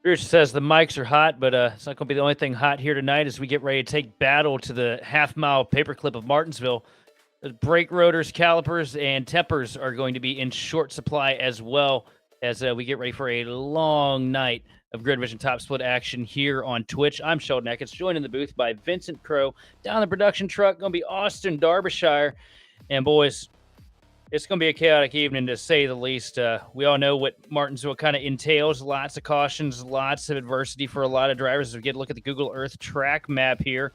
Rich says the mics are hot, but it's not going to be the only thing hot here tonight as we get ready to take battle to the half-mile paperclip of Martinsville. The brake rotors, calipers, and tempers are going to be in short supply as well as we get ready for a long night of Grid Vision Top Split action here on Twitch. I'm Sheldon Eckets, joined in the booth by Vincent Crow. Down the production truck, going to be Austin Derbyshire. And boys, it's going to be a chaotic evening, to say the least. We all know what Martinsville kind of entails. Lots of cautions, lots of adversity for a lot of drivers. As we get a look at the Google Earth track map here,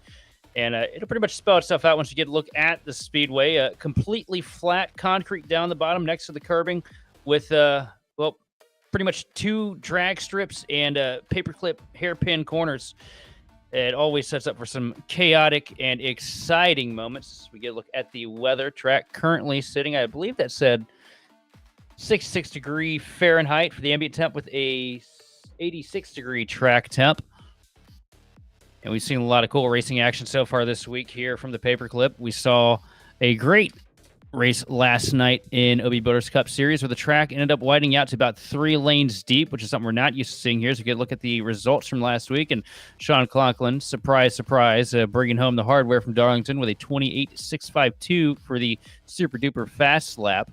and it'll pretty much spell itself out once you get a look at the Speedway. Completely flat concrete down the bottom next to the curbing with, pretty much two drag strips and paperclip hairpin corners. It always sets up for some chaotic and exciting moments. We get a look at the weather. Track currently sitting, I believe that said 66 degree Fahrenheit for the ambient temp with a 86 degree track temp. And we've seen a lot of cool racing action so far this week here from the paperclip. We saw a great race last night in OB Builders Cup Series where the track ended up widening out to about 3 lanes deep, which is something we're not used to seeing here. So we get a look at the results from last week. And Sean Conklin, surprise, bringing home the hardware from Darlington with a 28.652 for the super duper fast lap.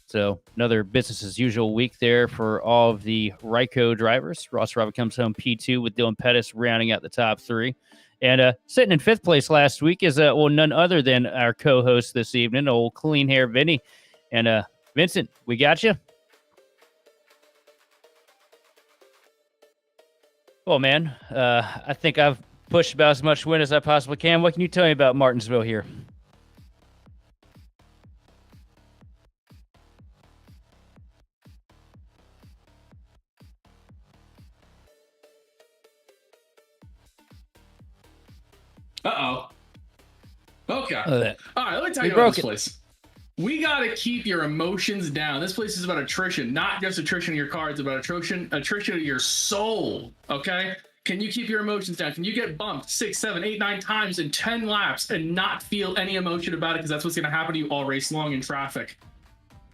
So another business as usual week there for all of the Ryco drivers. Ross Robert comes home P2 with Dylan Pettis rounding out the top 3. And sitting in 5th place last week is, none other than our co-host this evening, old clean hair Vinny. And Vincent, we got you. Well, man, I think I've pushed about as much win as I possibly can. What can you tell me about Martinsville here? Uh-oh. Okay. Oh, All right, let me tell you about this place. We got to keep your emotions down. This place is about attrition, not just attrition of your car. It's about attrition of your soul, okay? Can you keep your emotions down? Can you get bumped 6, 7, 8, 9 times in 10 laps and not feel any emotion about it? Because that's what's going to happen to you all race long in traffic.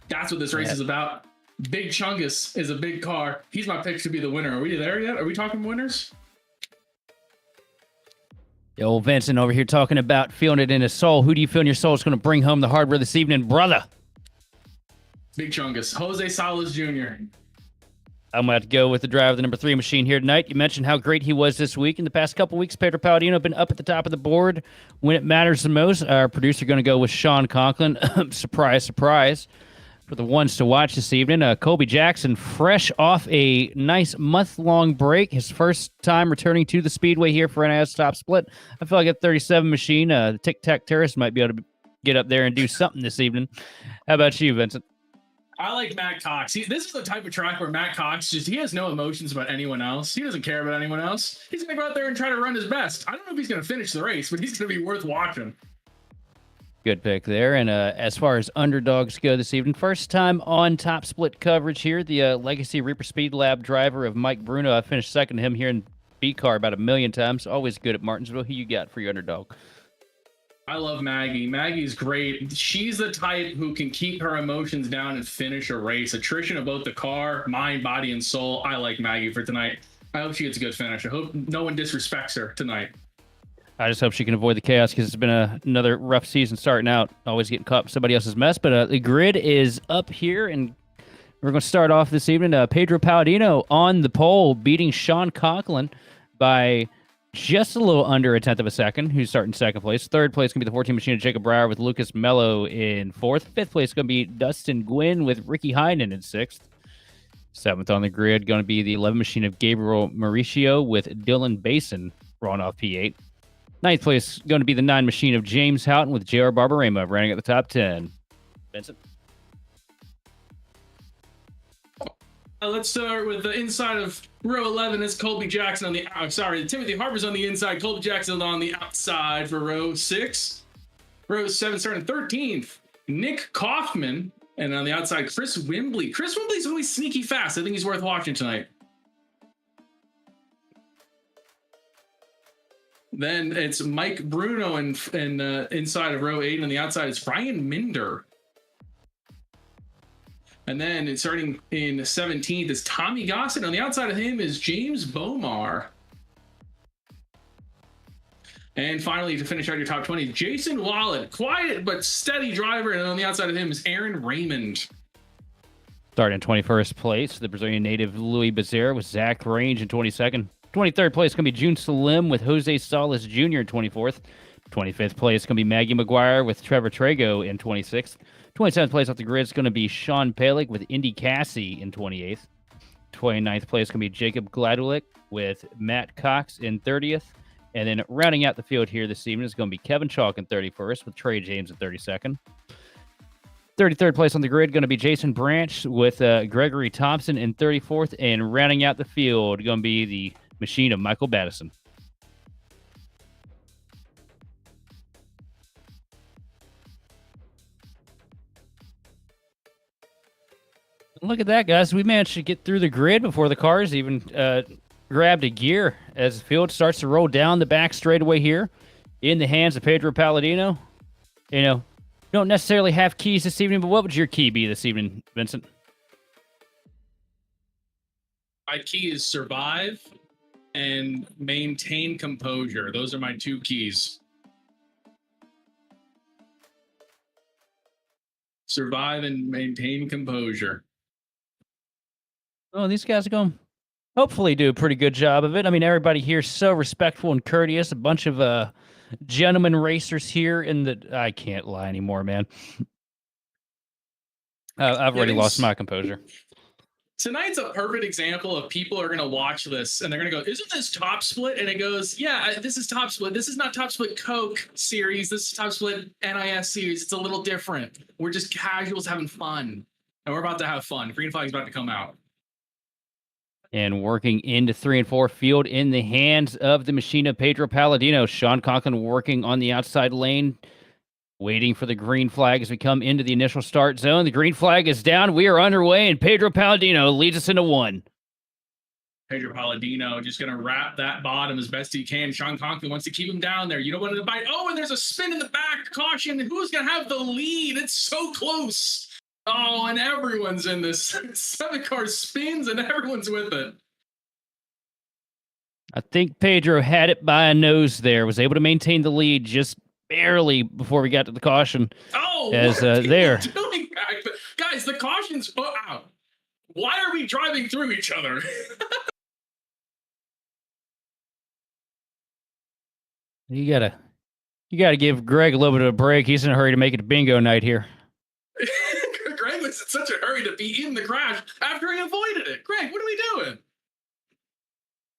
That's what this race is about. Big Chungus is a big car. He's my pick to be the winner. Are we there yet? Are we talking winners? The old Vincent over here talking about feeling it in his soul. Who do you feel in your soul is going to bring home the hardware this evening, brother? Big Chungus. Jose Salas Jr. I'm going to have to go with the driver of the number 3 machine here tonight. You mentioned how great he was this week. In the past couple weeks, Pedro Palladino been up at the top of the board when it matters the most. Our producer going to go with Sean Conklin. Surprise, surprise. For the ones to watch this evening, Colby Jackson, fresh off a nice month-long break, his first time returning to the Speedway here for NiS Top Split. I feel like a 37 machine, the Tic Tac Terrace might be able to get up there and do something this evening. How about you, Vincent? I like Matt Cox. This is the type of track where Matt Cox he has no emotions about anyone else. He doesn't care about anyone else. He's going to go out there and try to run his best. I don't know if he's going to finish the race, but he's going to be worth watching. Good pick there. And as far as underdogs go this evening, first time on Top Split coverage here, the Legacy Reaper Speed Lab driver of Mike Bruno. I finished second to him here in B-Car about 1,000,000 times. Always good at Martinsville. Who you got for your underdog? I love Maggie. Maggie's great. She's the type who can keep her emotions down and finish a race. Attrition of both the car, mind, body, and soul. I like Maggie for tonight. I hope she gets a good finish. I hope no one disrespects her tonight. I just hope she can avoid the chaos because it's been another rough season starting out. Always getting caught in somebody else's mess. But the grid is up here, and we're going to start off this evening. Pedro Palladino on the pole, beating Sean Conklin by just a little under 1/10 of a second, who's starting second place. Third place going to be the 14 machine of Jacob Brower with Lucas Mello in 4th. 5th place going to be Dustin Gwynn with Ricky Heinen in 6th. 7th on the grid going to be the 11 machine of Gabriel Mauricio with Dylan Basin rolling off P8. 9th place going to be the 9 machine of James Houghton with J.R. Barbarema running at the top 10. Vincent? Let's start with the inside of row 11. It's Colby Jackson on the Timothy Harper's on the inside. Colby Jackson on the outside for row 6. Row 7 starting 13th. Nick Kaufman. And on the outside, Chris Wimbley. Chris Wimbley's always sneaky fast. I think he's worth watching tonight. Then it's Mike Bruno and inside of row 8, and on the outside is Ryan Minder. And then starting in 17th is Tommy Gossett. On the outside of him is James Bomar. And finally, to finish out your top 20, Jason Wallet, quiet but steady driver. And on the outside of him is Aaron Raymond. Starting in 21st place, the Brazilian native Louis Bezerra with Zach Range in 22nd. 23rd place going to be June Salim with Jose Salas Jr. in 24th. 25th place going to be Maggie McGuire with Trevor Trago in 26th. 27th place off the grid is going to be Sean Palick with Indy Cassie in 28th. 29th place going to be Jacob Gladulik with Matt Cox in 30th. And then rounding out the field here this evening is going to be Kevin Chalk in 31st with Trey James in 32nd. 33rd place on the grid going to be Jason Branch with Gregory Thompson in 34th. And rounding out the field going to be the machine of Michael Battison. Look at that, guys. We managed to get through the grid before the cars even grabbed a gear as the field starts to roll down the back straightaway here in the hands of Pedro Palladino. You know, don't necessarily have keys this evening, but what would your key be this evening, Vincent? My key is survive and maintain composure. Those are my two keys. Survive and maintain composure. Oh, these guys are going to hopefully do a pretty good job of it. I mean, everybody here is so respectful and courteous. A bunch of gentlemen racers here in the... I can't lie anymore, man. I've already lost my composure. Tonight's a perfect example of people are going to watch this and they're going to go, isn't this Top Split? And it goes, yeah, this is Top Split. This is not Top Split Coke series. This is Top Split NiS series. It's a little different. We're just casuals having fun. And we're about to have fun. Green Flag's about to come out. And working into 3 and 4, field in the hands of the machine of Pedro Palladino. Sean Conklin working on the outside lane, waiting for the green flag as we come into the initial start zone. The green flag is down. We are underway, and Pedro Palladino leads us into 1. Pedro Palladino just going to wrap that bottom as best he can. Sean Conklin wants to keep him down there. You don't want to bite. Oh, and there's a spin in the back. Caution. Who's going to have the lead? It's so close. Oh, and everyone's in this. 7 car spins, and everyone's with it. I think Pedro had it by a nose there. Was able to maintain the lead just barely before we got to the caution. Oh, as there. Doing that? Guys, the caution's out. Why are we driving through each other? You gotta give Greg a little bit of a break. He's in a hurry to make it a bingo night here. Greg was in such a hurry to be in the crash after he avoided it. Greg, what are we doing?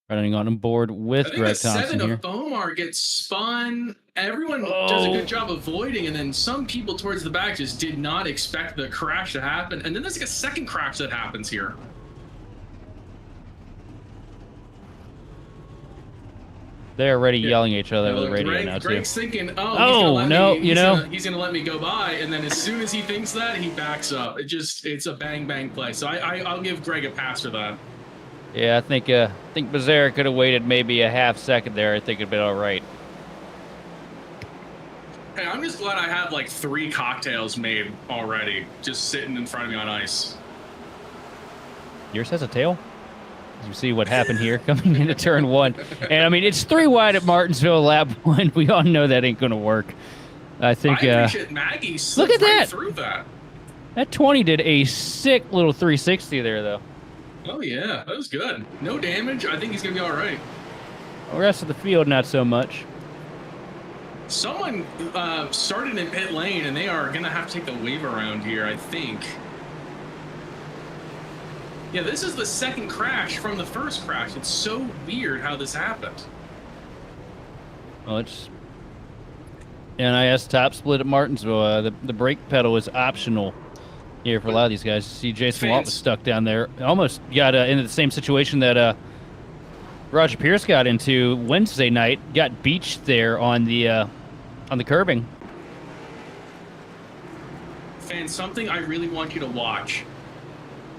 Running on board with Greg Thompson here. 7 of Bomar gets spun. Everyone does a good job avoiding, and then some people towards the back just did not expect the crash to happen. And then there's like a second crash that happens here. They're already yelling at each other over the radio now, too. Greg's thinking, he's gonna let me go by, and then as soon as he thinks that, he backs up. It's a bang bang play. So I'll give Greg a pass for that. Yeah, I think Bezerra could have waited maybe a half second there. I think it'd been all right. Hey, I'm just glad I have like 3 cocktails made already, just sitting in front of me on ice. Yours has a tail? You see what happened here coming into turn 1. And I mean, it's 3 wide at Martinsville lap 1. We all know that ain't going to work. I think I appreciate Maggie. Look at that. Through that. That 20 did a sick little 360 there, though. Oh, yeah. That was good. No damage. I think he's going to be all right. The rest of the field, not so much. Someone started in pit lane, and they are going to have to take the wave around here, I think. Yeah, this is the second crash from the first crash. It's so weird how this happened. Well, it's NiS top split at Martinsville. The brake pedal is optional here for a lot of these guys. You see Jason Watt was stuck down there. Almost got into the same situation that Roger Pierce got into Wednesday night. Got beached there on the curbing. Fans, something I really want you to watch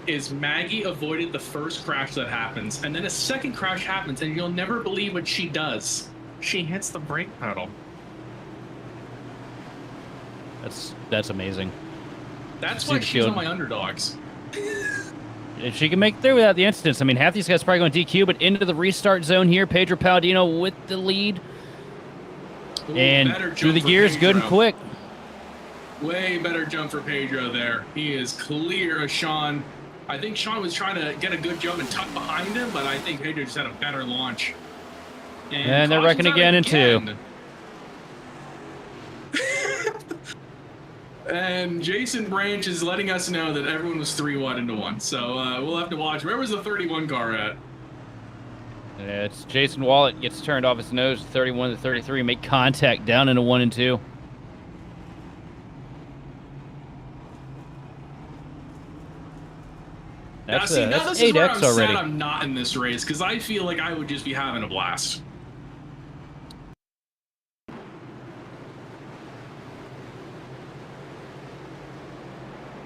is Maggie avoided the first crash that happens, and then a second crash happens, and you'll never believe what she does. She hits the brake pedal. That's amazing. That's why she's on my underdogs. if she can make it through without the incidents, I mean, half these guys probably going DQ, but into the restart zone here, Pedro Palladino with the lead. Ooh, and through the gears, good and quick. Way better jump for Pedro there. He is clear of Sean. I think Sean was trying to get a good jump and tuck behind him, but I think Pedro just had a better launch. And they're wrecking again in two. And Jason Branch is letting us know that everyone was 3 wide into 1. So we'll have to watch. Where was the 31 car at? It's Jason Wallet gets turned off his nose, 31 to 33, make contact down into 1 and 2. That's 8X already. I'm not in this race because I feel like I would just be having a blast.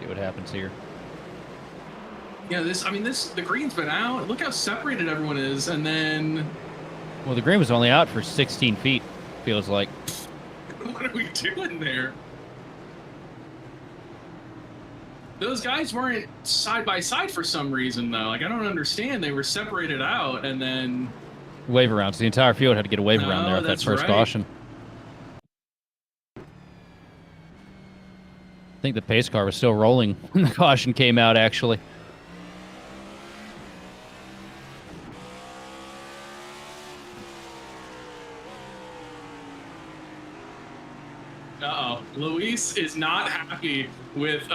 See what happens here. Yeah, the green's been out. Look how separated everyone is, and then... Well, the green was only out for 16 feet, feels like. What are we doing there? Those guys weren't side by side for some reason, though. Like, I don't understand. They were separated out, and then... Wave around. So the entire field had to get a wave around there at that first caution. I think the pace car was still rolling when the caution came out, actually. Uh-oh. Luis is not happy with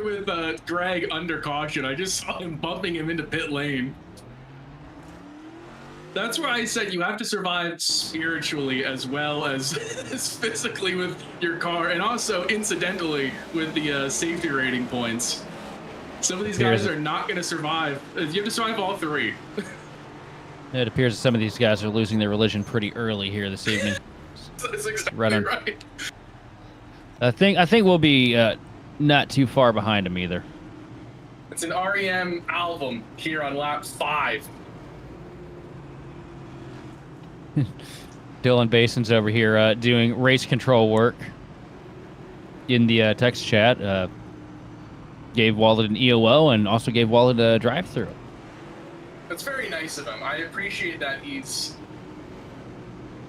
with Greg under caution. I just saw him bumping him into pit lane. That's where I said you have to survive spiritually as well as, as physically with your car, and also incidentally with the safety rating points. Some of these guys are not going to survive. You have to survive all 3. It appears that some of these guys are losing their religion pretty early here this evening. That's exactly right. I think we'll be not too far behind them either. It's an REM album here on lap 5. Dylan Bason's over here doing race control work in the text chat. Gave Wallet an EOO and also gave Wallet a drive-through. That's very nice of him. I appreciate that he's,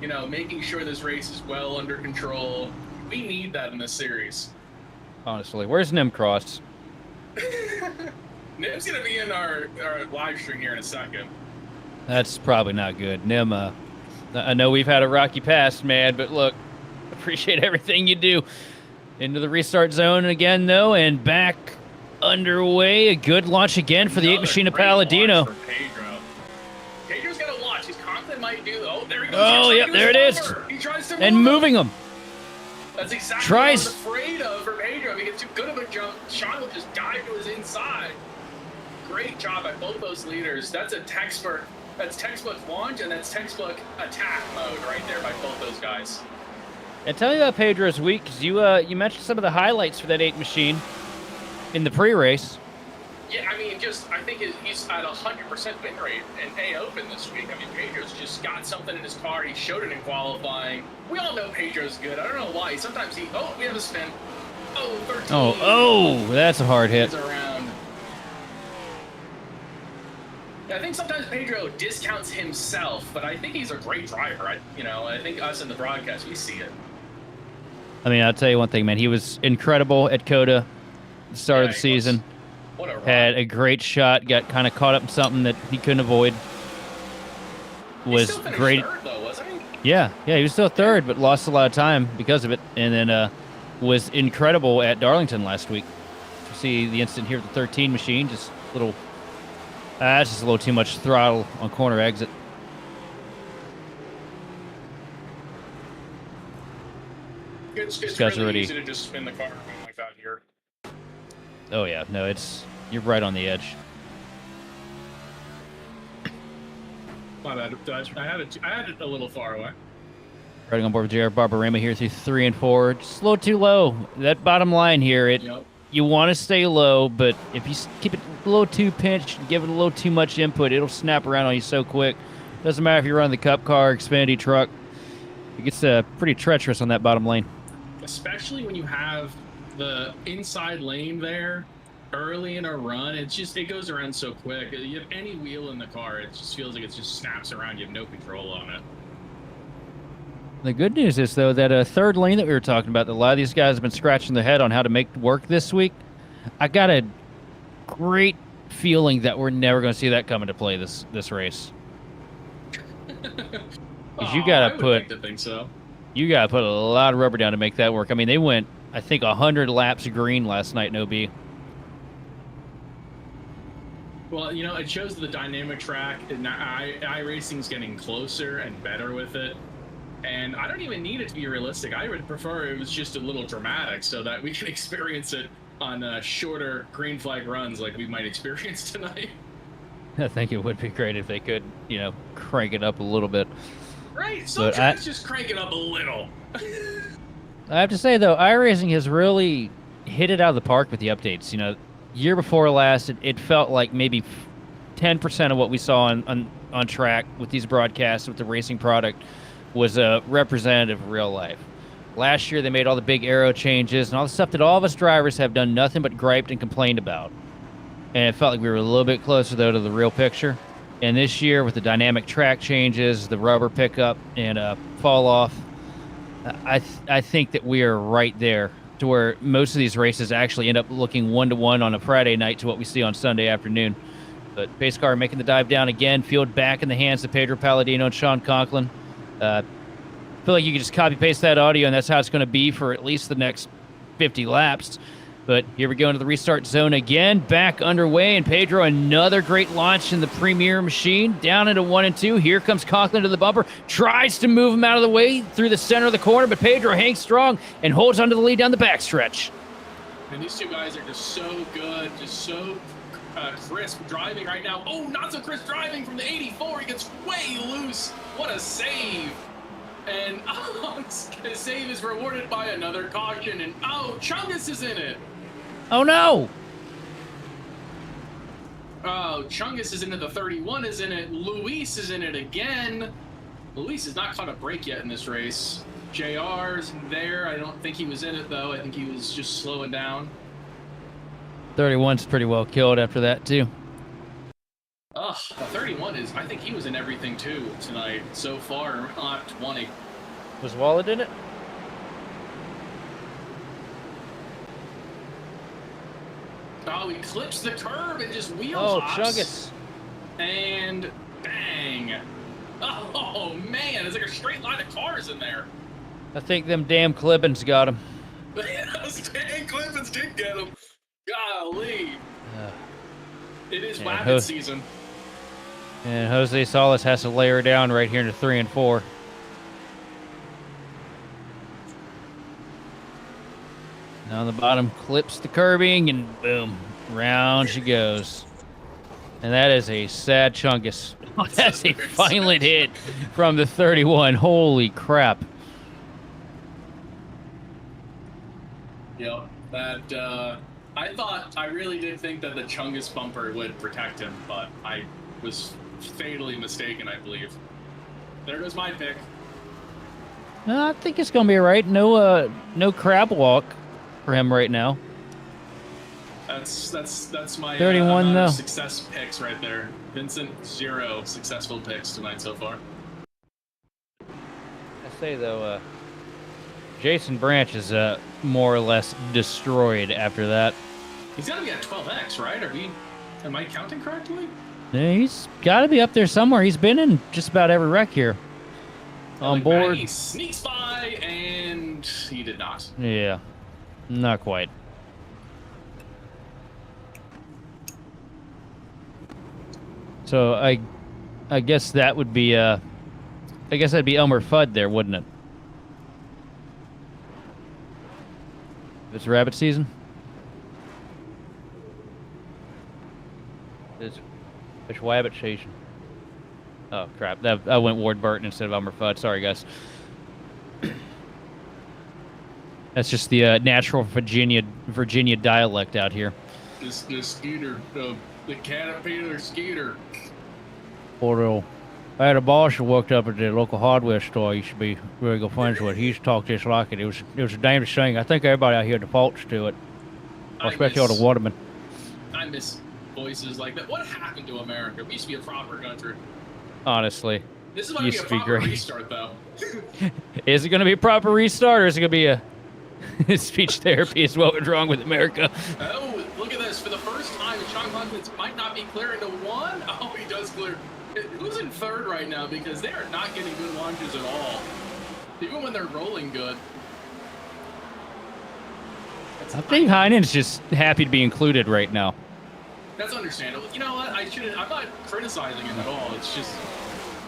making sure this race is well under control. We need that in this series. Honestly, where's Nimcross? Nim's gonna be in our live stream here in a second. That's probably not good. Nim, I know we've had a rocky past, man, but look, appreciate everything you do. Into the restart zone again, though, and back underway. A good launch again for the 8 machine of Palladino. Pedro's got to watch. He's confident might do. Oh, there he goes. Oh, yep, there it is. He tries to and moving him. That's exactly what I was afraid of for Pedro. If he gets too good of a jump, Sean will just dive to his inside. Great job by both those leaders. That's a textbook. That's textbook launch, and that's textbook attack mode right there by both those guys. And tell me about Pedro's week, because you mentioned some of the highlights for that 8 machine in the pre-race. Yeah, I mean, I think he's at 100% win rate in A Open this week. I mean, Pedro's just got something in his car. He showed it in qualifying. We all know Pedro's good. I don't know why. Sometimes we have a spin. Oh, 13. Oh, that's a hard hit. Around. Yeah, I think sometimes Pedro discounts himself, but I think he's a great driver. I think us in the broadcast, we see it. I mean, I'll tell you one thing, man. He was incredible at COTA, the start of the season. Had a great shot, got kind of caught up in something that he couldn't avoid. Was he still great. Third, though, wasn't he? Yeah, he was still third, but lost a lot of time because of it. And then was incredible at Darlington last week. You see the incident here at the 13 machine, just a little, that's just a little too much throttle on corner exit. It's really easy to just spin the car like that here. Oh yeah, no, you're right on the edge. My bad. I had it a little far away. Riding on board with JR Barbarema here through 3 and 4. Just a little too low. That bottom line here, you want to stay low, but if you keep it a little too pinched, give it a little too much input, it'll snap around on you so quick. Doesn't matter if you run the Cup car, Xfinity truck. It gets pretty treacherous on that bottom lane. Especially when you have the inside lane there early in a run, it goes around so quick. You have any wheel in the car, it just feels like it just snaps around. You have no control on it. The good news is, though, that third lane that we were talking about, that a lot of these guys have been scratching their head on how to make work this week. I got a great feeling that we're never going to see that come into play this race. Because you got to think so. You got to put a lot of rubber down to make that work. I mean, they went, I think, 100 laps green last night in OB. Well, you know, it shows the dynamic track, and iRacing's getting closer and better with it. And I don't even need it to be realistic. I would prefer it was just a little dramatic so that we can experience it on shorter green flag runs like we might experience tonight. I think it would be great if they could, you know, crank it up a little bit. Right, sometimes just crank it up a little. I have to say, though, iRacing has really hit it out of the park with the updates. You know, year before last, it felt like maybe 10% of what we saw on track with these broadcasts with the racing product was a representative of real life. Last year, they made all the big aero changes and all the stuff that all of us drivers have done nothing but griped and complained about. And it felt like we were a little bit closer, though, to the real picture. And this year, with the dynamic track changes, the rubber pickup, and fall off, I think that we are right there to where most of these races actually end up looking 1-to-1 on a Friday night to what we see on Sunday afternoon. But pace car making the dive down again, field back in the hands of Pedro Palladino and Sean Conklin. I feel like you can just copy-paste that audio, and that's how it's going to be for at least the next 50 laps. But here we go into the restart zone again, back underway, and Pedro, another great launch in the Premier machine, down into 1 and 2. Here comes Conklin to the bumper, tries to move him out of the way through the center of the corner, but Pedro hangs strong and holds onto the lead down the backstretch. And these two guys are just so good, just so crisp driving right now. Oh, not so crisp driving from the 84. He gets way loose. What a save. And the save is rewarded by another caution. And Chungus is in it. Oh, no. Oh, Chungus is in it. The 31 is in it. Luis is in it again. Luis has not caught a break yet in this race. JR's there. I don't think he was in it, though. I think he was just slowing down. 31's pretty well killed after that, too. Ugh, the 31 is, I think he was in everything, too, tonight. So far, 20. Was Wallet in it? Oh, he clips the curb and just wheel hops. Oh, Chungus. And bang. Oh, man, it's like a straight line of cars in there. I think them damn Clibbins got him. Those damn Clibbins did get him. Golly. It is Wabbit season. And Jose Salas has to layer down right here into 3 and 4. Down the bottom, clips the curbing, and boom, round she goes. And that is a sad Chungus. That's a violent hit from the 31. Holy crap. Yep, that, I really did think that the Chungus bumper would protect him, but I was fatally mistaken, I believe. There goes my pick. I think it's going to be all right. No crab walk for him right now. That's my 31 though. Success picks right there. Vincent, 0 successful picks tonight so far. I say though, Jason Branch is more or less destroyed after that. He's got to be at 12x, right? Am I counting correctly? Yeah, he's got to be up there somewhere. He's been in just about every wreck here. On board. He sneaks by, and he did not. Yeah, not quite. So I guess that would be I guess that'd be Elmer Fudd there, wouldn't it? If it's rabbit season. It's rabbit season. Oh crap! I went Ward Burton instead of Elmer Fudd. Sorry guys. That's just the natural Virginia dialect out here. This scooter, the Caterpillar scooter. Or I had a boss who worked up at the local hardware store. You should be really good friends with. He used to talk just like it. It was a damnedest thing. I think everybody out here defaults to it, especially all the watermen. I miss voices like that. What happened to America? We used to be a proper country. Honestly. This is about to be a proper restart, though. Is it going to be a proper restart, or is it going to be a speech therapy is what went wrong with America? Oh, look at this. For the first time, Sean Conklin might not be clearing to one. Oh, he does clear. Who's in third right now? Because they are not getting good launches at all. Even when they're rolling good. I think Heinen's just happy to be included right now. That's understandable. You know what? I'm not criticizing him at all. It's just,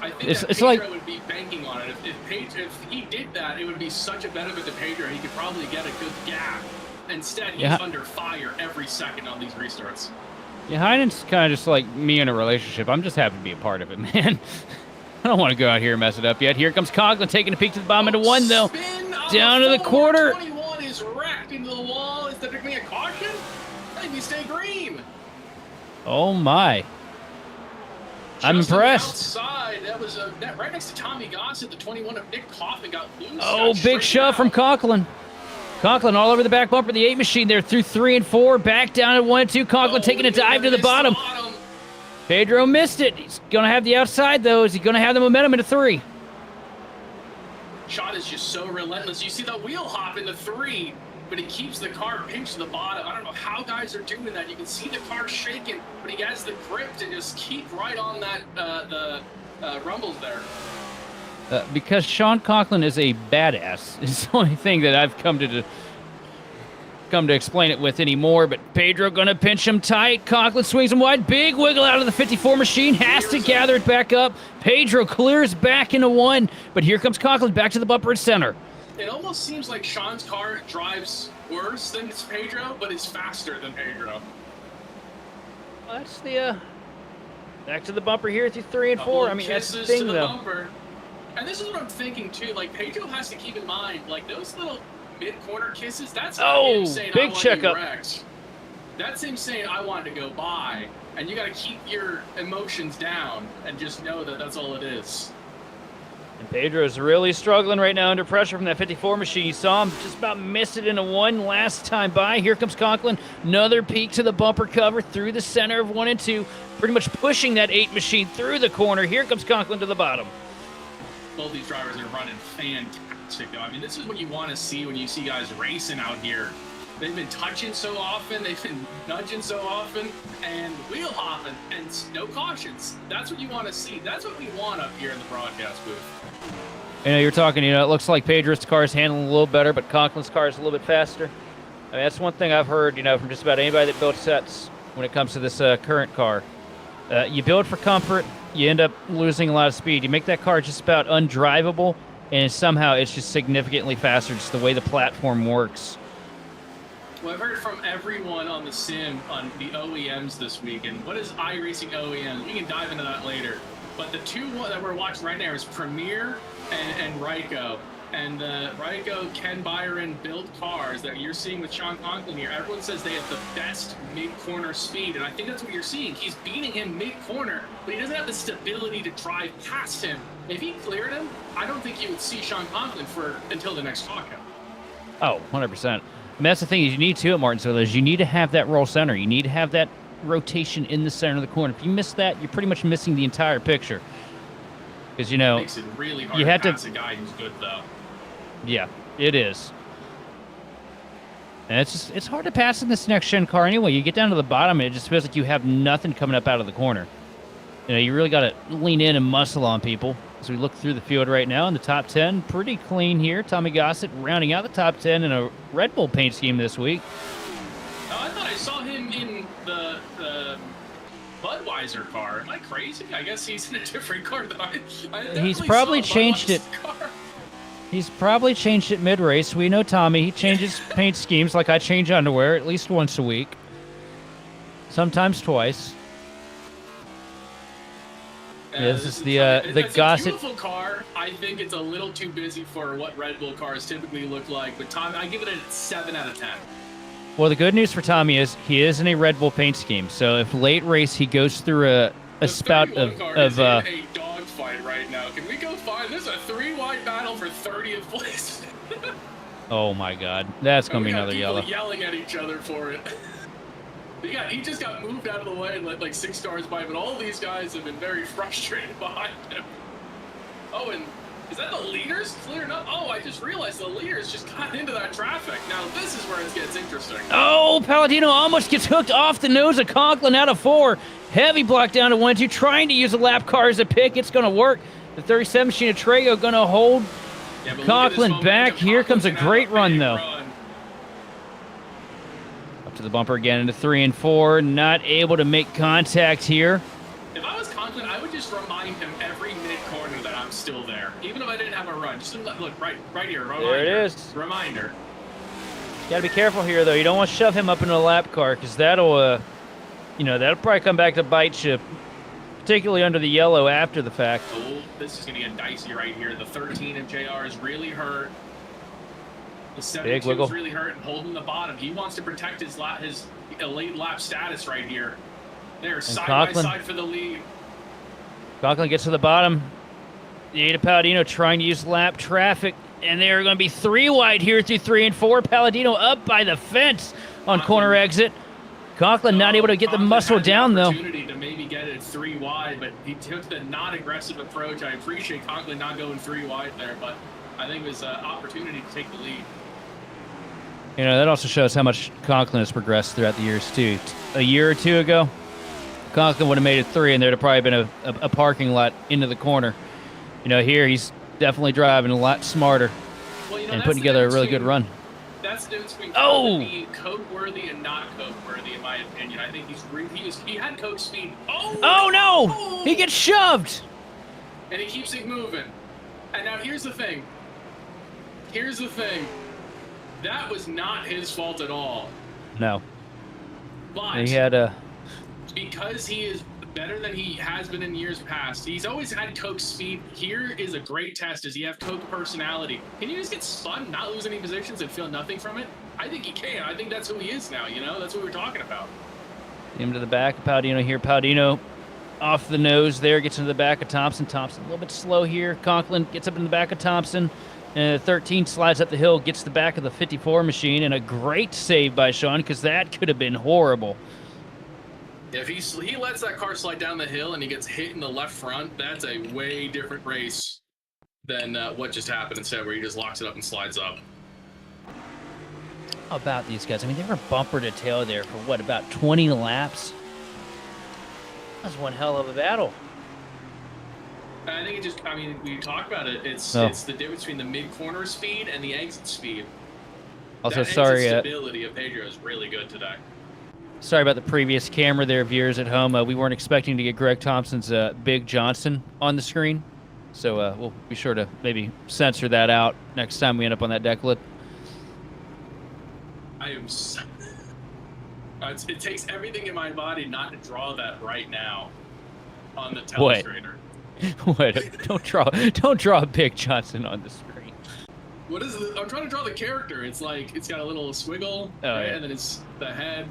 I think it's Pedro like, would be banking on it. If he did that, it would be such a benefit to Pedro. He could probably get a good gap. Instead, he's under fire every second on these restarts. Yeah, Heinen's kind of just like me in a relationship. I'm just happy to be a part of it, man. I don't want to go out here and mess it up yet. Here comes Conklin taking a peek to the bottom into one, though. Down to the quarter. 21 is wrecked into the wall. Is there going to be a caution? Maybe stay green. Oh, my. I'm impressed. Outside, that was right next to Tommy Gossett, the 21 of Nick Coffin got loose. Oh, big shove from Conklin. Conklin all over the back bumper, the 8 machine there through 3 and 4, back down at 1 and 2. Conklin taking a dive to the bottom. Pedro missed it. He's going to have the outside, though. Is he going to have the momentum into 3? Shot is just so relentless. You see the wheel hop into 3, but he keeps the car pinched to the bottom. I don't know how guys are doing that. You can see the car shaking, but he has the grip to just keep right on that the rumbles there. Because Sean Conklin is a badass. It's the only thing that I've come to explain it with anymore. But Pedro gonna pinch him tight. Conklin swings him wide. Big wiggle out of the 54 machine. Has to gather it back up. Pedro clears back into 1. But here comes Conklin back to the bumper at center. It almost seems like Sean's car drives worse than Pedro, but it's faster than Pedro. Well, that's the back to the bumper here through 3 and 4. I mean, that's the thing, though. Bumper. And this is what I'm thinking, too. Like, Pedro has to keep in mind, like, those little mid-corner kisses, that's not him saying, big I want checkup. you wrecked. That's him saying, I wanted to go by. And you got to keep your emotions down and just know that that's all it is. And Pedro's really struggling right now under pressure from that 54 machine. You saw him just about miss it into 1 last time by. Here comes Conklin. Another peek to the bumper cover through the center of 1 and 2. Pretty much pushing that 8 machine through the corner. Here comes Conklin to the bottom. Both these drivers are running fantastic, though. I mean, this is what you want to see when you see guys racing out here. They've been touching so often, they've been nudging so often, and wheel hopping, and no cautions. That's what you want to see. That's what we want up here in the broadcast booth. You're talking, it looks like Pedro's car is handling a little better, but Conklin's car is a little bit faster. I mean, that's one thing I've heard, from just about anybody that builds sets when it comes to this current car. You build for comfort, you end up losing a lot of speed. You make that car just about undrivable, and somehow it's just significantly faster, just the way the platform works. Well, I've heard from everyone on the sim on the OEMs this week, and what is iRacing OEMs? We can dive into that later. But the two that we're watching right now is Premier and Ryko. And the Ryko, Ken Byron built cars that you're seeing with Sean Conklin here. Everyone says they have the best mid-corner speed, and I think that's what you're seeing. He's beating him mid-corner, but he doesn't have the stability to drive past him. If he cleared him, I don't think you would see Sean Conklin until the next talkout. Oh, 100%. I mean, that's the thing is you need to at Martinsville is you need to have that roll center. You need to have that rotation in the center of the corner. If you miss that, you're pretty much missing the entire picture. Because, It makes it really hard to pass a guy who's good, though. Yeah, it is. And it's hard to pass in this next-gen car anyway. You get down to the bottom, and it just feels like you have nothing coming up out of the corner. You really got to lean in and muscle on people. As we look through the field right now in the top 10, pretty clean here. Tommy Gossett rounding out the top 10 in a Red Bull paint scheme this week. I thought I saw him in the Budweiser car. Am I crazy? I guess he's in a different car. He's probably changed it. He's probably changed it mid-race. We know Tommy. He changes paint schemes like I change underwear at least once a week. Sometimes twice. This is the Gossett. It's a beautiful car. I think it's a little too busy for what Red Bull cars typically look like. But Tommy, I give it a 7 out of 10. Well, the good news for Tommy is he is in a Red Bull paint scheme. So if late race he goes through a spout of is in a dogfight right now. Can we go find? There's a 3-wide battle for 30th place. Oh my God, that's gonna be another yellow. Yelling at each other for it. He just got moved out of the way and let like 6 cars by, but all these guys have been very frustrated behind him. Oh, and is that the leaders clearing up? Oh, I just realized the leaders just got into that traffic. Now this is where it gets interesting. Oh, Palladino almost gets hooked off the nose of Conklin out of 4. Heavy block down to 1-2, trying to use a lap car as a pick. It's going to work. The 37 machine of Trego going to hold Conklin back. Here comes a great run, though. Up to the bumper again into 3 and 4. Not able to make contact here. If I was Conklin, I would just remind him every mid-corner that I'm still there. Even if I didn't have a run. Just look, right here. Reminder. There it is. Reminder. You got to be careful here, though. You don't want to shove him up into a lap car, because that'll, that'll probably come back to bite you, particularly under the yellow after the fact. Oh, this is going to get dicey right here. The 13 of JR is really hurt. The 72 is really hurt and holding the bottom. He wants to protect his late lap status right here. They're side by side for the lead. Conklin gets to the bottom. The 8 of Palladino trying to use lap traffic, and they're going to be 3 wide here through 3 and 4. Palladino up by the fence on corner exit. Conklin not able to get the muscle down, though. Opportunity to maybe get it 3 wide, but he took the non-aggressive approach. I appreciate Conklin not going 3 wide there, but I think it was an opportunity to take the lead. That also shows how much Conklin has progressed throughout the years, too. A year or 2 ago, Conklin would have made it 3, and there'd have probably been a parking lot into the corner. Here he's definitely driving a lot smarter and putting together a really good run. That's the difference between being code-worthy and not code-worthy, in my opinion. I think he had code speed. Oh no! He gets shoved! And he keeps it moving. And now here's the thing. That was not his fault at all. No. But he had because he is better than he has been in years past. He's always had Coke speed. Here is a great test. Does he have Coke personality? Can you just get spun, not lose any positions, and feel nothing from it? I think he can. I think that's who he is now, That's what we're talking about. Him to the back of Palladino here. Palladino off the nose there, gets into the back of Thompson. Thompson a little bit slow here. Conklin gets up in the back of Thompson. And 13 slides up the hill, gets the back of the 54 machine, and a great save by Sean, because that could have been horrible. If he lets that car slide down the hill and he gets hit in the left front, that's a way different race than what just happened instead, where he just locks it up and slides up. How about these guys? I mean, they were bumper to tail there for, about 20 laps? That was one hell of a battle. I think we talked about it. It's the difference between the mid-corner speed and the exit speed. Also, that sorry. Stability of Pedro is really good today. Sorry about the previous camera there, viewers at home. We weren't expecting to get Greg Thompson's Big Johnson on the screen. So we'll be sure to maybe censor that out next time we end up on that deck lip. I am so... it takes everything in my body not to draw that right now on the telestrator. What? Don't draw a Big Johnson on the screen. What is it? I'm trying to draw the character. It's like it's got a little squiggle, and then it's the head,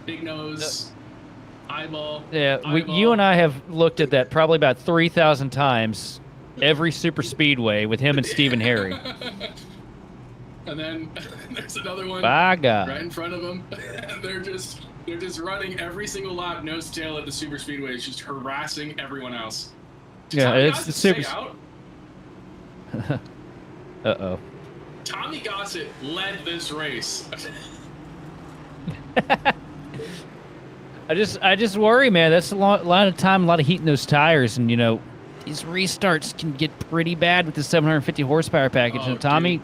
big nose, eyeball. Yeah, you and I have looked at that probably about 3,000 times every super speedway with him and Stephen Harry. And then there's another one right in front of them. They're just running every single lap nose to tail at the super speedway. It's just harassing everyone else. It's the super. Uh-oh. Tommy Gossett led this race. I just worry, man. That's a lot of time, a lot of heat in those tires, and these restarts can get pretty bad with the 750 horsepower package. And Tommy,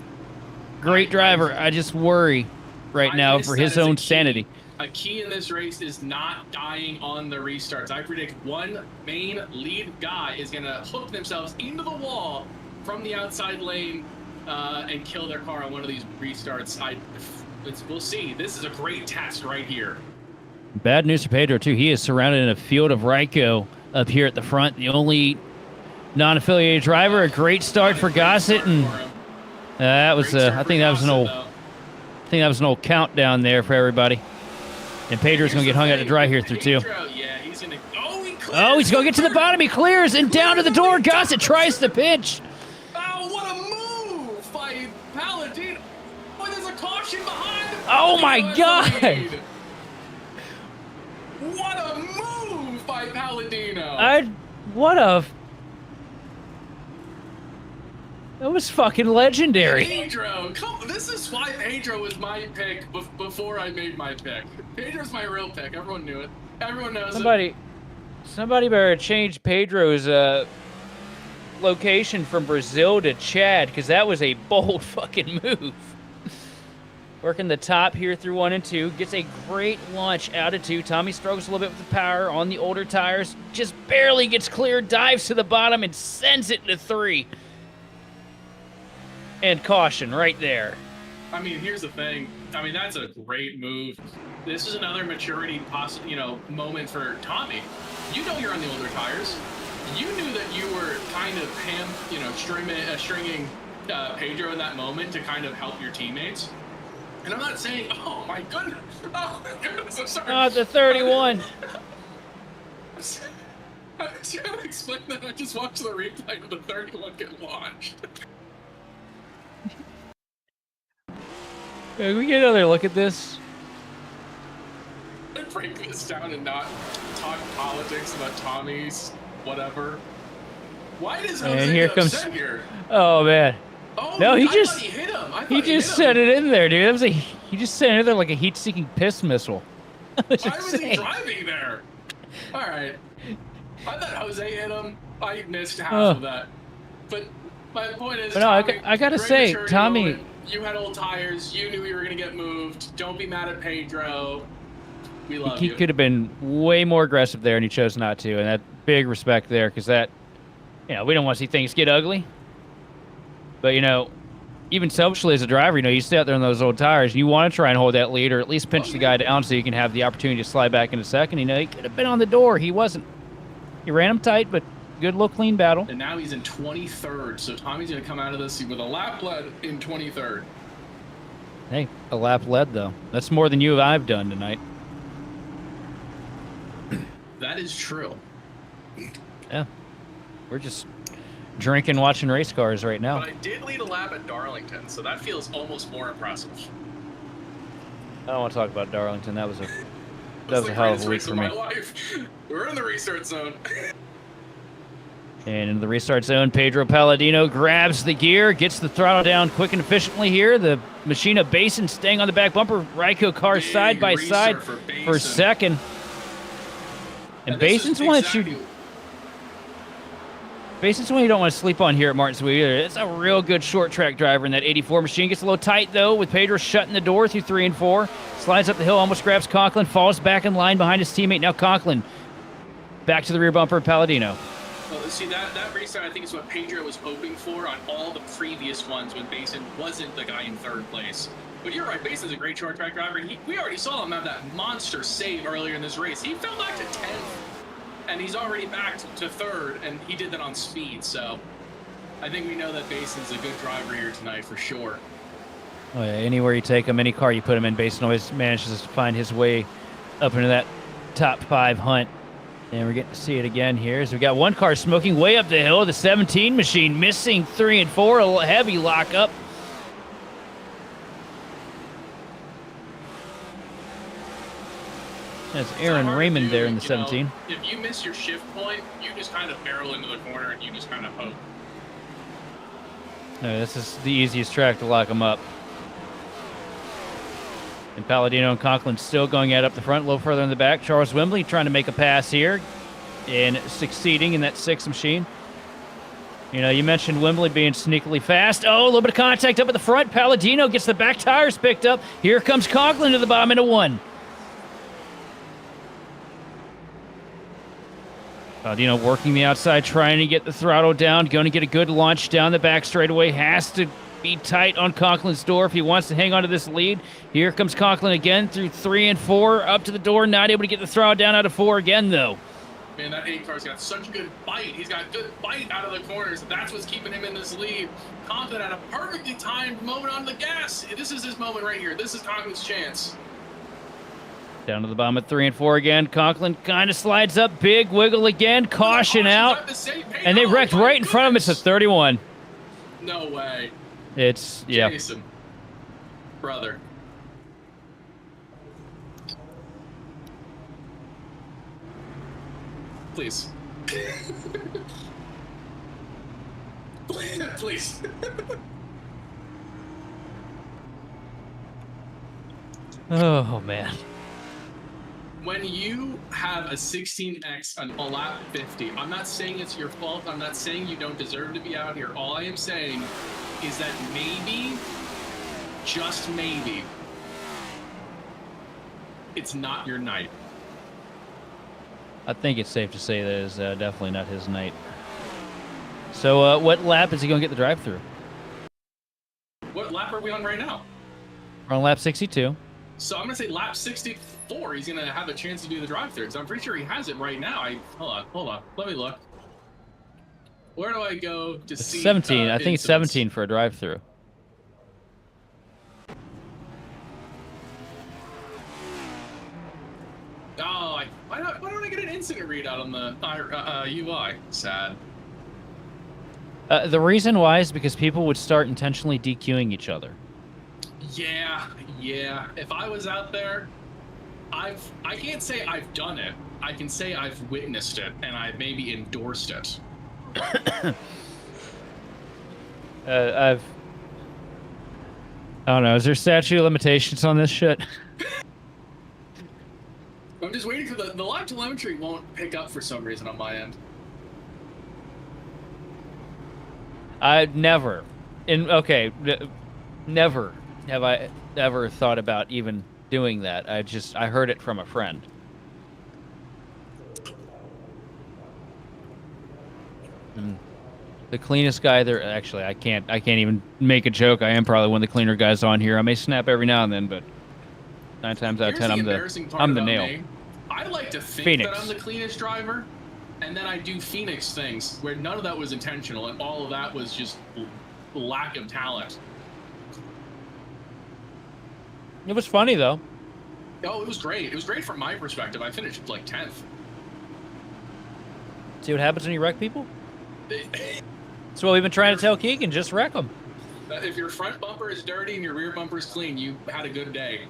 great driver. I just worry right now for his own sanity. A key in this race is not dying on the restarts. I predict one main lead guy is going to hook themselves into the wall from the outside lane and kill their car on one of these restarts. We'll see. This is a great test right here. Bad news for Pedro, too. He is surrounded in a field of Ryko up here at the front. The only non-affiliated driver. A great start for Gossett, and that was I think that was an old countdown there for everybody. And Pedro's going to get hung out to dry here through 2. Yeah, he's going to... he's going to get to the bottom. He clears, and down to the door. Gossett tries to pitch. Oh, what a move by Palladino. Oh, there's a caution behind him. Oh, my God. What a... That was fucking legendary. Pedro, this is why Pedro was my pick before I made my pick. Pedro's my real pick. Everyone knew it. Everyone knows it. Somebody better change Pedro's location from Brazil to Chad, because that was a bold fucking move. Working the top here through 1 and 2. Gets a great launch out of 2. Tommy struggles a little bit with the power on the older tires. Just barely gets clear, dives to the bottom, and sends it to 3. And caution right there. I mean, here's the thing. I mean, that's a great move. This is another maturity, moment for Tommy. You know you're on the older tires. You knew that you were kind of stringing Pedro in that moment to kind of help your teammates. And I'm not saying, oh my goodness, I'm sorry. Oh, the 31. I was trying to explain that. I just watched the replay of the 31 get launched. Can we get another look at this? I break this down and not talk politics about Tommy's whatever. Why does Jose get upset here? Oh man. Oh no, he just hit him. He just sent it in there, dude. He just sent it in there like a heat-seeking piss missile. Why was he driving there? All right. I thought Jose hit him. I missed half of that. But my point is, Tommy, I gotta say, Tommy. Moment. You had old tires. You knew you were gonna get moved. Don't be mad at Pedro. We love you. He could have been way more aggressive there, and he chose not to. And that big respect there, because that, we don't want to see things get ugly. But even selfishly as a driver, you stay out there on those old tires. You want to try and hold that lead, or at least pinch the guy down so you can have the opportunity to slide back in a second. He could have been on the door. He wasn't. He ran him tight, but good little clean battle. And now he's in 23rd, so Tommy's going to come out of this with a lap lead in 23rd. Hey, a lap lead, though. That's more than you and I've done tonight. That is true. Yeah. We're just drinking, watching race cars right now. But I did lead a lap at Darlington, so that feels almost more impressive. I don't want to talk about Darlington. That was a hell of a week for me. We're in the restart zone. And in the restart zone, Pedro Palladino grabs the gear, gets the throttle down quick and efficiently here. The Machina Basin staying on the back bumper. Ryko cars side by side for second. And Basin's one that Basin's one you don't want to sleep on here at Martinsville either. It's a real good short track driver in that 84 machine. Gets a little tight, though, with Pedro shutting the door through 3 and 4. Slides up the hill, almost grabs Conklin, falls back in line behind his teammate. Now Conklin back to the rear bumper of Palladino. Well, see, that restart, I think, is what Pedro was hoping for on all the previous ones when Basin wasn't the guy in 3rd place. But you're right, Basin's a great short track driver. We already saw him have that monster save earlier in this race. He fell back to 10th, and he's already back to 3rd, and he did that on speed. So I think we know that Basin's a good driver here tonight for sure. Oh, yeah, anywhere you take him, any car you put him in, Basin always manages to find his way up into that top 5 hunt. And we're getting to see it again here as we got one car smoking way up the hill. The 17 machine missing 3 and 4, a little heavy lockup. That's Aaron Raymond there in the 17. If you miss your shift point, you just kind of barrel into the corner and you just kind of hope. No, this is the easiest track to lock them up. And Palladino and Conklin still going at up the front, a little further in the back. Charles Wembley trying to make a pass here and succeeding in that 6 machine. You mentioned Wembley being sneakily fast. Oh, a little bit of contact up at the front. Palladino gets the back tires picked up. Here comes Conklin to the bottom into 1. Palladino working the outside, trying to get the throttle down, going to get a good launch down the back straightaway. Has to be tight on Conklin's door if he wants to hang on to this lead. Here comes Conklin again through 3 and 4, up to the door, not able to get the throttle down out of 4 again, though. Man, that 8 car's got such good bite. He's got good bite out of the corners. That's what's keeping him in this lead. Conklin had a perfectly timed moment on the gas. This is his moment right here. This is Conklin's chance. Down to the bottom at 3 and 4 again. Conklin kind of slides up. Big wiggle again. Caution out. And they wrecked right in front of him. It's a 31. No way. It's, yeah. Jason. Brother. Please. Please. Oh man. When you have a 16x on a lap 50, I'm not saying it's your fault. I'm not saying you don't deserve to be out here. All I am saying is that maybe, just maybe, it's not your night. I think it's safe to say that is definitely not his night. So what lap is he going to get the drive-through? What lap are we on right now? We're on lap 62. So I'm going to say lap 64, he's going to have a chance to do the drive-through. So I'm pretty sure he has it right now. Hold on. Let me look. Where do I go to It's see 17. I think it's incidents? 17 for a drive-through. Oh, why don't I get an incident readout on the UI? Sad. The reason why is because people would start intentionally DQing each other. Yeah. If I was out there, I can't say I've done it. I can say I've witnessed it and I maybe endorsed it. I don't know. Is there statute of limitations on this shit? I'm just waiting for the live telemetry won't pick up for some reason on my end. Never have I ever thought about even doing that. I heard it from a friend. And the cleanest guy there. Actually, I can't even make a joke. I am probably one of the cleaner guys on here. I may snap every now and then, but 9 times out of 10, I'm the nail. Me. I like to think Phoenix. that I'm the cleanest driver, and then I do Phoenix things where none of that was intentional, and all of that was just lack of talent. It was funny though. Oh, it was great. It was great from my perspective. I finished like 10th. See what happens when you wreck people? That's what we've been trying to tell Keegan. Just wreck them. If your front bumper is dirty and your rear bumper is clean, you had a good day.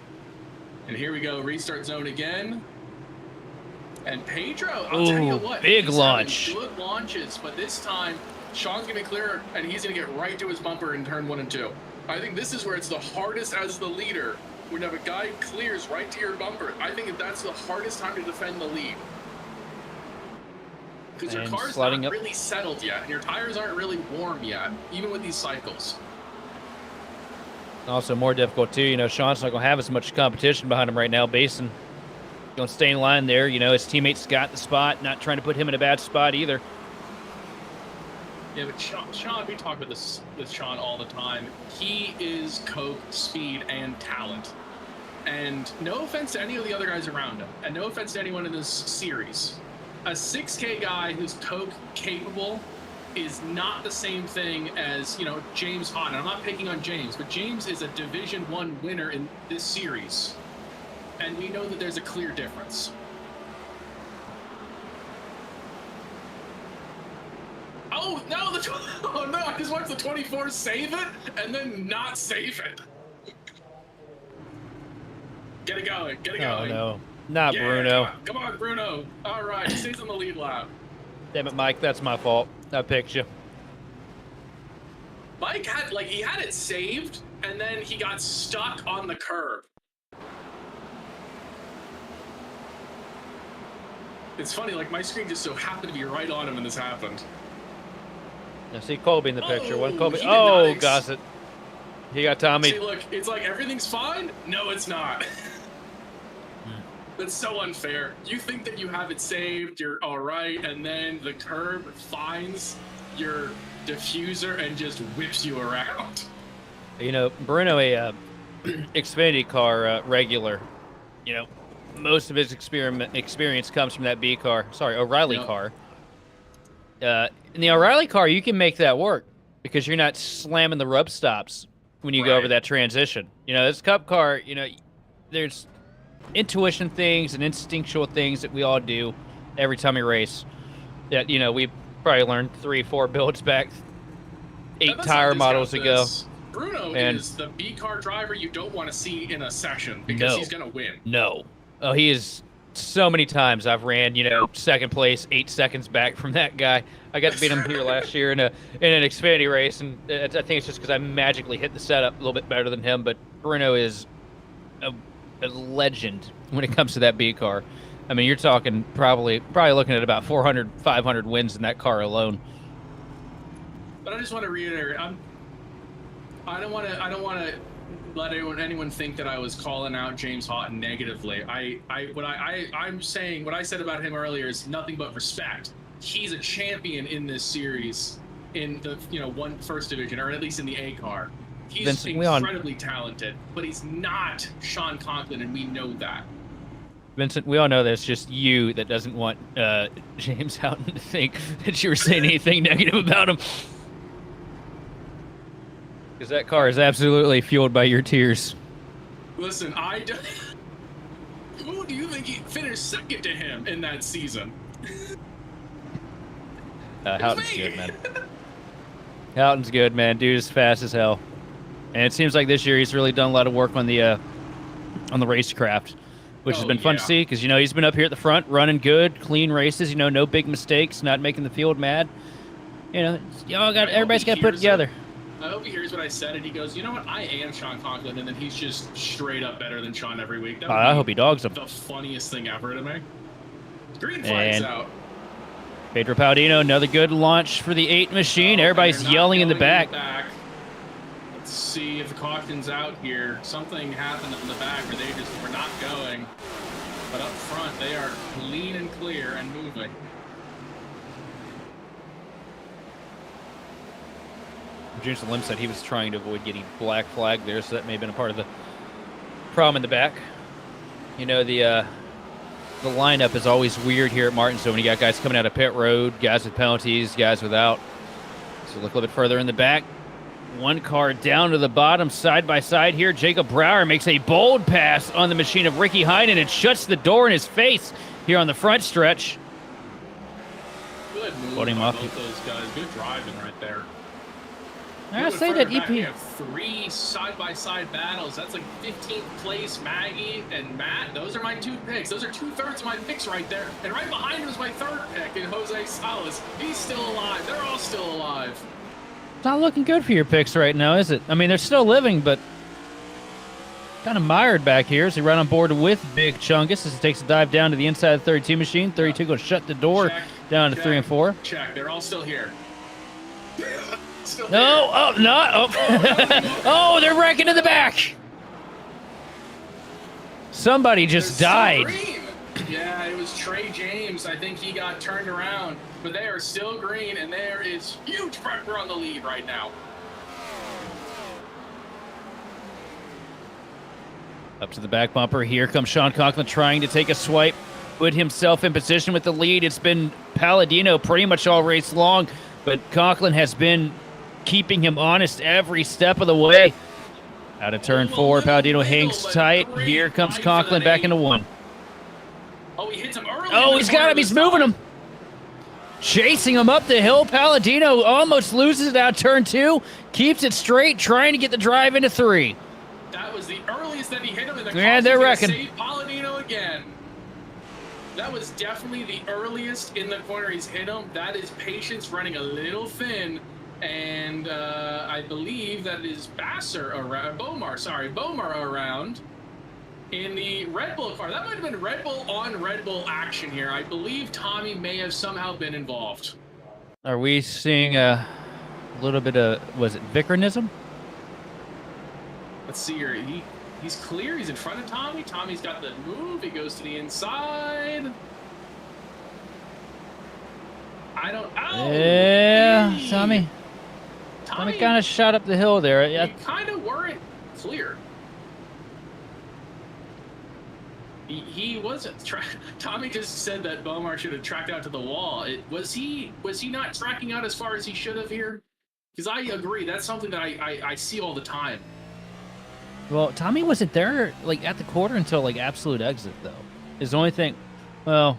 And here we go, restart zone again. And Pedro, I'll tell you what, big he's launch. having good launches, but this time Sean's gonna clear and he's gonna get right to his bumper in turn 1 and 2. I think this is where it's the hardest as the leader. When a guy clears right to your bumper, I think that's the hardest time to defend the lead. Because your car's not really settled yet, and your tires aren't really warm yet, even with these cycles. Also more difficult too. You know, Sean's not gonna have as much competition behind him right now. Basin gonna stay in line there. You know, his teammates got the spot, not trying to put him in a bad spot either. Yeah, but Sean, we talk about this with Sean all the time. He is coke, speed, and talent. And no offense to any of the other guys around him, and no offense to anyone in this series, a 6K guy who's coke capable is not the same thing as, you know, James Hahn. And I'm not picking on James, but James is a Division 1 winner in this series. And we know that there's a clear difference. Oh, no, oh no, I just watched the 24 save it and then not save it. Get it going, get it going. Oh, no. Not Bruno. Come on, Bruno. All right, he stays on the lead lap. Damn it, Mike. That's my fault. I picked you. Mike had, he had it saved, and then he got stuck on the curb. It's funny, my screen just so happened to be right on him when this happened. Now see Colby in the picture. When Colby, oh, gossip. He got Tommy. See, look, it's like everything's fine. No, it's not. That's so unfair. You think that you have it saved, you're all right, and then the curb finds your diffuser and just whips you around. You know, Bruno, a Xfinity car regular. You know, most of his experience comes from that B car. Sorry, O'Reilly car. In the O'Reilly car, you can make that work because you're not slamming the rub stops when you go over that transition. You know, this Cup car, you know, there's intuition things and instinctual things that we all do every time we race that, you know, we probably learned 3-4 builds back 8 tire models ago. Bruno is the B car driver you don't want to see in a session because he's gonna win. No. Oh, he is so many times I've ran, second place, 8 seconds back from that guy. I got to beat him here last year in an Xfinity race, and I think it's just because I magically hit the setup a little bit better than him. But Bruno is a legend when it comes to that B car. I mean, you're talking probably looking at about 400, 500 wins in that car alone. But I just want to reiterate, I don't want to let anyone think that I was calling out James Houghton negatively. I'm saying what I said about him earlier is nothing but respect. He's a champion in this series in the first division, or at least in the A car. He's Vincent, incredibly talented, but he's not Sean Conklin, and we know that. Vincent, we all know that it's just you that doesn't want James Houghton to think that you were saying anything negative about him. Because that car is absolutely fueled by your tears. Listen, who do you think he finished second to him in that season? Houghton's good, man. Houghton's good, man. Dude is fast as hell. And it seems like this year he's really done a lot of work on the racecraft, which has been fun to see because, he's been up here at the front running good, clean races, no big mistakes, not making the field mad. Everybody's got to put it together. I hope he hears what I said and he goes, you know what, I am Sean Conklin, and then he's just straight up better than Sean every week. I hope he dogs him. The funniest thing ever to me. Green flag's out. Pedro Palladino, another good launch for the 8 machine. Everybody's yelling in the back. Let's see if the caution's out here. Something happened in the back where they just were not going. But up front, they are clean and clear and moving. Jameson Lim said he was trying to avoid getting black flag there, so that may have been a part of the problem in the back. The lineup is always weird here at Martinsville when you got guys coming out of pit road, guys with penalties, guys without. So look a little bit further in the back. One car down to the bottom, side by side here. Jacob Brower makes a bold pass on the machine of Ricky Heinen and shuts the door in his face here on the front stretch. Good move by both those guys. Good driving right there. I say that EP. We have 3 side-by-side battles. That's like 15th place Maggie and Matt. Those are my 2 picks. Those are 2/3 of my picks right there. And right behind him is my 3rd pick in Jose Salas. He's still alive. They're all still alive. It's not looking good for your picks right now, is it? I mean, they're still living, but kind of mired back here as he right on board with Big Chungus as he takes a dive down to the inside of the 32 machine. 32 going to shut the door down to 3 and 4. Check. They're all still here. No, oh, not. Oh, oh, they're wrecking in the back. Somebody just died. Yeah, it was Trey James. I think he got turned around, but they are still green, and there is huge pressure on the lead right now. Up to the back bumper. Here comes Sean Conklin trying to take a swipe, put himself in position with the lead. It's been Palladino pretty much all race long, but Conklin has been keeping him honest every step of the way. Out of turn 4, Palladino hangs tight. Here comes Conklin back into 1. Oh, he hits him early. Oh, he's got him. He's moving him. Chasing him up the hill. Palladino almost loses it out turn 2. Keeps it straight, trying to get the drive into 3. That was the earliest that he hit him in the Yeah, they're wrecking. Save Palladino again. That was definitely the earliest in the corner he's hit him. That is patience running a little thin. And I believe that is Bomar around in the Red Bull car. That might have been Red Bull on Red Bull action here. I believe Tommy may have somehow been involved. Are we seeing a little bit of, was it Vickernism? Let's see here. He's clear. He's in front of Tommy. Tommy's got the move. He goes to the inside. I don't. Oh, yeah, Tommy kind of shot up the hill there. Yeah, kind of weren't clear. He wasn't. Tommy just said that Bomar should have tracked out to the wall. Was he not tracking out as far as he should have here? Because I agree. That's something that I see all the time. Well, Tommy wasn't there like at the quarter until like absolute exit though. Is the only thing. Well,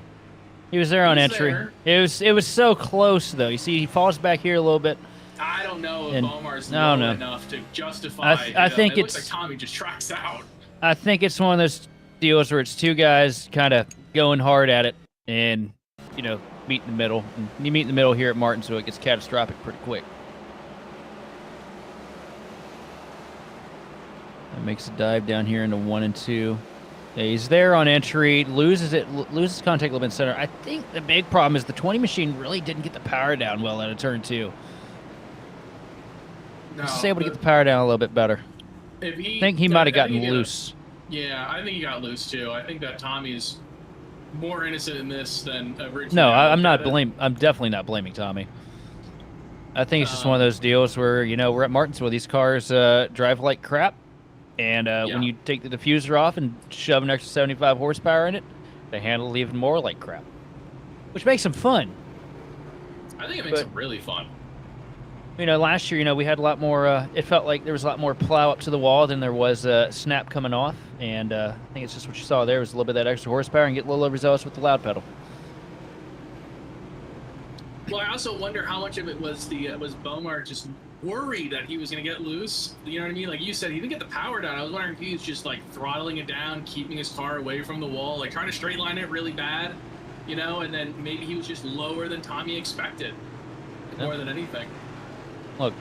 he was there on entry. There. It was so close though. You see, he falls back here a little bit. I don't know if Bomar's low enough to justify. I think it looks like Tommy just tracks out. I think it's one of those deals where it's two guys kind of going hard at it and, you know, meet in the middle. And you meet in the middle here at Martinsville, it gets catastrophic pretty quick. That makes a dive down here into 1 and 2. Yeah, he's there on entry, loses contact a little bit in center. I think the big problem is the 20 machine really didn't get the power down well out of turn 2. No, Just able to get the power down a little bit better. I think he might have gotten loose. Yeah, I think he got loose too. I think that Tommy's more innocent in this than originally. No, I'm definitely not blaming Tommy. I think it's just one of those deals where, you know, we're at Martinsville. These cars drive like crap. And when you take the diffuser off and shove an extra 75 horsepower in it, they handle it even more like crap. Which makes them fun. I think it makes them really fun. You know, last year, you know, we had a lot more, it felt like there was a lot more plow up to the wall than there was snap coming off. And I think it's just what you saw there was a little bit of that extra horsepower and get a little overzealous with the loud pedal. Well, I also wonder how much of it was was Beaumar just worried that he was going to get loose. You know what I mean? Like you said, he didn't get the power down. I was wondering if he was just like throttling it down, keeping his car away from the wall, like trying to straight line it really bad, you know, and then maybe he was just lower than Tommy expected more than anything. Look,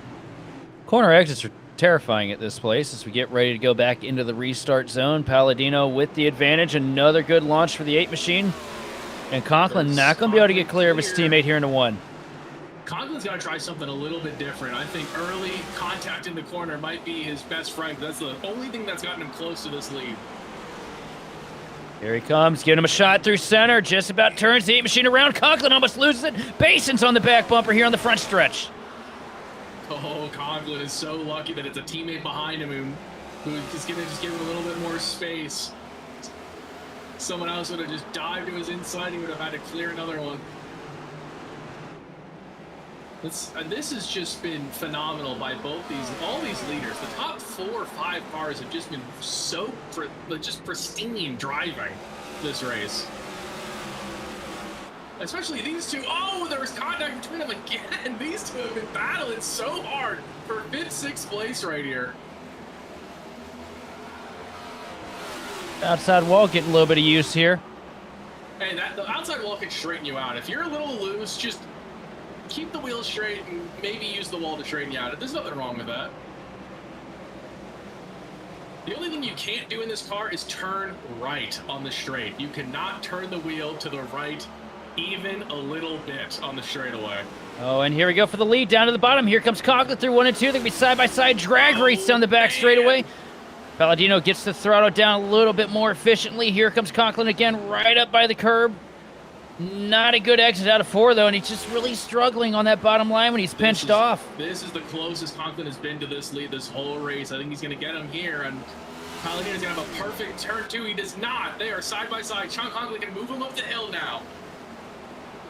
corner exits are terrifying at this place as we get ready to go back into the restart zone. Palladino with the advantage. Another good launch for the 8 machine. And Conklin not going to be able to get clear of his teammate here into 1. Conklin's got to try something a little bit different. I think early contact in the corner might be his best friend. That's the only thing that's gotten him close to this lead. Here he comes, giving him a shot through center. Just about turns the 8 machine around. Conklin almost loses it. Bason's on the back bumper here on the front stretch. Oh, Conklin is so lucky that it's a teammate behind him who is going to just give him a little bit more space. Someone else would have just dived to his inside. He would have had to clear another one. This has just been phenomenal by all these leaders. The top 4 or 5 cars have just been so just pristine driving this race. Especially these two. Oh, there was contact between them again. These two have been battling so hard for 5th, 6th place right here. Outside wall getting a little bit of use here. Hey, the outside wall can straighten you out. If you're a little loose, just keep the wheels straight and maybe use the wall to straighten you out. There's nothing wrong with that. The only thing you can't do in this car is turn right on the straight. You cannot turn the wheel to the right even a little bit on the straightaway. Oh, and here we go for the lead down to the bottom. Here comes Conklin through 1 and 2. They're going to be side-by-side drag race down the back straightaway. Palladino gets the throttle down a little bit more efficiently. Here comes Conklin again, right up by the curb. Not a good exit out of 4, though, and he's just really struggling on that bottom line when he's pinched off. This is the closest Conklin has been to this lead this whole race. I think he's going to get him here, and Palladino's going to have a perfect turn, too. He does not. They are side-by-side. Sean Conklin can move him up the hill now.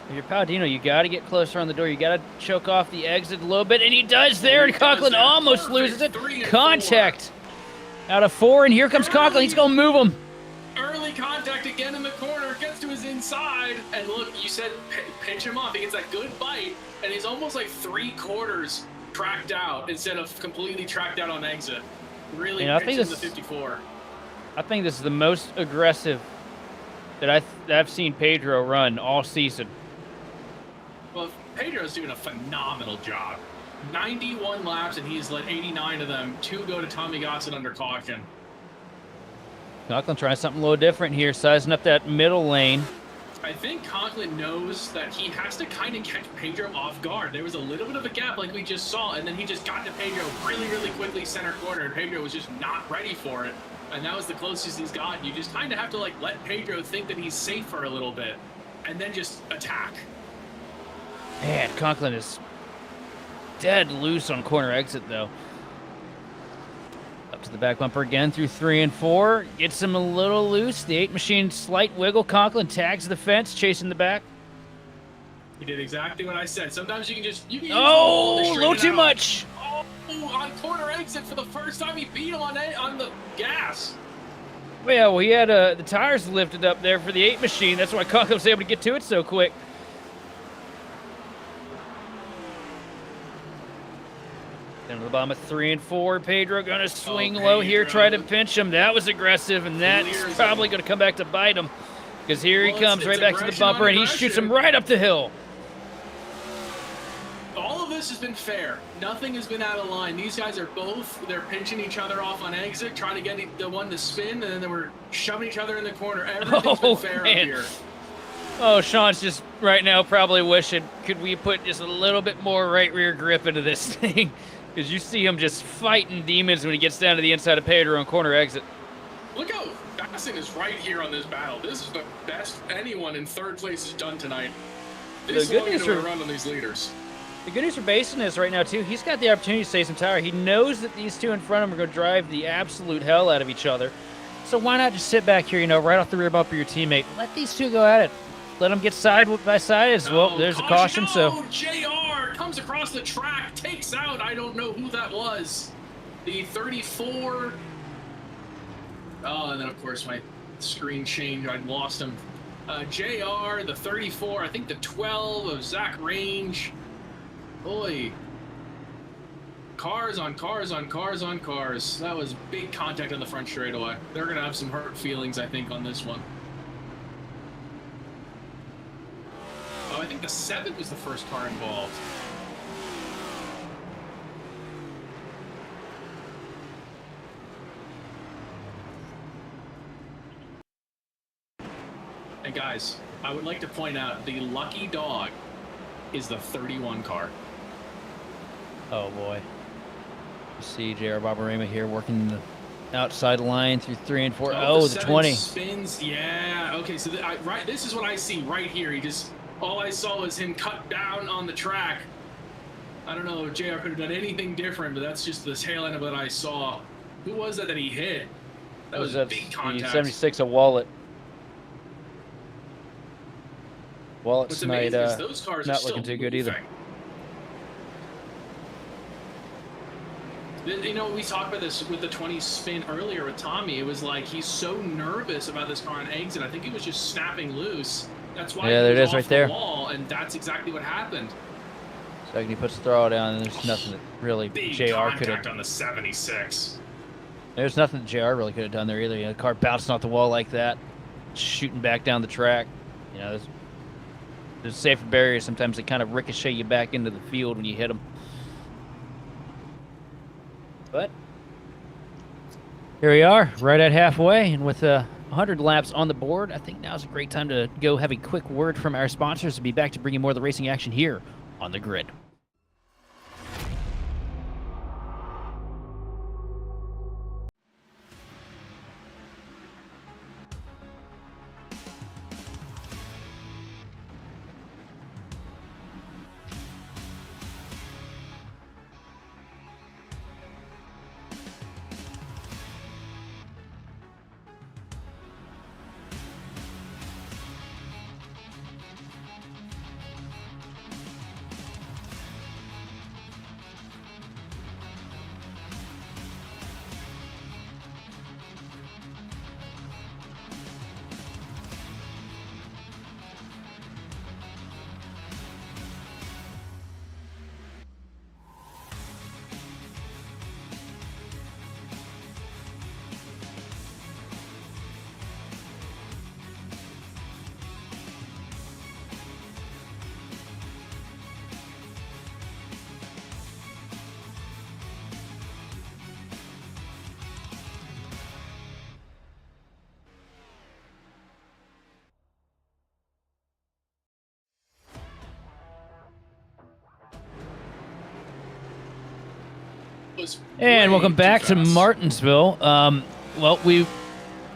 If you're Palladino, you got to get closer on the door. You got to choke off the exit a little bit, and he does there, and Conklin almost loses it. Contact out of 4, and here comes Conklin. He's going to move him. Early contact again in the corner, gets to his inside, and look, you said pinch him off. He gets that good bite, and he's almost like 3/4 tracked out instead of completely tracked out on exit. Really pinches the 54. I think this is the most aggressive that I've seen Pedro run all season. Well, Pedro's doing a phenomenal job. 91 laps, and he's led 89 of them. 2 go to Tommy Gossett under caution. Conklin trying something a little different here, sizing up that middle lane. I think Conklin knows that he has to kind of catch Pedro off guard. There was a little bit of a gap like we just saw, and then he just got to Pedro really, really quickly center corner, and Pedro was just not ready for it. And that was the closest he's gotten. You just kind of have to like let Pedro think that he's safe for a little bit, and then just attack. Man, Conklin is dead loose on corner exit, though. Up to the back bumper again through 3 and 4. Gets him a little loose. The 8 machine slight wiggle. Conklin tags the fence, chasing the back. He did exactly what I said. Sometimes you can just... a little too much. Oh, on corner exit for the first time he beat him on the gas. Well, he had the tires lifted up there for the 8 machine. That's why Conklin was able to get to it so quick. Down to the Alabama 3 and 4. Pedro gonna swing Oh, low here, Pedro. try to pinch him. That was aggressive, and that's Clears probably him. gonna come back to bite him. Because here he Well, comes, it's right back to the aggression on bumper, and he shoots him aggression. right up the hill. All of this has been fair. Nothing has been out of line. These guys are they're pinching each other off on exit, trying to get the one to spin, and then they were shoving each other in the corner. Everything's been fair up man. here. Oh, Sean's just right now probably wishing, could we put just a little bit more right rear grip into this thing? Because you see him just fighting demons when he gets down to the inside of Pedro on corner exit. Look how Bassin is right here on this battle. This is the best anyone in third place has done tonight. This The good long news into a for- run on these leaders. The good news for Basin is right now, too, he's got the opportunity to save some tire. He knows that these two in front of him are going to drive the absolute hell out of each other. So why not just sit back here, you know, right off the rear bumper of your teammate. Let these two go at it. Let them get side by side as well. There's a caution, so... JR comes across the track, takes out, I don't know who that was. The 34. Oh, and then, of course, my screen changed. I lost him. JR, the 34, I think the 12 of Zach Range. Boy. Cars on cars on cars on cars. That was big contact on the front straightaway. They're going to have some hurt feelings, I think, on this one. Oh, I think the 7 was the first car involved. And guys, I would like to point out the lucky dog is the 31 car. Oh, boy. You see J.R. Barbarema here working the outside line through 3 and 4. Oh, the 20. Spins, yeah. Okay, so right, this is what I see right here. All I saw was him cut down on the track. I don't know if JR could have done anything different, but that's just the tail end of what I saw. Who was that he hit? That was a big contact. 76 a Wallet. Wallet's What's amazing is those cars are not still looking too good either. You know, we talked about this with the 20 spin earlier with Tommy. It was like he's so nervous about this car on exit. I think he was just snapping loose. That's why there it is off right the there. wall, and that's exactly what happened. Second, he puts the throttle down, and there's nothing that really Big JR could have. contact on the 76. There's nothing that JR really could have done there either. You know, the car bouncing off the wall like that, shooting back down the track. You know, there's safer barriers. Sometimes they kind of ricochet you back into the field when you hit them. But here we are, right at halfway, and with 100 laps on the board, I think now's a great time to go have a quick word from our sponsors and be back to bring you more of the racing action here on the grid. And welcome back to Martinsville. Well, we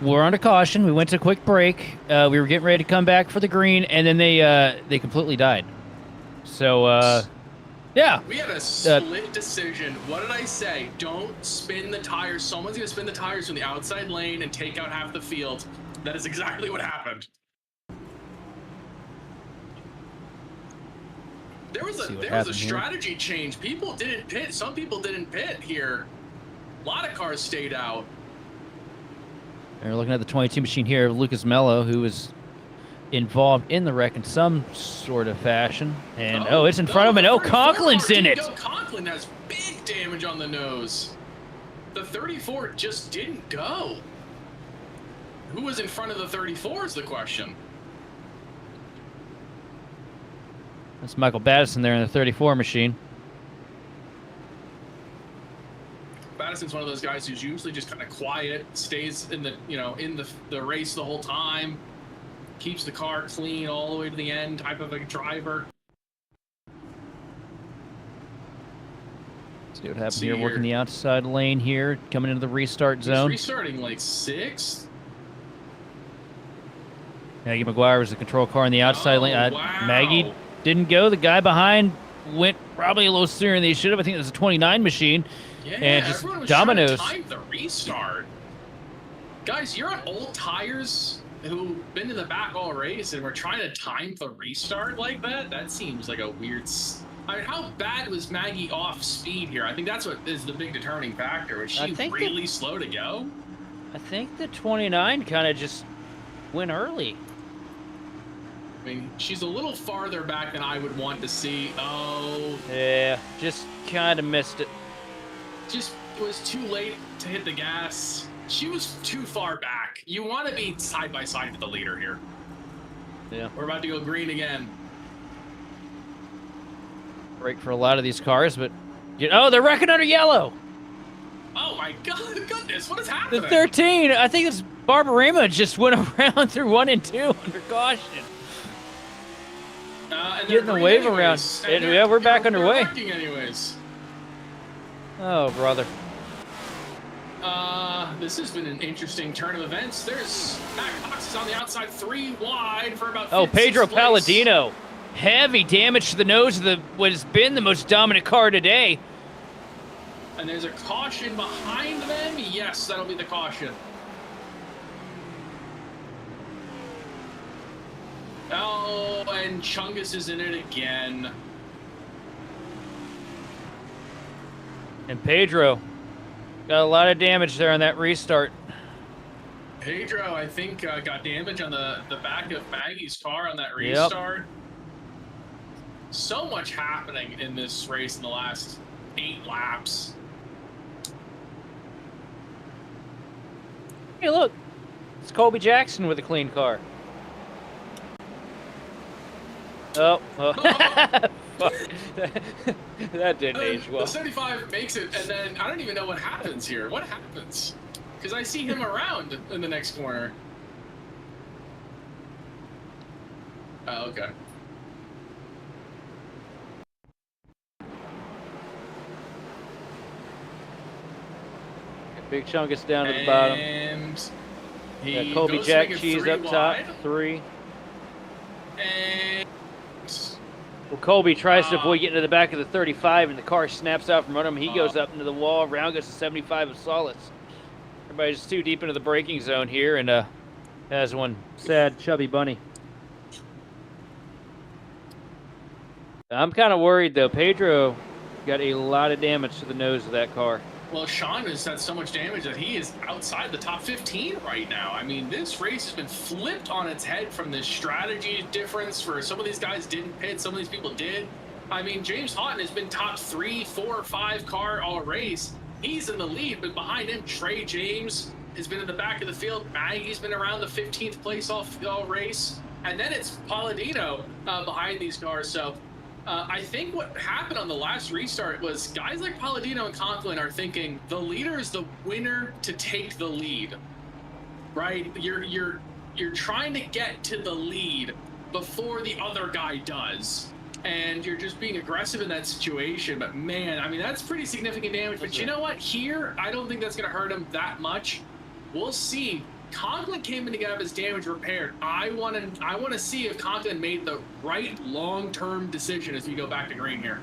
were under caution. We went to a quick break. We were getting ready to come back for the green, and then they completely died. So, yeah. We had a split decision. What did I say? Don't spin the tires. Someone's going to spin the tires from the outside lane and take out half the field. That is exactly what happened. There was a strategy change. People didn't pit. Some people didn't pit here. A lot of cars stayed out. And we're looking at the 22 machine here, Lucas Mello, who was involved in the wreck in some sort of fashion. And it's in front of him, and Conklin's in it. Conklin has big damage on the nose. The 34 just didn't go. Who was in front of the 34 is the question. That's Michael Battison there in the 34 machine. Battison's one of those guys who's usually just kind of quiet, stays in the the race the whole time, keeps the car clean all the way to the end, type of a driver. See what happens here. Working the outside lane here, coming into the restart zone. He's restarting like 6th. Maggie McGuire was the control car in the outside lane. Wow. Maggie didn't go. The guy behind went probably a little sooner than they should have. I think it was a 29 machine. Yeah, and just everyone was dominoes. trying to time the restart. Guys, you're on old tires who've been in the back all race, and we're trying to time the restart like that? That seems like a weird... I mean, how bad was Maggie off speed here? I think that's what is the big determining factor. Was she really slow to go? I think the 29 kind of just went early. I mean, she's a little farther back than I would want to see. Oh. Yeah, just kind of missed it. Just was too late to hit the gas. She was too far back. You want to be side by side with the leader here. Yeah. We're about to go green again. Break for a lot of these cars, but oh, they're wrecking under yellow. Oh my goodness, what is happening? The 13, I think it's Barbarema just went around through 1 and 2 under caution. Getting the wave around. Yeah, we're back underway. Anyways. Oh, brother. This has been an interesting turn of events. There's Matt Cox is on the outside, 3 wide for about. Oh, Pedro place. Palladino. Heavy damage to the nose of what has been the most dominant car today. And there's a caution behind them. Yes, that'll be the caution. Oh, and Chungus is in it again. And Pedro got a lot of damage there on that restart. Pedro, I think, got damage on the back of Maggie's car on that restart. Yep. So much happening in this race in the last 8 laps. Hey, look. It's Colby Jackson with a clean car. Oh. Fuck. That didn't age well. The 75 makes it, and then I don't even know what happens here. What happens? Because I see him around in the next corner. Oh, okay. Big chunk is down to the bottom. And yeah, Colby Jack Cheese up top, 3. And well, Colby tries to avoid getting to the back of the 35, and the car snaps out from under him. He goes up into the wall. Round goes to 75 of solace. Everybody's too deep into the braking zone here, and has one sad, chubby bunny. I'm kind of worried, though. Pedro got a lot of damage to the nose of that car. Well, Sean has had so much damage that he is outside the top 15 right now. I mean, this race has been flipped on its head from this strategy difference where some of these guys didn't pit, some of these people did. I mean, James Houghton has been top 3, 4, 5 car all race. He's in the lead, but behind him, Trey James has been in the back of the field. Maggie's been around the 15th place all race. And then it's Palladino behind these cars. So I think what happened on the last restart was guys like Palladino and Conklin are thinking the leader is the winner to take the lead, right? You're trying to get to the lead before the other guy does, and you're just being aggressive in that situation. But man, I mean, that's pretty significant damage. But you know what? Here, I don't think that's going to hurt him that much. We'll see. Conklin came in to get his damage repaired. I want to see if Conklin made the right long-term decision as we go back to green here.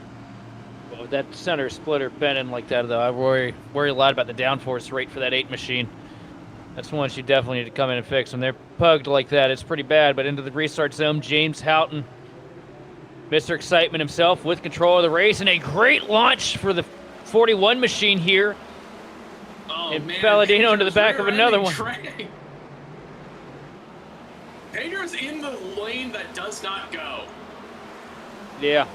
Well, with that center splitter bending like that, though, I worry a lot about the downforce rate for that 8 machine. That's one you definitely need to come in and fix. When they're pugged like that, it's pretty bad. But into the restart zone, James Houghton, Mr. Excitement himself, with control of the race, and a great launch for the 41 machine here. Oh, and man, Palladino into the back of another one. Pedro's in the lane that does not go. Yeah.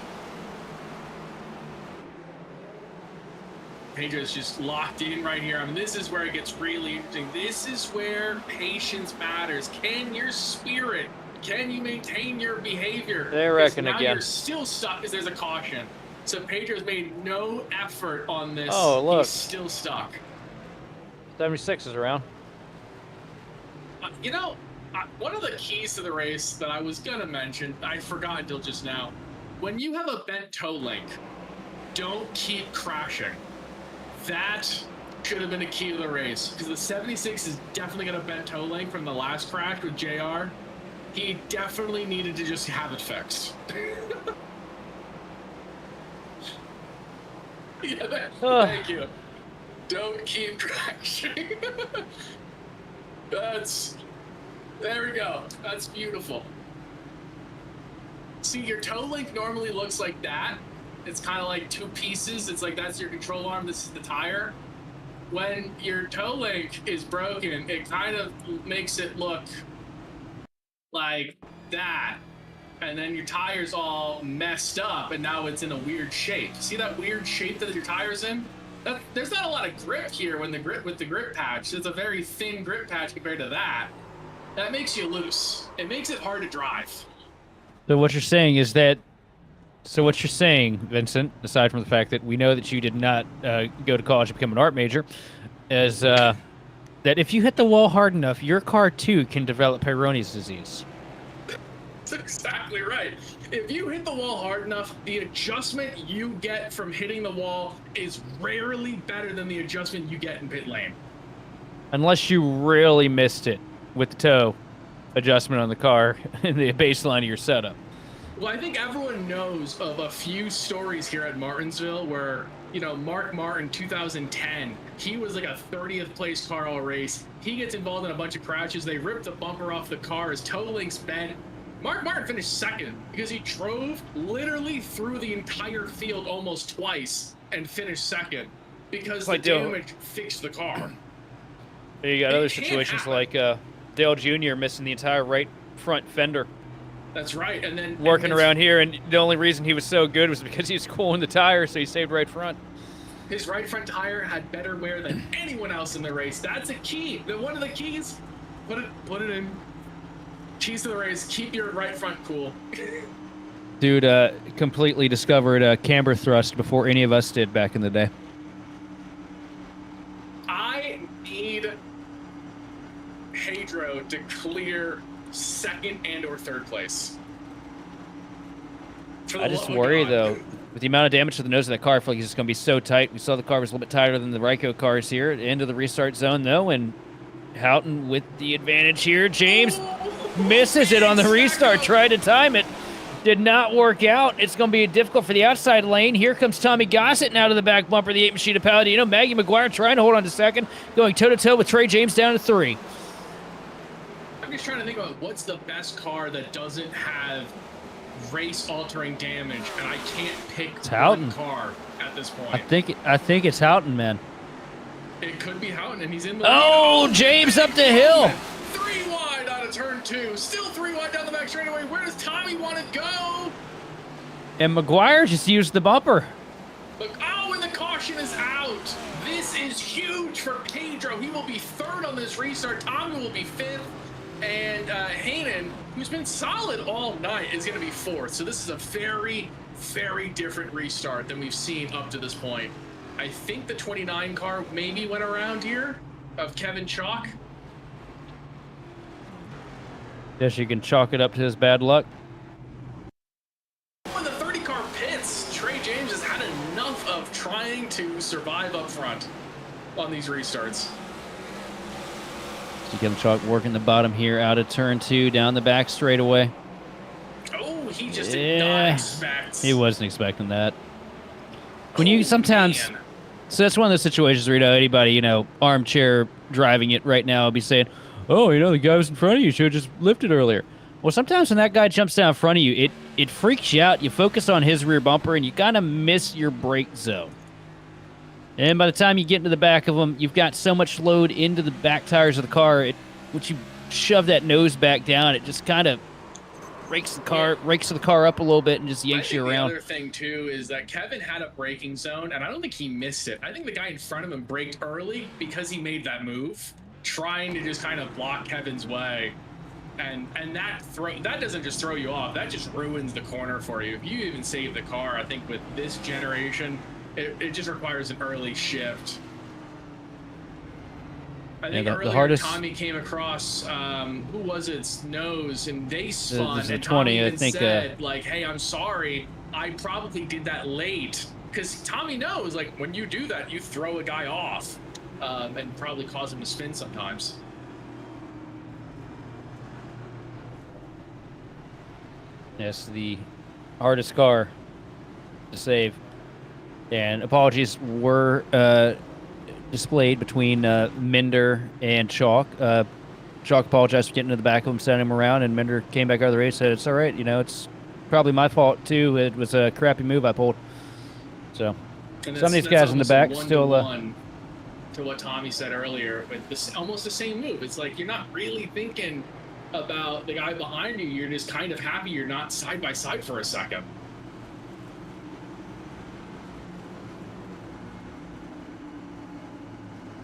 Pedro's just locked in right here. I mean, this is where it gets really interesting. This is where patience matters. Can your spirit, can you maintain your behavior? They reckon now again. You're still stuck because there's a caution. So Pedro's made no effort on this. Oh, look. He's still stuck. 76 is around. You know, one of the keys to the race that I was going to mention, I forgot until just now. When you have a bent toe link, don't keep crashing. That should have been a key to the race, because the 76 is definitely got a bent toe link from the last crash with JR. He definitely needed to just have it fixed. Yeah, thank you. Don't keep crashing. There we go. That's beautiful. See, your toe link normally looks like that. It's kind of like two pieces. It's like that's your control arm, this is the tire. When your toe link is broken, it kind of makes it look like that. And then your tire's all messed up, and now it's in a weird shape. See that weird shape that your tire's in? There's not a lot of grip here with the grip patch. It's a very thin grip patch compared to that. That makes you loose. It makes it hard to drive. So what you're saying is that... So what you're saying, Vincent, aside from the fact that we know that you did not go to college to become an art major, is that if you hit the wall hard enough, your car too can develop Peyronie's disease. That's exactly right. If you hit the wall hard enough, the adjustment you get from hitting the wall is rarely better than the adjustment you get in pit lane. Unless you really missed it with the toe adjustment on the car in the baseline of your setup. Well, I think everyone knows of a few stories here at Martinsville where, you know, Mark Martin, 2010, he was like a 30th place car all race. He gets involved in a bunch of crashes. They ripped the bumper off the car. His toe link's bent. Mark Martin finished second because he drove literally through the entire field almost twice and finished second because the damage fixed the car. You got other situations like Dale Jr. missing the entire right front fender. That's right, and then working around here, and the only reason he was so good was because he was cooling the tire, so he saved right front. His right front tire had better wear than anyone else in the race. That's a key. One of the keys. Put it in. Keys to the race. Keep your right front cool. Dude, completely discovered camber thrust before any of us did back in the day. I need Pedro to clear second and or third place. I just worry though, with the amount of damage to the nose of that car, I feel like it's just going to be so tight. We saw the car was a little bit tighter than the Ryko cars here at the end of the restart zone though, and Houghton with the advantage here. James misses it on the restart, tried to time it. Did not work out. It's going to be difficult for the outside lane. Here comes Tommy Gossett out of the back bumper, the 8 Machine of Palladino. Maggie McGuire trying to hold on to second, going toe-to-toe with Trey James down to 3. I'm just trying to think about what's the best car that doesn't have race-altering damage, and I can't pick one car at this point. I think it's Houghton, man. It could be Houghton, and he's in the lead. James up the hill. 3 wide out of turn 2. Still 3 wide down the back straightaway. Where does Tommy want to go? And McGuire just used the bumper. Look, and the caution is out. This is huge for Pedro. He will be third on this restart. Tommy will be 5th. And Hanan, who's been solid all night, is going to be 4th. So this is a very, very different restart than we've seen up to this point. I think the 29 car maybe went around here of Kevin Chalk. Guess you can chalk it up to his bad luck. When the 30 car pits, Trey James has had enough of trying to survive up front on these restarts. So Kevin Chalk working the bottom here out of turn 2, down the back straightaway. Oh, he just did not expect. He wasn't expecting that. When you sometimes... Man. So that's one of those situations where, anybody, armchair driving it right now will be saying, oh, the guy was in front of you. Should have just lifted earlier. Well, sometimes when that guy jumps down in front of you, it freaks you out. You focus on his rear bumper, and you kind of miss your brake zone. And by the time you get into the back of them, you've got so much load into the back tires of the car, once you shove that nose back down, it just kind of rakes the car up a little bit and just yanks you around. The other thing too is that Kevin had a braking zone, and I don't think he missed it. I think the guy in front of him braked early because he made that move, trying to just kind of block Kevin's way. And that doesn't just throw you off, that just ruins the corner for you. If you even save the car, I think with this generation, it just requires an early shift. I think earlier the hardest... Tommy came across, who was it, Nose, and they spun, and 20, Tommy even said, like, hey, I'm sorry, I probably did that late. Because Tommy knows, like, when you do that, you throw a guy off, and probably cause him to spin sometimes. Yes, the hardest car to save. And apologies were displayed between Minder and Chalk. Chalk apologized for getting to the back of him, sending him around, and Minder came back out of the race, said, it's all right, you know, it's probably my fault too. It was a crappy move I pulled. So some of these guys in the back still... to what Tommy said earlier, with this, almost the same move. It's like you're not really thinking about the guy behind you. You're just kind of happy you're not side by side for a second.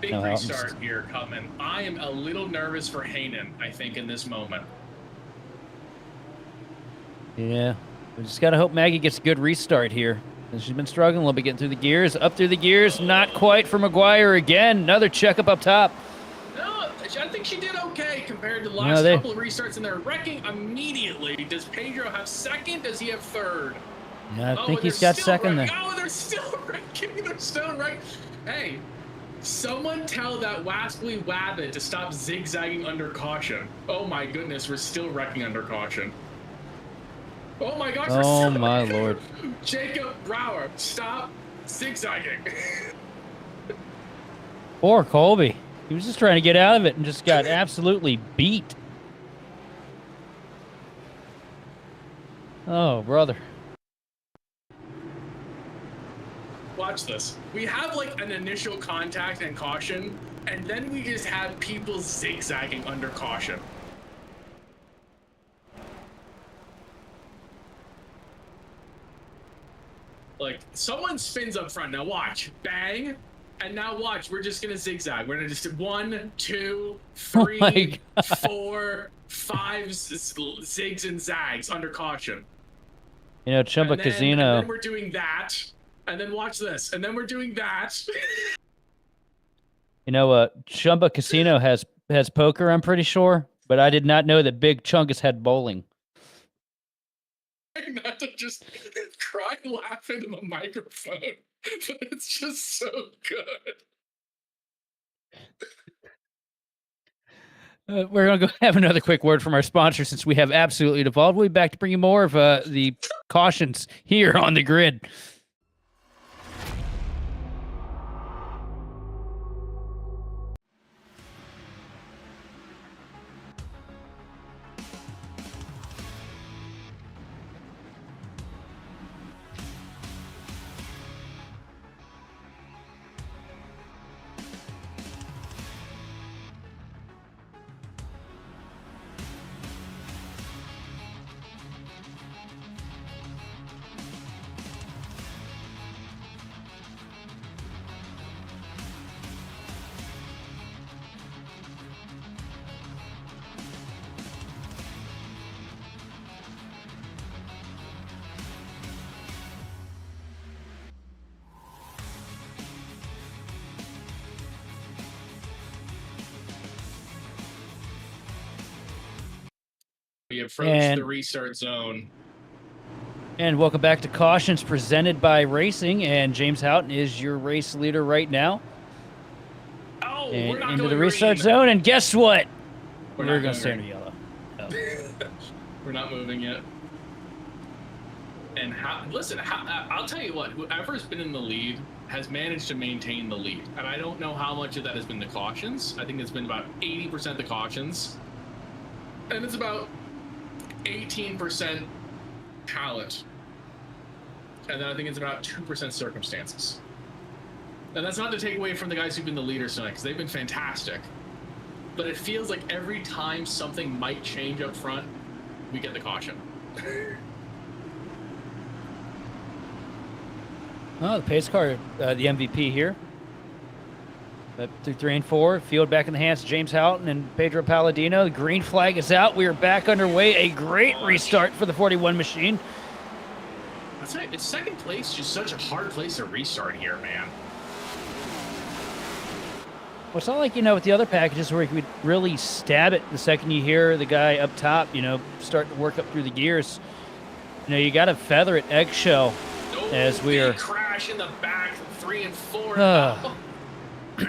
Big restart here coming. I am a little nervous for Heynen, I think, in this moment. Yeah, we just got to hope Maggie gets a good restart here. She's been struggling a little bit getting through the gears. Up through the gears, not quite for McGuire again. Another checkup up top. No, I think she did okay compared to the last couple of restarts, and they're wrecking immediately. Does Pedro have second? Does he have third? Yeah, I think he's got second there. Oh, they're still wrecking. They're still wrecking. Hey, someone tell that Waspley Wabbit to stop zigzagging under caution. Oh my goodness, we're still wrecking under caution. Oh my gosh, oh my lord. Jacob Brower, stop zigzagging. Poor Colby. He was just trying to get out of it and just got absolutely beat. Oh, brother. Watch this. We have like an initial contact and caution, and then we just have people zigzagging under caution. Like, someone spins up front. Now watch. Bang. And now watch. We're just going to zigzag. We're going to just 1, 2, 3, 4, 5 zigs and zags under caution. You know, Chumba Casino. And then we're doing that. And then watch this. And then we're doing that. You know, Chumba Casino has poker, I'm pretty sure. But I did not know that Big Chungus had bowling. Not to just cry laughing in the microphone, but it's just so good. We're going to go have another quick word from our sponsor since we have absolutely devolved. We'll be back to bring you more of the cautions here on the grid. We approach the restart zone. And welcome back to Cautions presented by Racing. And James Houghton is your race leader right now. Oh, and we're not into going the restart zone. And guess what? We're going to stay under yellow. No. We're not moving yet. And listen, I'll tell you what, whoever's been in the lead has managed to maintain the lead. And I don't know how much of that has been the cautions. I think it's been about 80% the cautions. And it's about 18% talent. And then I think it's about 2% circumstances. And that's not to take away from the guys who've been the leaders tonight, because they've been fantastic. But it feels like every time something might change up front, we get the caution. Oh, the pace car, the MVP here. Up through 3 and 4. Field back in the hands of James Houghton and Pedro Palladino. The green flag is out. We are back underway. A great restart for the 41 machine. That's right. It's second place. Just such a hard place to restart here, man. Well, it's not like, with the other packages where you could really stab it the second you hear the guy up top, start to work up through the gears. You got to feather it eggshell as we are. Crash in the back, 3 and 4.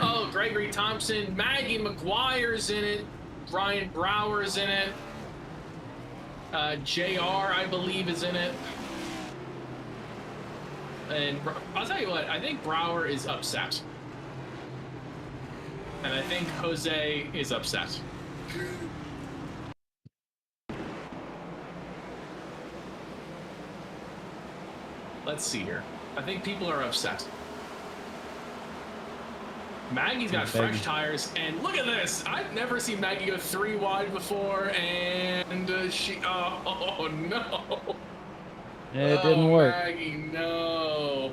Oh, Gregory Thompson, Maggie McGuire's in it, Ryan Brower's in it, JR, I believe, is in it. And I'll tell you what, I think Brower is upset. And I think Jose is upset. Let's see here. I think people are upset. Maggie's got fresh tires, and look at this! I've never seen Maggie go 3 wide before, and oh no! It didn't work. Maggie, no!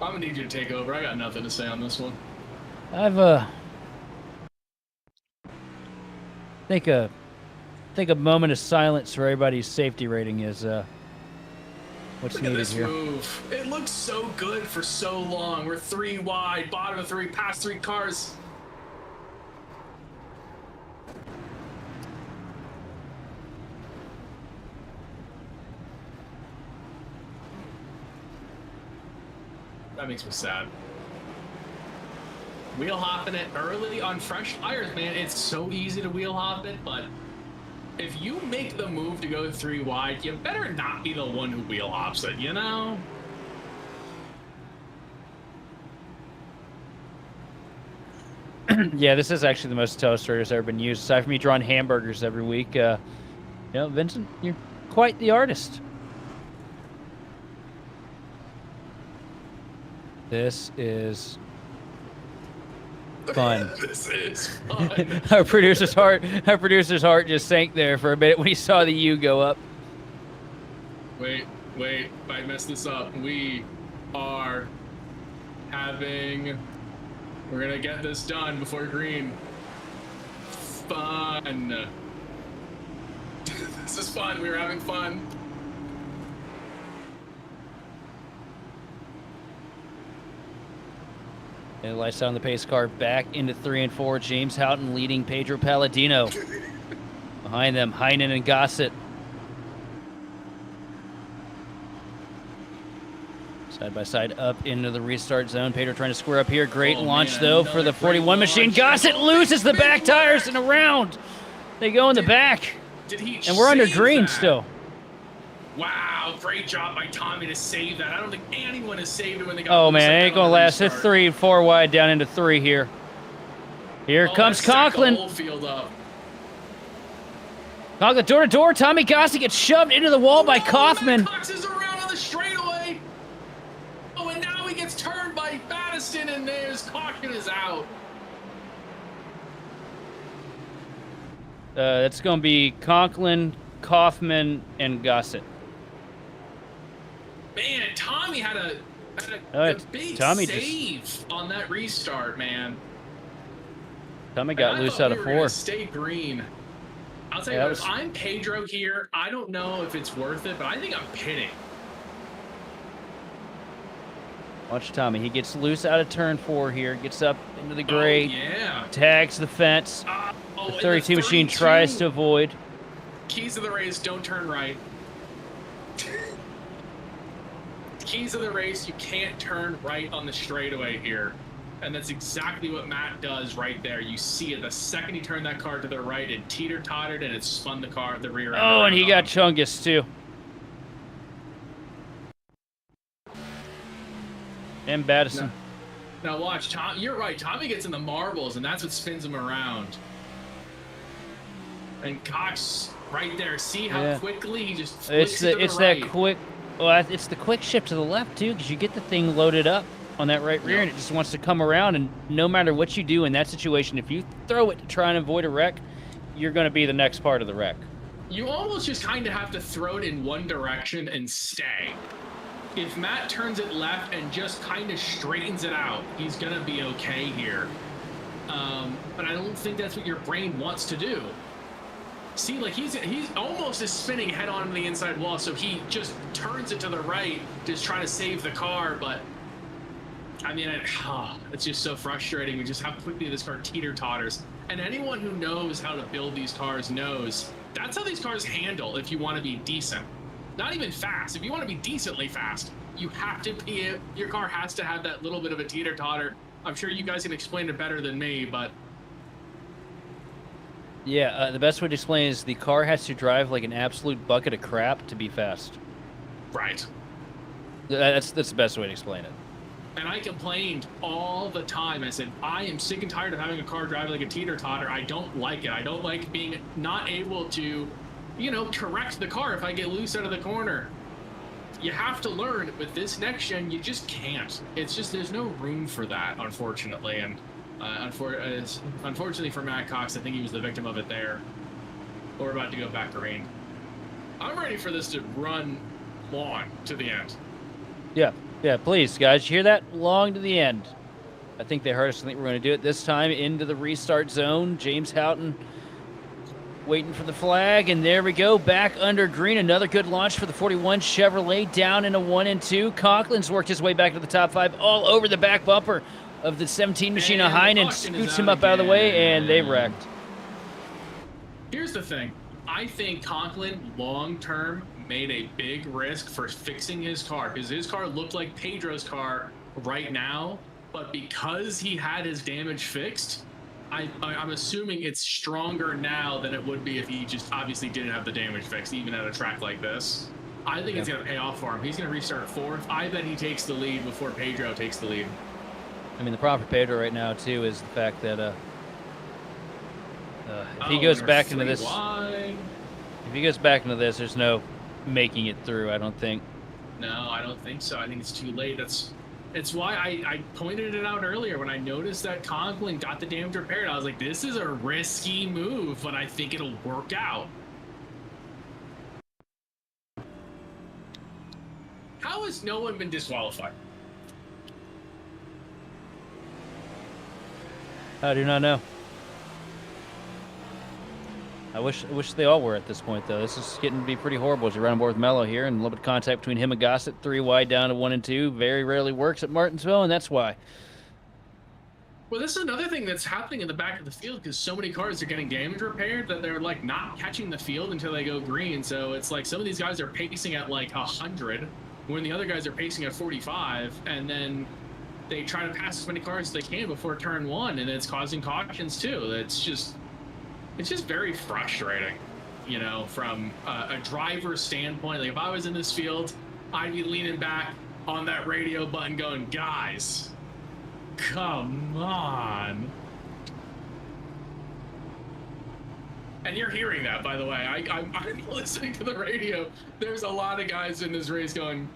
I'm gonna need you to take over. I got nothing to say on this one. I've think a moment of silence for everybody's safety rating is what's Look needed at this here. move. It looked so good for so long. We're 3 wide, bottom of 3, past 3 cars. That makes me sad. Wheel hopping it early on fresh tires, man. It's so easy to wheel hop it, but if you make the move to go 3 wide, you better not be the one who wheel hops it, Yeah, this is actually the most toaster that's ever been used. Aside from me drawing hamburgers every week, Vincent, you're quite the artist. This is fun. This is fun. Our producer's heart just sank there for a bit when he saw the U go up. Wait, if I mess this up, we are we're gonna get this done before green. Fun. This is fun. We were having fun. And lights on the pace car back into 3 and 4. James Houghton leading Pedro Palladino. Behind them, Heinen and Gossett. Side by side up into the restart zone. Pedro trying to square up here. Great launch, though, for the 41 machine. Gossett loses the back tires in a round. They go in the back. And we're under green still. Wow, great job by Tommy to save that. I don't think anyone has saved it when they got. Oh man, it ain't gonna last. It's 3 and 4 wide down into 3 here. Here comes Conklin. Conklin door to door. Tommy Gossett gets shoved into the wall by Kaufman. Cox is around on the straightaway. Oh, and now he gets turned by Battiston, and there's caution is out. That's gonna be Conklin, Kaufman, and Gossett. Man, Tommy had a big save on that restart, man. Tommy got loose out of 4. Stay green. I'll tell you what, if I'm Pedro here, I don't know if it's worth it, but I think I'm pitting. Watch Tommy. He gets loose out of turn 4 here. Gets up into the grate. Oh, yeah. Tags the fence. The 32 machine tries to avoid. Keys of the race, don't turn right. Keys of the race, you can't turn right on the straightaway here. And that's exactly what Matt does right there. You see it the second he turned that car to the right, it teeter-tottered and it spun the car at the rear end. Oh, and he got Chungus too. And Battison. Now watch, Tom. You're right. Tommy gets in the marbles, and that's what spins him around. And Cox right there. See how quickly he just flicks it's the quick. Well, it's the quick shift to the left too, because you get the thing loaded up on that right rear, and it just wants to come around. And no matter what you do in that situation, if you throw it to try and avoid a wreck, you're going to be the next part of the wreck. You almost just kind of have to throw it in one direction and stay. If Matt turns it left and just kind of straightens it out, he's going to be okay here. But I don't think that's what your brain wants to do. See, like he's almost is spinning head on to the inside wall, so he just turns it to the right to try to save the car. But I mean, it's just so frustrating with just how quickly this car teeter-totters. And anyone who knows how to build these cars knows that's how these cars handle if you want to be decent. Not even fast. If you want to be decently fast, you have to be, your car has to have that little bit of a teeter-totter. I'm sure you guys can explain it better than me, but... Yeah, the best way to explain is the car has to drive like an absolute bucket of crap to be fast. Right. That's the best way to explain it. And I complained all the time. I said, I am sick and tired of having a car drive like a teeter-totter. I don't like it. I don't like being not able to, you know, correct the car if I get loose out of the corner. You have to learn with this next gen, you just can't. It's just, there's no room for that, unfortunately. And unfortunately for Matt Cox, I think he was the victim of it there. We're about to go back green. I'm ready for this to run long to the end. Yeah, please, guys. You hear that? Long to the end. I think they heard us. I think we're going to do it this time into the restart zone. James Houghton waiting for the flag, and there we go. Back under green. Another good launch for the 41 Chevrolet, down in a 1 and 2. Conklin's worked his way back to the top 5, all over the back bumper of the 17 machine of Heinen, scoots him up out of the way, and they wrecked. Here's the thing. I think Conklin, long-term, made a big risk for fixing his car, because his car looked like Pedro's car right now, but because he had his damage fixed, I'm assuming it's stronger now than it would be if he just obviously didn't have the damage fixed, even at a track like this. I think it's going to pay off for him. He's going to restart 4th. I bet he takes the lead before Pedro takes the lead. I mean, the problem for Pedro right now, too, is the fact that if he goes back into this... If he goes back into this, there's no making it through, I don't think. No, I don't think so. I think it's too late. It's why I pointed it out earlier when I noticed that Conklin got the damage repaired. I was like, this is a risky move, but I think it'll work out. How has no one been disqualified? I do not know. I wish they all were at this point, though. This is getting to be pretty horrible as you run on board with Mello here, and a little bit of contact between him and Gossett. 3 wide down to 1 and 2. Very rarely works at Martinsville, and that's why. Well, this is another thing that's happening in the back of the field, because so many cars are getting damage repaired that they're like not catching the field until they go green. So it's like some of these guys are pacing at like 100 when the other guys are pacing at 45, and then they try to pass as many cars as they can before turn 1, and it's causing cautions too. It's just very frustrating, you know, from a driver's standpoint. Like if I was in this field, I'd be leaning back on that radio button going, guys, come on. And you're hearing that, by the way. I'm listening to the radio. There's a lot of guys in this race going,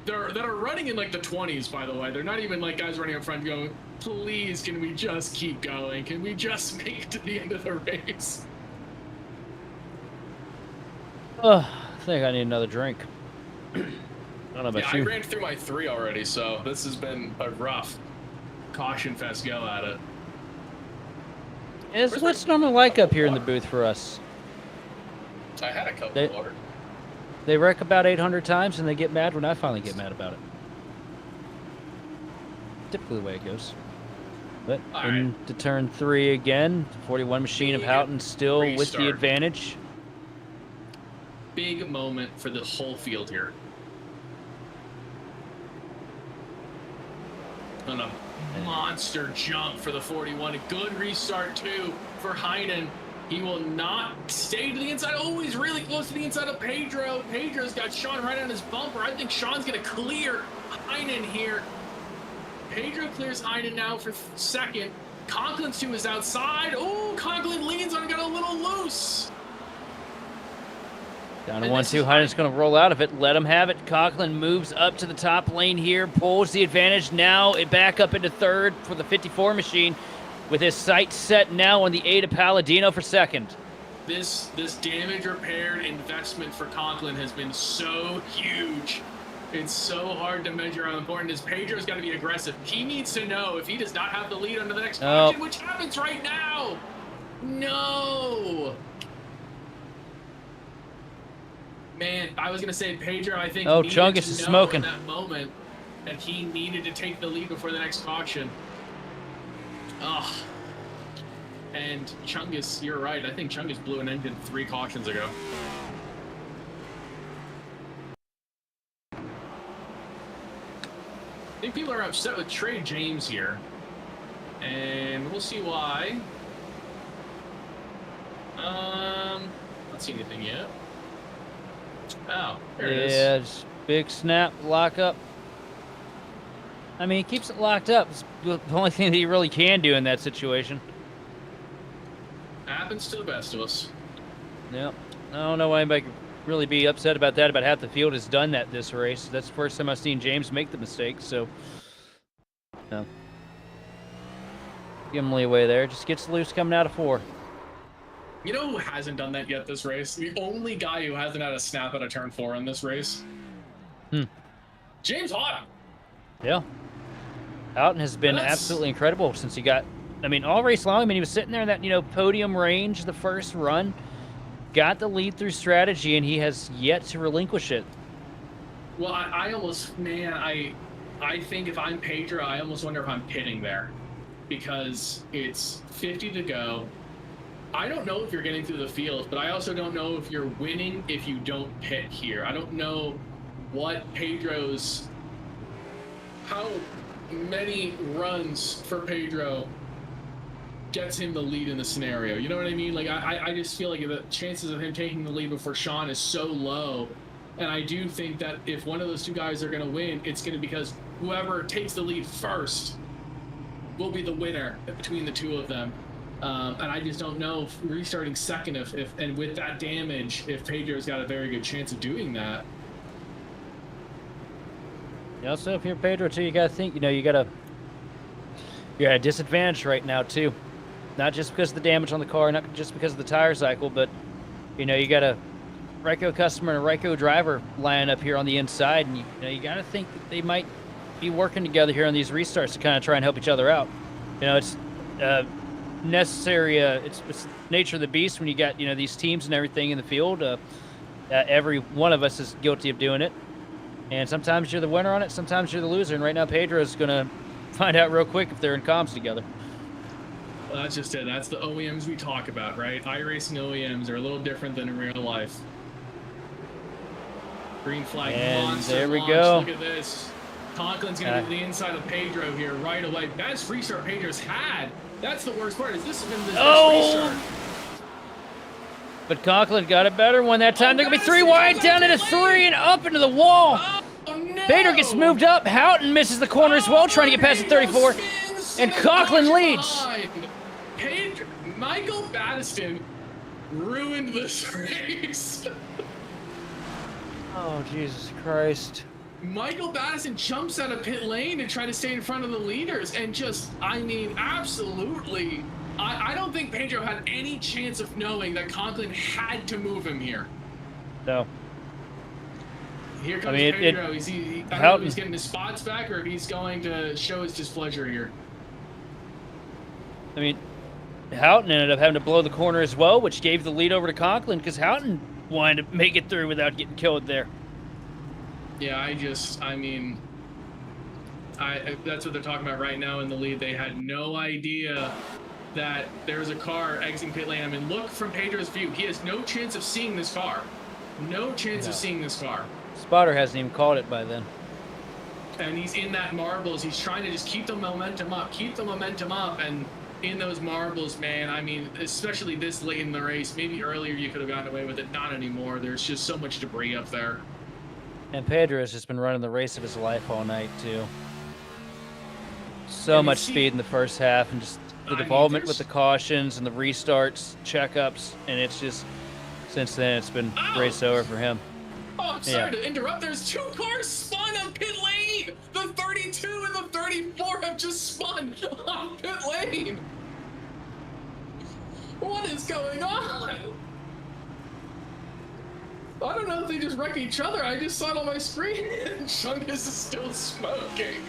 that are running in like the 20s, by the way. They're not even like guys running up front going, please, can we just keep going? Can we just make it to the end of the race? I think I need another drink. I don't know about you. I ran through my 3 already, so this has been a rough caution fest go at it. What's normally like up here in the booth for us? I had a cup of water. They wreck about 800 times and they get mad when I finally get mad about it. Typically the way it goes. But into turn 3 again. 41 machine of Houghton still with the advantage. Big moment for the whole field here. And a monster jump for the 41. A good restart too for Heinen. He will not stay to the inside. Oh, he's really close to the inside of Pedro. Pedro's got Sean right on his bumper. I think Sean's going to clear Heinen here. Pedro clears Heinen now for 2nd. Conklin's to his outside. Oh, Conklin leans on and got a little loose. Down to 1-2. Heinen's going to roll out of it. Let him have it. Conklin moves up to the top lane here, pulls the advantage. Now it back up into third for the 54 machine with his sights set now on the 8 of Palladino for second. This damage repaired investment for Conklin has been so huge. It's so hard to measure how important it is. Pedro's got to be aggressive. He needs to know if he does not have the lead under the next auction, which happens right now. No. Man, I was going to say Pedro, I think, Chungus is smoking. In that moment that he needed to take the lead before the next auction. Ugh. And Chungus, you're right. I think Chungus blew an engine 3 cautions ago. I think people are upset with Trey James here. And we'll see why. Not see anything yet. Oh, there it is. Yeah, just big snap, lock up. I mean, he keeps it locked up. It's the only thing that he really can do in that situation. Happens to the best of us. Yep. I don't know why anybody could really be upset about that. About half the field has done that this race. That's the first time I've seen James make the mistake, so... No. Give him leeway there. Just gets loose coming out of 4. You know who hasn't done that yet this race? The only guy who hasn't had a snap out of turn 4 in this race? James Houghton. Yeah. Houghton has been absolutely incredible since he got... I mean, all race long, I mean, he was sitting there in that, podium range the first run. Got the lead through strategy, and he has yet to relinquish it. Well, I almost... Man, I think if I'm Pedro, I almost wonder if I'm pitting there. Because it's 50 to go. I don't know if you're getting through the field, but I also don't know if you're winning if you don't pit here. I don't know what Pedro's... How many runs for Pedro gets him the lead in the scenario. You know what I mean? Like, I just feel like the chances of him taking the lead before Sean is so low. And I do think that if one of those 2 guys are going to win, it's going to be because whoever takes the lead first will be the winner between the 2 of them. And I just don't know if restarting second, and with that damage, if Pedro's got a very good chance of doing that. Yeah, also, if you're Pedro, too, you got to think, you're at a disadvantage right now, too. Not just because of the damage on the car, not just because of the tire cycle, but, you got a Ryko customer and a Ryko driver lying up here on the inside, and, you got to think that they might be working together here on these restarts to kind of try and help each other out. It's necessary, it's nature of the beast when you got, these teams and everything in the field. Every one of us is guilty of doing it. And sometimes you're the winner on it, sometimes you're the loser. And right now, Pedro's going to find out real quick if they're in comms together. Well, that's just it. That's the OEMs we talk about, right? iRacing OEMs are a little different than in real life. Green flag, and monster there we launch. go. Look at this. Conklin's going to be the inside of Pedro here right away. Best restart Pedro's had. That's the worst part. Is this has been the best restart. But Conklin got a better one that time. They're going to be 3 wide, down into 3, and up into the wall. Oh, no. Pedro gets moved up. Houghton misses the corner as well, trying to get past the 34. And Conklin leads. Michael Battiston ruined this race. Oh, Jesus Christ. Michael Battiston jumps out of pit lane to try to stay in front of the leaders and just, absolutely. I don't think Pedro had any chance of knowing that Conklin had to move him here. No. Here comes Pedro. I don't know if he's getting his spots back or if he's going to show his displeasure here. Houghton ended up having to blow the corner as well, which gave the lead over to Conklin because Houghton wanted to make it through without getting killed there. Yeah, that's what they're talking about right now in the lead. They had no idea that there was a car exiting pit lane. Look from Pedro's view. He has no chance of seeing this car. No chance of seeing this car. Spotter hasn't even called it by then. And he's in that marbles. He's trying to just keep the momentum up. And in those marbles, man, especially this late in the race, maybe earlier you could have gotten away with it. Not anymore. There's just so much debris up there. And Pedro has just been running the race of his life all night, too. So much speed in the first half, and just the development with the cautions and the restarts, checkups, and it's Since then, it's been race over for him. Oh, I'm sorry to interrupt. There's 2 cars spun on pit lane. The 32 and the 34 have just spun on pit lane. What is going on? I don't know if they just wrecked each other. I just saw it on my screen. Chungus is still smoking.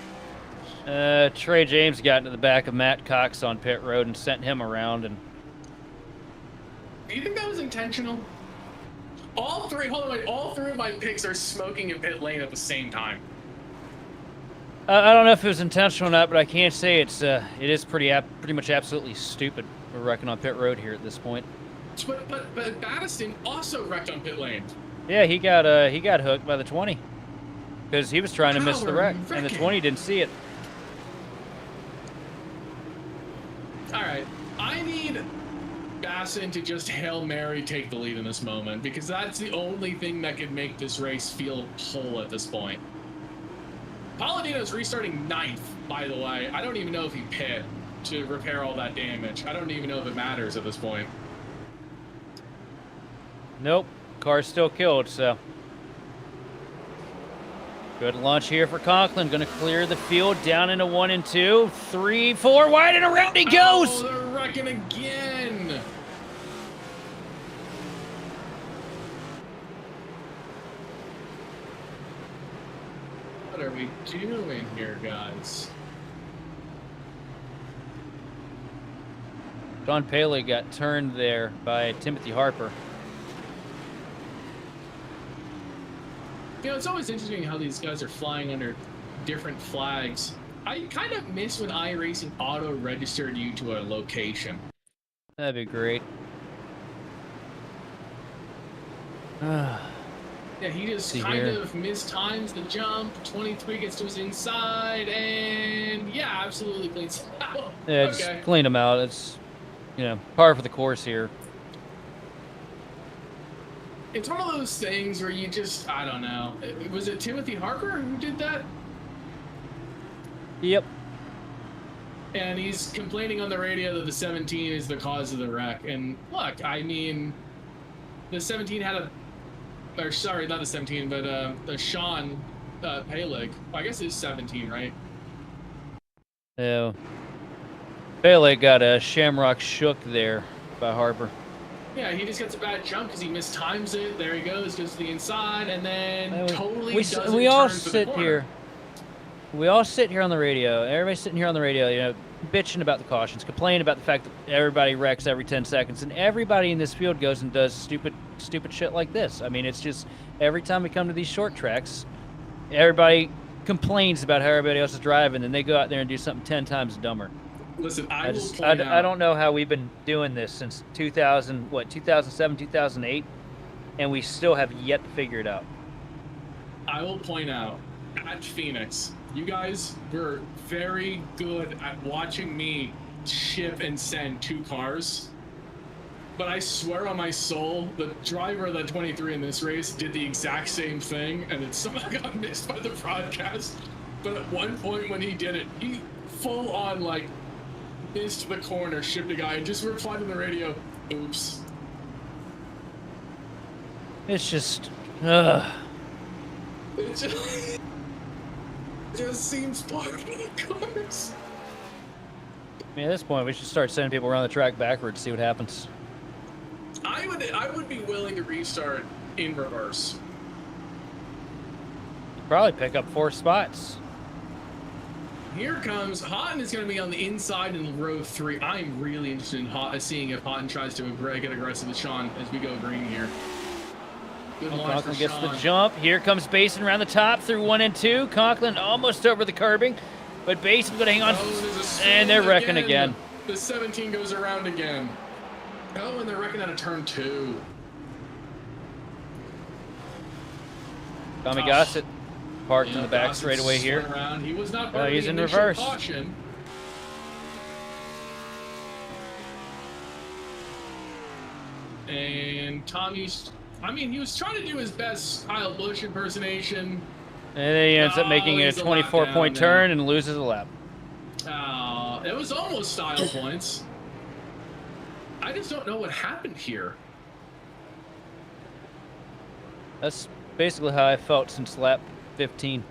Trey James got into the back of Matt Cox on pit road and sent him around. And do you think that was intentional? All 3 of my picks are smoking in pit lane at the same time. I don't know if it was intentional or not, but I can't say it is pretty much absolutely stupid. We're wrecking on pit road here at this point. But Battiston also wrecked on pit lane. Yeah, he got hooked by the 20 because he was trying to miss the wreck, and the 20 didn't see it. All right, I need Bassin to just Hail Mary take the lead in this moment, because that's the only thing that could make this race feel whole at this point. Palladino's restarting 9th, by the way. I don't even know if he pit to repair all that damage. I don't even know if it matters at this point. Nope, car's still killed, so. Good launch here for Conklin. Going to clear the field down into 1 and 2, 3, 4, wide and around he goes. Oh, they're wrecking again. What are we doing here, guys? John Paley got turned there by Timothy Harper. You know, it's always interesting how these guys are flying under different flags. I kind of miss when iRacing auto-registered you to a location. That'd be great. Yeah, he just kind of mistimes the jump. 23 gets to his inside, and yeah, absolutely cleans him out. Yeah, just clean him out. It's, you know, par for the course here. It's one of those things where you just, I don't know. Was it Timothy Harper who did that? Yep. And he's complaining on the radio that the 17 is the cause of the wreck. And look, I mean, the 17 had a, or sorry, not the 17, but the Sean Palig. I guess it's 17, right? Yeah. Palig got a shamrock shook there by Harper. Yeah, he just gets a bad jump because he mistimes it. There he goes to the inside, and then totally doesn't we all turn to the sit corner. here. We all sit here on the radio. Everybody's sitting here on the radio, you know, bitching about the cautions, complaining about the fact that everybody wrecks every 10 seconds, and everybody in this field goes and does stupid shit like this. I mean, it's just every time we come to these short tracks, everybody complains about how everybody else is driving, and they go out there and do something 10 times dumber. Listen, I don't know how we've been doing this since 2007, 2008, and we still have yet to figure it out. I will point out, at Phoenix, you guys were very good at watching me ship and send 2 cars. But I swear on my soul, the driver of that 23 in this race did the exact same thing, and it somehow got missed by the broadcast. But at one point when he did it, he full on, like, missed the corner, shipped a guy, and just replied on the radio, oops. It's just, It just seems part of the cars. I mean, at this point, we should start sending people around the track backwards, see what happens. I would be willing to restart in reverse. Probably pick up 4 spots. Here comes Houghton is going to be on the inside in row 3. I'm really interested in seeing if Houghton tries to get aggressive with Sean as we go green here. Good launch Conklin for gets Sean. the jump. Here comes Basin around the top through 1 and 2. Conklin almost over the curbing, but Basin's going to hang on, and they're wrecking again. The 17 goes around again. Oh, and they're wrecking out of turn 2. Tommy Gossett parked in the back straightaway here. Around. He was not part of He's the in initial reverse. Caution. And Tommy's, I mean, he was trying to do his best Kyle Busch impersonation. And then he ends up making a 24-point turn and loses a lap. It was almost style points. I just don't know what happened here. That's basically how I felt since lap 15.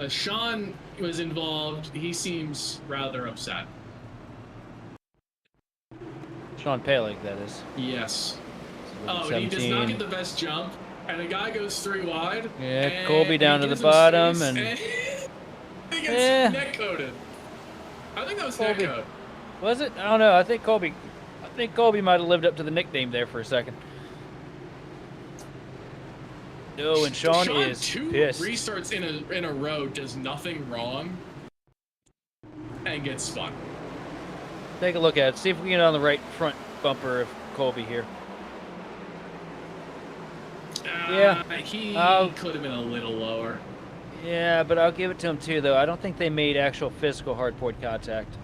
Sean was involved. He seems rather upset. Sean Palig, that is. Yes. Oh, 17. he does not get the best jump, and the guy goes 3 wide. Yeah, Colby down to the bottom, and he gets neck coated. I think that was Colby. neck code. Was it? I don't know. I think Colby might have lived up to the nickname there for a second. No, and Sean is two pissed. Restarts in a row, does nothing wrong, and gets spun. Take a look at it. See if we can get on the right front bumper of Colby here. Yeah. He could have been a little lower. Yeah, but I'll give it to him too, though. I don't think they made actual physical hardpoint contact.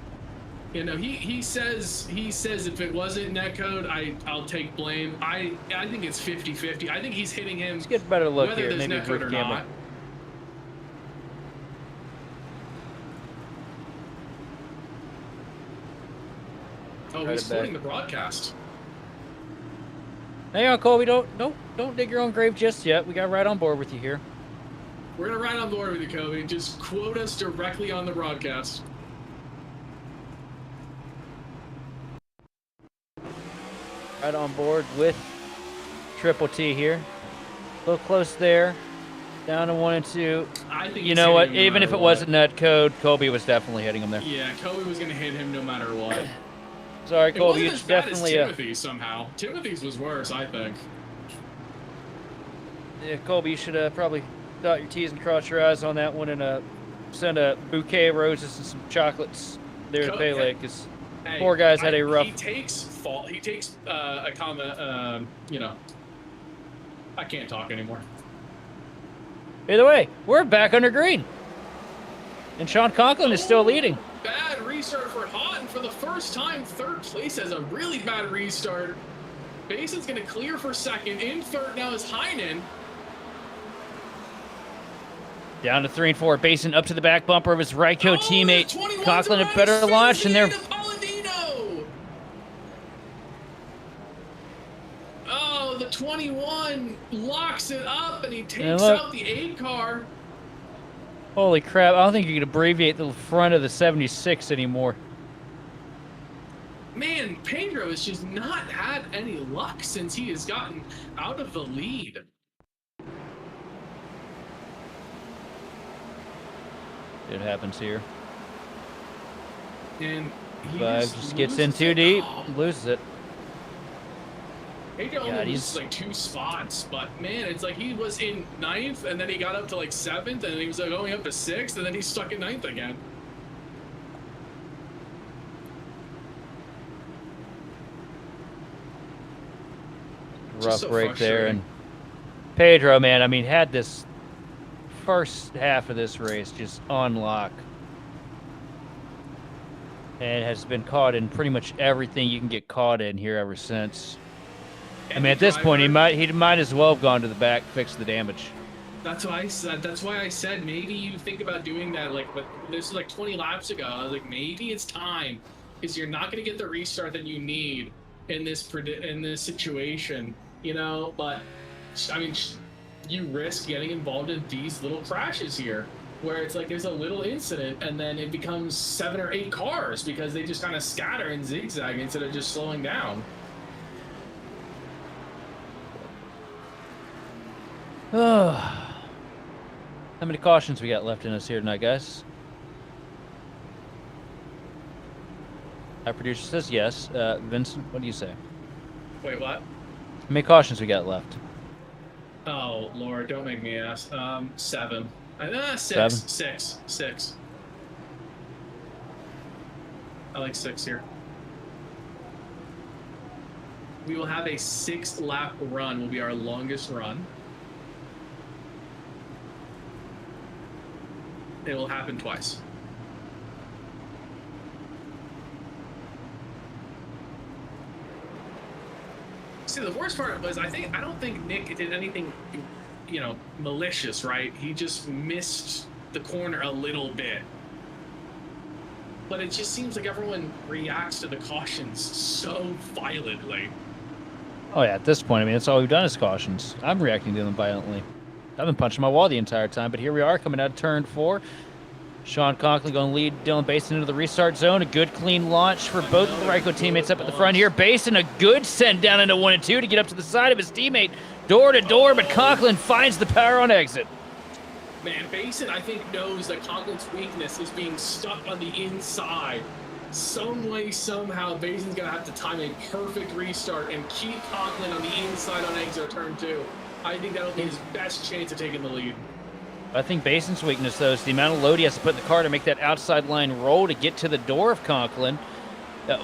You know, he says if it wasn't netcode, I'll take blame. I think it's 50-50. I think he's hitting him. Let's get a better look whether here. there's Maybe netcode or camera. not. Oh, he's floating the broadcast. Hang on, Colby. Don't dig your own grave just yet. We got right on board with you here. We're gonna ride on board with you, Kobe. Just quote us directly on the broadcast. Right on board with Triple T here. A little close there. Down to 1 and 2. I think you know what? no Even if it wasn't net code, Colby was definitely hitting him there. Yeah, Kobe was gonna hit him no matter what. Sorry, Colby. It wasn't It's as bad definitely as Timothy's somehow. Timothy's was worse, I think. Yeah, Colby, you should probably dot your T's and cross your I's on that one and send a bouquet of roses and some chocolates there to Pele, because poor guys had a rough. He takes fault. He takes a comment. You know, I can't talk anymore. Either way, we're back under green, and Sean Conklin is still leading. Bad restart for Houghton for the first time. Third place has a really bad restart. Bason's going to clear for second. In third now is Heinen. Down to 3 and 4. Basin up to the back bumper of his Ryko teammate. Conklin a better launch, and they're. Oh, the 21 locks it up, and he takes out the 8 car. Holy crap! I don't think you can abbreviate the front of the 76 anymore. Man, Pedro has just not had any luck since he has gotten out of the lead. It happens here. And he just gets in too deep, loses it. Pedro only loses like 2 spots, but man, it's like he was in 9th, and then he got up to like 7th, and then he was like going up to 6th, and then he's stuck in 9th again. Rough break there, and Pedro, man, I mean, had this first half of this race just on lock, and has been caught in pretty much everything you can get caught in here ever since. I mean, at this point, he might as well have gone to the back, fixed the damage. That's why I said. That's why I said maybe you think about doing that. Like, but this is like 20 laps ago. I was like, maybe it's time, because you're not going to get the restart that you need in this situation, you know. But I mean, you risk getting involved in these little crashes here, where it's like there's a little incident and then it becomes 7 or 8 cars because they just kind of scatter and zigzag instead of just slowing down. How many cautions we got left in us here tonight, guys? Our producer says yes. Vincent, what do you say? Wait, what? How many cautions we got left? Oh, Lord, don't make me ask. 7. 6. 7? 6. I like 6 here. We will have a 6-lap run. Will be our longest run. It will happen twice. See, the worst part was I don't think Nick did anything, you know, malicious, right? He just missed the corner a little bit. But it just seems like everyone reacts to the cautions so violently. Oh yeah, at this point, I mean, that's all we've done is cautions. I'm reacting to them violently. I've been punching my wall the entire time, but here we are coming out of turn 4. Sean Conklin going to lead Dylan Basin into the restart zone. A good, clean launch for both of the Ryko teammates up at the front here. Basin, a good send down into 1 and 2 to get up to the side of his teammate. Door to door, but Conklin finds the power on exit. Man, Basin, I think, knows that Conklin's weakness is being stuck on the inside. Some way, somehow, Basin's going to have to time a perfect restart and keep Conklin on the inside on exit turn 2. I think that'll be his best chance of taking the lead. I think Basin's weakness, though, is the amount of load he has to put in the car to make that outside line roll to get to the door of Conklin.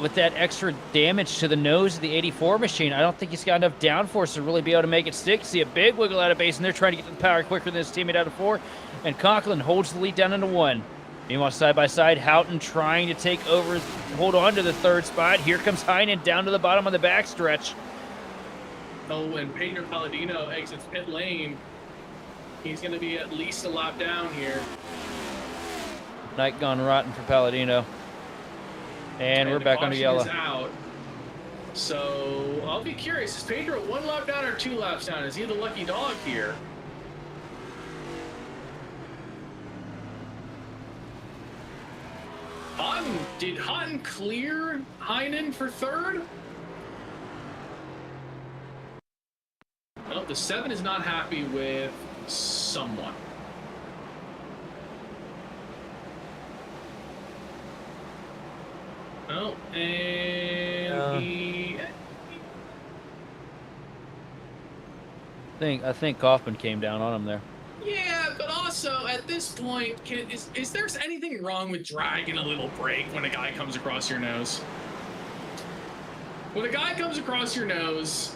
With that extra damage to the nose of the 84 machine, I don't think he's got enough downforce to really be able to make it stick. See a big wiggle out of Basin. They're trying to get to the power quicker than his teammate out of 4. And Conklin holds the lead down into 1. Meanwhile, side by side, Houghton trying to take over, hold on to the 3rd spot. Here comes Heinen down to the bottom on the backstretch. Oh, and Pedro Palladino exits pit lane. He's going to be at least a lap down here. Night gone rotten for Palladino. And we're back onto yellow. Is out. So I'll be curious. Is Pedro 1 lap down or 2 laps down? Is he the lucky dog here? Did Houghton clear Heinen for 3rd? No, the 7 is not happy with someone. Oh, and he... I think Kaufman came down on him there. Yeah, but also at this point, is there anything wrong with dragging a little brake when a guy comes across your nose? When a guy comes across your nose,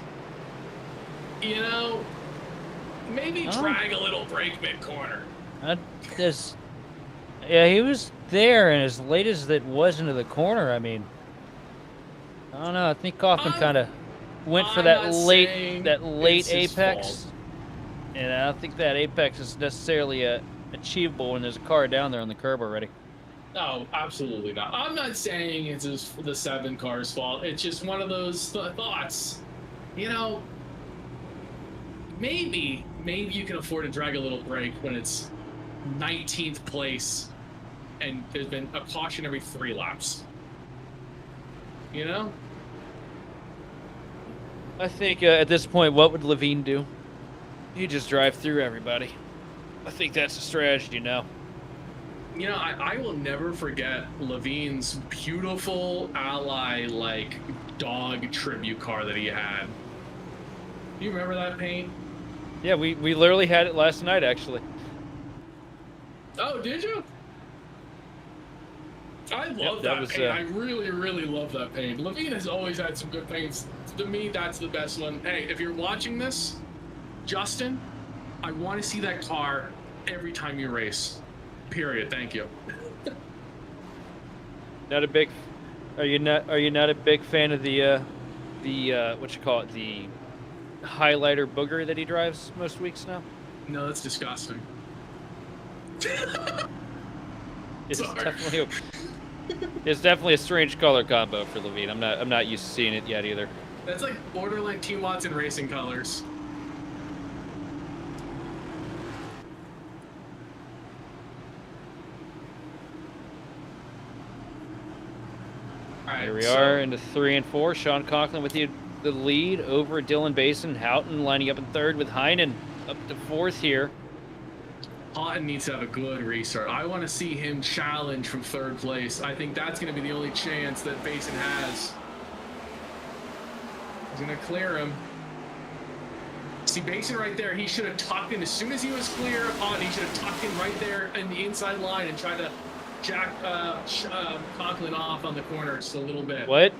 you know, maybe drag a little brake mid-corner. Yeah, he was there, and as late as it was into the corner, I mean, I don't know. I think Kaufman kind of went for that late apex, and I don't think that apex is necessarily achievable when there's a car down there on the curb already. No, absolutely not. I'm not saying it's the 7 car's fault. It's just one of those thoughts. You know, maybe you can afford to drag a little brake when it's 19th place and there's been a caution every 3 laps. You know? I think at this point, what would Levine do? He'd just drive through everybody. I think that's a strategy now. You know, I will never forget Levine's beautiful Ally, like, dog tribute car that he had. Do you remember that paint? Yeah, we literally had it last night, actually. Oh, did you? I love that paint. I really, really love that paint. Levine has always had some good paints. To me, that's the best one. Hey, if you're watching this, Justin, I want to see that car every time you race. Period. Thank you. Are you not a big fan of the what you call it, the highlighter booger that he drives most weeks now? No, that's disgusting. It's definitely a strange color combo for Levine. I'm not used to seeing it yet either. That's like borderline T. Watson racing colors. All right, here we are into 3 and 4. Sean Conklin with the lead over Dylan Basin. Houghton lining up in 3rd with Heinen up to 4th here. Houghton needs to have a good restart. I want to see him challenge from 3rd place. I think that's going to be the only chance that Basin has. He's going to clear him. See, Basin right there, he should have tucked in. As soon as he was clear of Houghton, he should have tucked in right there in the inside line and tried to jack Conklin off on the corner just a little bit. What?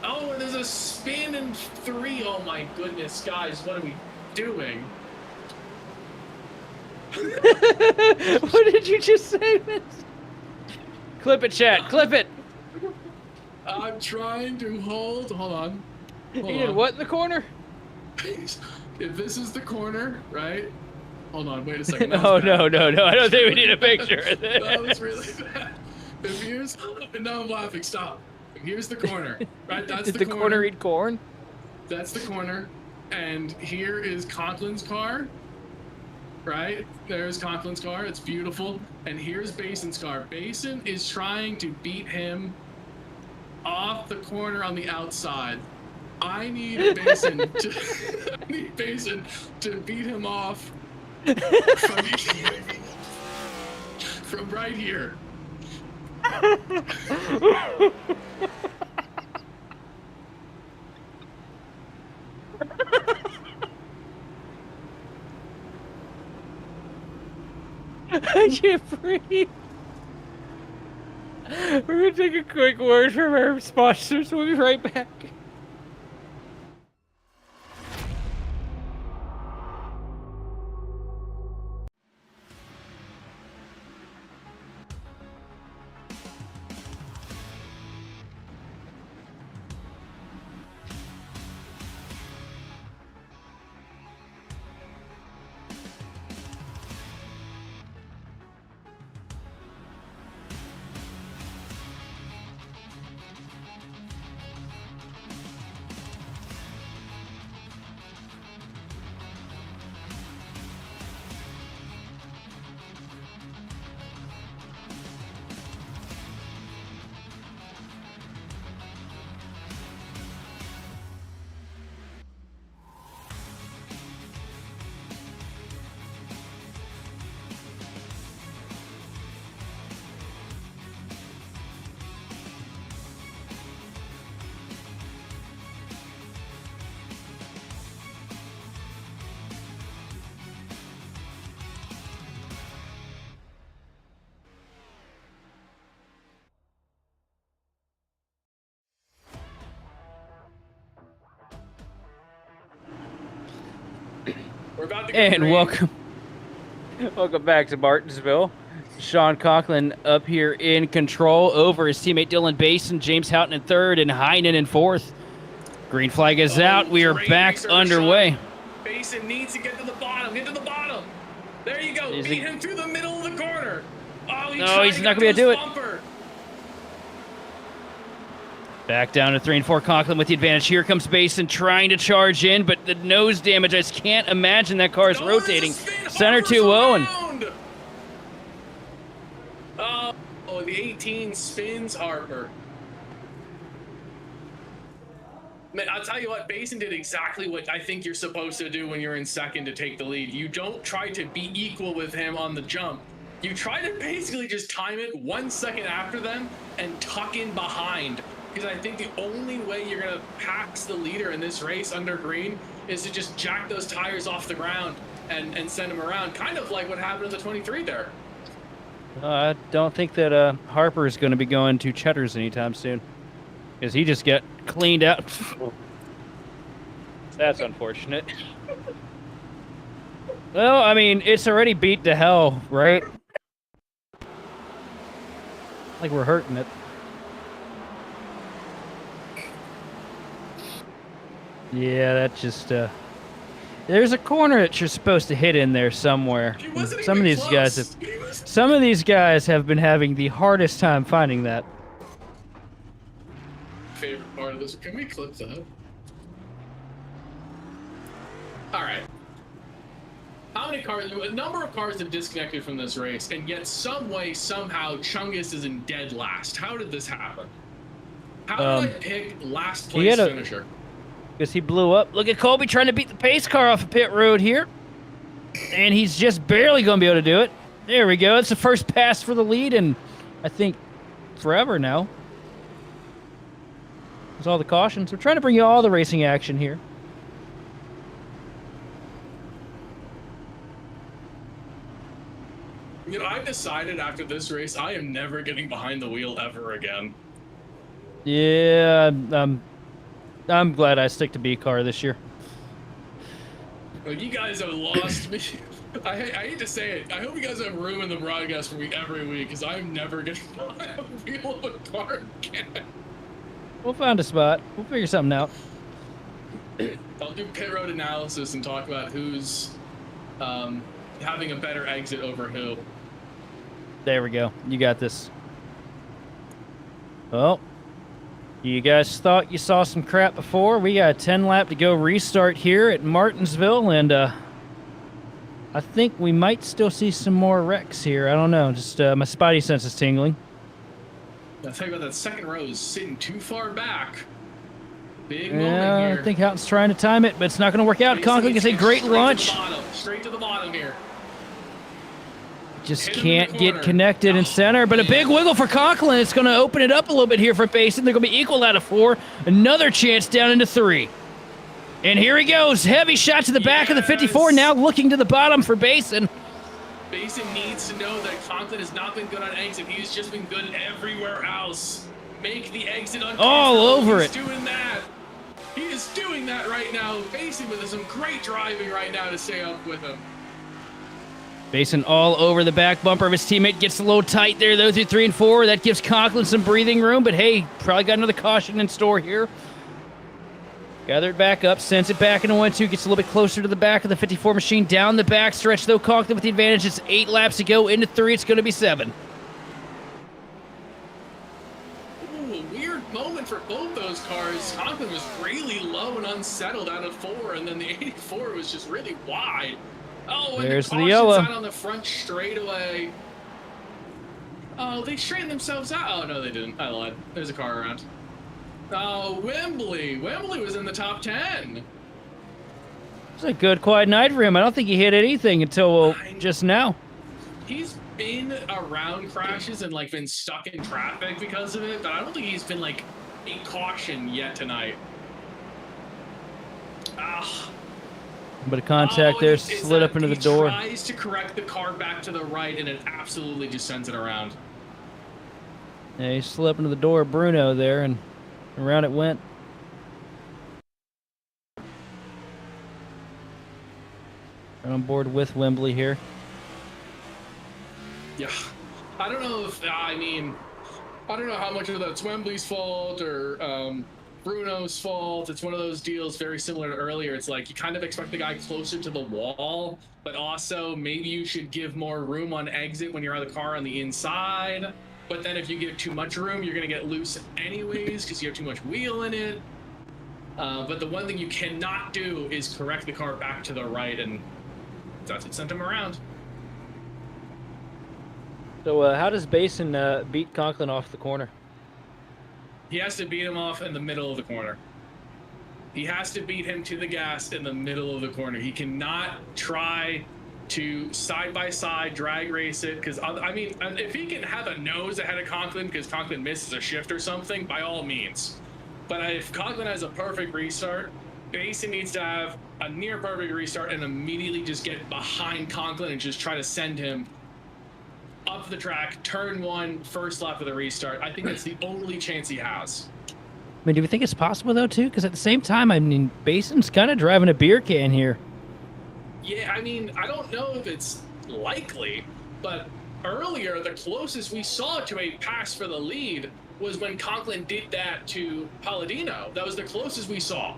Oh, and there's a spin in 3. Oh my goodness, guys, what are we doing? What did you just say, Vince? Clip it, chat. Clip it. I'm trying to hold on. He did what in the corner? If this is the corner, right? Hold on, wait a second. No. I don't think we need a picture of this. That was really bad. If here's, no, I'm laughing. Stop. If here's the corner, right? That's did the corner eat corn? That's the corner. And here is Conklin's car. Right? There's Conklin's car. It's beautiful. And here's Bason's car. Bason is trying to beat him off the corner on the outside. I need Bason to beat him off from right here. I can't breathe. We're gonna take a quick word from our sponsors. We'll be right back. We're about to go And green. welcome back to Martinsville. Sean Conklin up here in control over his teammate Dylan Basin, James Houghton in third, and Heinen in fourth. Green flag is out. We are Great back racer, underway. Sean. Basin needs to get to the bottom. Get to the bottom. There you go. Is Beat he- him through the middle of the corner. Oh, No, he's not gonna be able to do it. Bumper. Back down to 3 and 4. Conklin with the advantage. Here comes Basin trying to charge in, but the nose damage, I just can't imagine that car is No, there's a rotating. spin. Center Harper's 2-0. And around. Oh, the 18 spins Harper. Man, I'll tell you what, Basin did exactly what I think you're supposed to do when you're in second to take the lead. You don't try to be equal with him on the jump. You try to basically just time it 1 second after them and tuck in behind. Because I think the only way you're going to pass the leader in this race under green is to just jack those tires off the ground and send them around. Kind of like what happened in the 23 there. I don't think that Harper is going to be going to Cheddar's anytime soon, because he just got cleaned out. That's unfortunate. Well, I mean, it's already beat to hell, right? Like we're hurting it. Yeah, that's just there's a corner that you're supposed to hit in there somewhere. He wasn't Some of even these guys close. have He was- Some of these guys have been having the hardest time finding that. Favorite part of this. Can we clip that? All right. How many cars? A number of cars have disconnected from this race, and yet some way, somehow, Chungus is in dead last. How did this happen? How did I pick last place had a- finisher? Because he blew up. Look at Colby trying to beat the pace car off of pit road here. And he's just barely going to be able to do it. There we go. It's the first pass for the lead, and I think forever now. There's all the cautions. We're trying to bring you all the racing action here. You know, I've decided after this race, I am never getting behind the wheel ever again. Yeah, I'm glad I stick to B car this year. Like, you guys have lost me. I hate to say it. I hope you guys have room in the broadcast for me every week, because I'm never getting behind the wheel of a car again. We'll find a spot. We'll figure something out. I'll do pit road analysis and talk about who's having a better exit over who. There we go. You got this. Oh. You guys thought you saw some crap before. We got a 10 lap to go restart here at Martinsville, and I think we might still see some more wrecks here. I don't know. Just my spidey sense is tingling. I'll tell you about that second row is sitting too far back. Big Yeah, moment here. I think Houghton's trying to time it, but it's not going to work out. Conklin gets a great launch. Straight to the bottom here. Just Hit him in can't the get corner. connected in center, but a big wiggle for Conklin. It's going to open it up a little bit here for Basin. They're going to be equal out of 4. Another chance down into 3. And here he goes. Heavy shot to the back of the 54. Now looking to the bottom for Basin. Basin needs to know that Conklin has not been good on exit. He's just been good everywhere else. Make the exit uncomfortable. All over He's it. doing that. He is doing that right now. Basin with some great driving right now to stay up with him. Basin all over the back bumper of his teammate. Gets a little tight there, though, through 3 and 4. That gives Conklin some breathing room, but hey, probably got another caution in store here. Gather it back up, sends it back into 1-2, gets a little bit closer to the back of the 54 machine. Down the back stretch, though, Conklin with the advantage. It's 8 laps to go. Into 3, it's going to be 7. Ooh, a weird moment for both those cars. Conklin was really low and unsettled out of 4, and then the 84 was just really wide. Oh, and There's the caution's yellow. out on the front straightaway. Oh, they straightened themselves out. Oh, no, they didn't. I lied. There's a car around. Oh, Wembley. Wembley was in the top 10. It's a good, quiet night for him. I don't think he hit anything until just now. He's been around crashes and, like, been stuck in traffic because of it, but I don't think he's been, like, in caution yet tonight. Ah. But a contact there it's slid that up into the he door. tries to correct the car back to the right, and it absolutely just sends it around. Yeah, he slid up into the door of Bruno there, and around it went. Right on board with Wembley here. Yeah. I don't know if, I mean, I don't know how much of that's Wembley's fault or Bruno's fault. It's one of those deals very similar to earlier. It's like you kind of expect the guy closer to the wall, but also maybe you should give more room on exit when you're on the car on the inside. But then if you give too much room, you're going to get loose anyways because you have too much wheel in it. But the one thing you cannot do is correct the car back to the right, and that's what sent him around. So how does Basin beat Conklin off the corner? He has to beat him off in the middle of the corner. He has to beat him to the gas in the middle of the corner. He cannot try to side-by-side drag race it, because, I mean, if he can have a nose ahead of Conklin because Conklin misses a shift or something, by all means. But if Conklin has a perfect restart, Basin needs to have a near-perfect restart and immediately just get behind Conklin and just try to send him up the track, turn 1, first lap of the restart. I think that's the only chance he has. I mean, do we think it's possible, though, too? Because at the same time, I mean, Basin's kind of driving a beer can here. Yeah, I mean, I don't know if it's likely, but earlier, the closest we saw to a pass for the lead was when Conklin did that to Palladino. That was the closest we saw.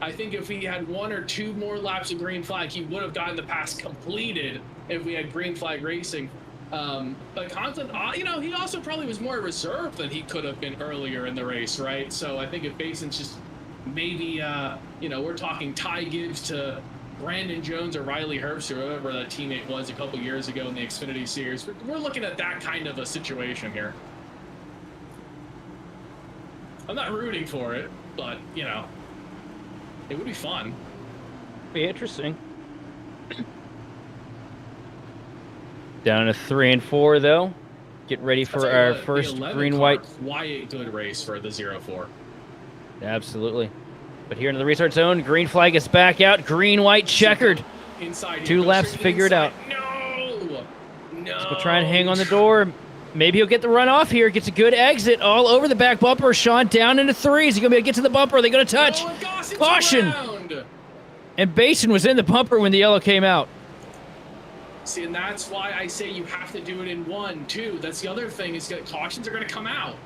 I think if he had 1 or 2 more laps of green flag, he would have gotten the pass completed if we had green flag racing. But Conklin, you know, he also probably was more reserved than he could have been earlier in the race, right? So I think if Basin's just maybe, you know, we're talking Ty Gibbs to Brandon Jones or Riley Herbst or whoever that teammate was a couple years ago in the Xfinity Series. We're looking at that kind of a situation here. I'm not rooting for it, but, you know, it would be fun. Be interesting. Down to 3 and 4, though. Get ready for our first green-white. Quiet good race for the 0-4. Absolutely. But here into the restart zone, green flag is back out. Green-white checkered. Inside. 2 laps to figure it out. No! No! We'll try and hang on the door. Maybe he'll get the run off here. Gets a good exit all over the back bumper. Sean down into 3. Is he going to be able to get to the bumper? Are they going to touch? No, Gossip's Caution! around. And Basin was in the bumper when the yellow came out. See, and that's why I say you have to do it in 1, 2. That's the other thing is that cautions are going to come out.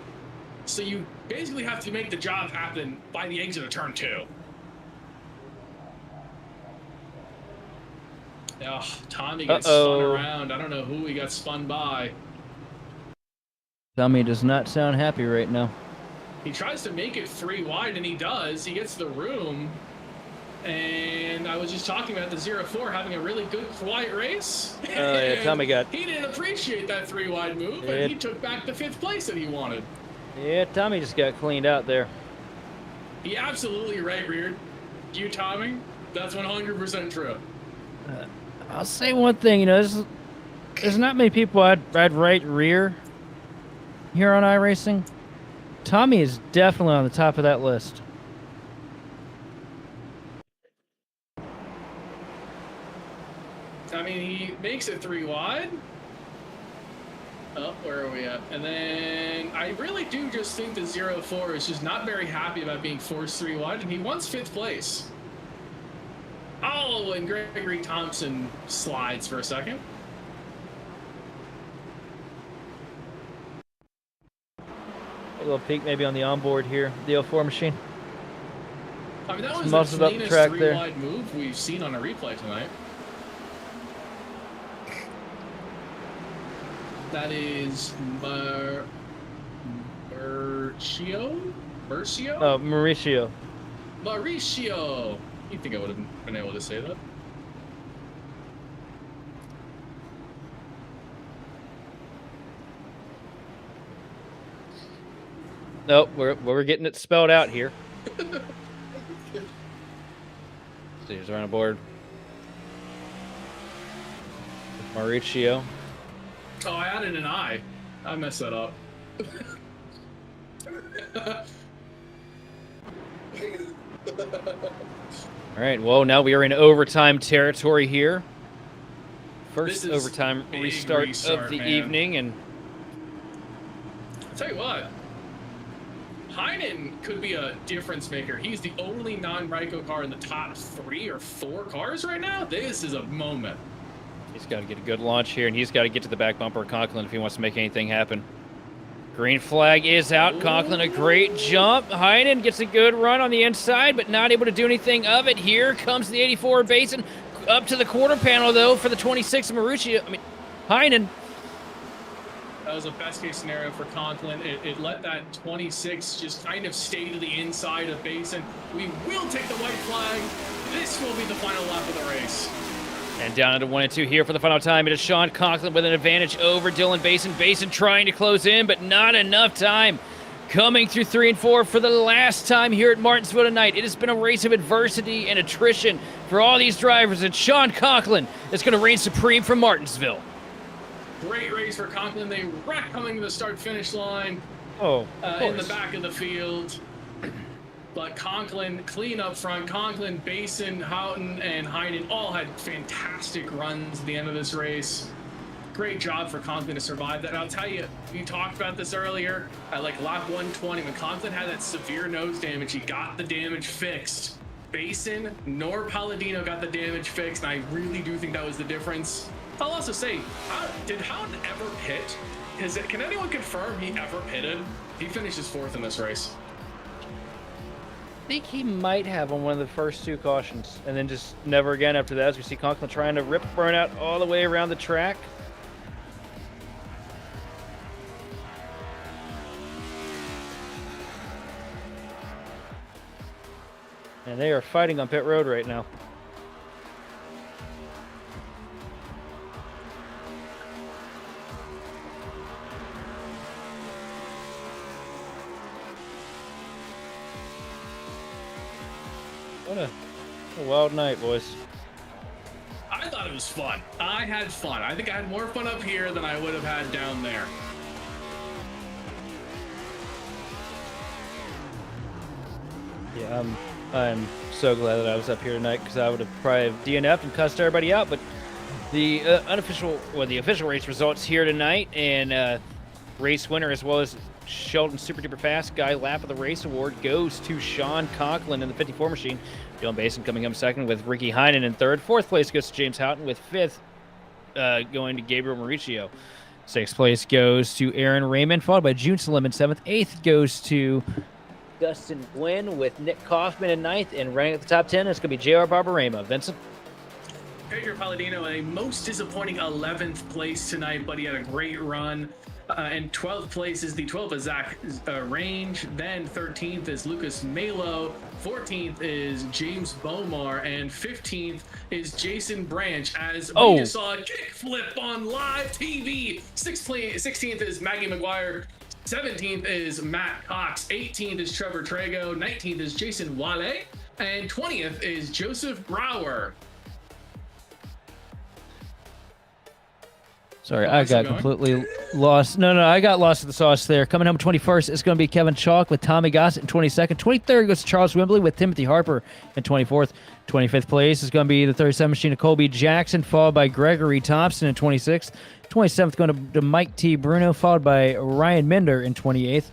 So you basically have to make the job happen by the exit of turn 2. Ugh, Tommy gets spun around. I don't know who he got spun by. Tommy does not sound happy right now. He tries to make it 3 wide, and he does. He gets the room. And I was just talking about the 0-4 having a really good, quiet race. Oh, yeah, Tommy got... He didn't appreciate that 3 wide move, and he took back the 5th place that he wanted. Yeah, Tommy just got cleaned out there. He absolutely right-reared you, Tommy. That's 100% true. I'll say one thing, you know, there's not many people I'd right rear here on iRacing. Tommy is definitely on the top of that list. I mean, he makes it 3 wide. Oh, where are we at? And then I really do just think the 0-4 is just not very happy about being forced 3 wide, and he wants 5th place. Oh, and Gregory Thompson slides for a second. A little peek maybe on the onboard here, the 04 machine. I mean, that was Most the of the cleanest track 3 there. wide move we've seen on a replay tonight. That is Mercio? Mercio? Oh, Mauricio. Mauricio! You think I would have been able to say that? Nope, we're getting it spelled out here. See who's around aboard. Mauricio. Oh, I added an I. I messed that up. All right, well, now we are in overtime territory here. This First is overtime big restart restart, of the man. evening, and I'll tell you what. Heinen could be a difference maker. He's the only non-Ryko car in the top 3 or 4 cars right now. This is a moment. he's got to get a good launch here, and he's got to get to the back bumper of Conklin if he wants to make anything happen. Green flag is out. Ooh. Conklin, a great jump. Heinen gets a good run on the inside, but not able to do anything of it. Here comes the 84 Basin. Up to the quarter panel, though, for the 26 Mauricio. I mean, Heinen. That was a best case scenario for Conklin. It let that 26 just kind of stay to the inside of Basin. We will take the white flag. This will be the final lap of the race. And down into 1 and 2 here for the final time. It is Sean Conklin with an advantage over Dylan Basin. Basin trying to close in, but not enough time. Coming through 3 and 4 for the last time here at Martinsville tonight. It has been a race of adversity and attrition for all these drivers, and Sean Conklin is going to reign supreme from Martinsville. Great race for Conklin. They wreck coming to the start-finish line Oh, in the back of the field. But Conklin, clean up front. Conklin, Basin, Houghton, and Heinen all had fantastic runs at the end of this race. Great job for Conklin to survive that. And I'll tell you, we talked about this earlier. At like lap 120, when Conklin had that severe nose damage, he got the damage fixed. Basin nor Palladino got the damage fixed, and I really do think that was the difference. I'll also say, did Houghton ever pit? Can anyone confirm he ever pitted? He finishes 4th in this race. I think he might have on one of the first 2 cautions, and then just never again after that, as we see Conklin trying to rip burnout all the way around the track. And they are fighting on pit road right now. What a wild night, boys. I thought it was fun. I had fun. I think I had more fun up here than I would have had down there. Yeah, I'm so glad that I was up here tonight, because I would have probably DNF'd and cussed everybody out. But the the official race results here tonight, and race winner, as well as Sheldon Super Duper Fast Guy Lap of the Race Award, goes to Sean Conklin in the 54 machine. Dylan Basin coming up second with Ricky Heinen in third. Fourth place goes to James Houghton, with fifth going to Gabriel Mauricio. Sixth place goes to Aaron Raymond, followed by June Slim in seventh. Eighth goes to Dustin Gwynn, with Nick Kaufman in ninth. And running at the top 10, it's going to be J.R. Barbarema. Vincent? Pedro Palladino, a most disappointing 11th place tonight, but he had a great run. And 12th place is the 12th of Zach Range. Then 13th is Lucas Malo. 14th is James Bomar. And 15th is Jason Branch, as we just saw a kickflip on live TV. 16th is Maggie McGuire. 17th is Matt Cox. 18th is Trevor Trago. 19th is Jason Wale. And 20th is Joseph Brower. Sorry, I got completely lost. No, I got lost in the sauce there. Coming home 21st is going to be Kevin Chalk with Tommy Gossett in 22nd. 23rd goes to Charles Wembley with Timothy Harper in 24th. 25th place is going to be the 37 machine of Colby Jackson, followed by Gregory Thompson in 26th. 27th going to Mike T. Bruno, followed by Ryan Minder in 28th.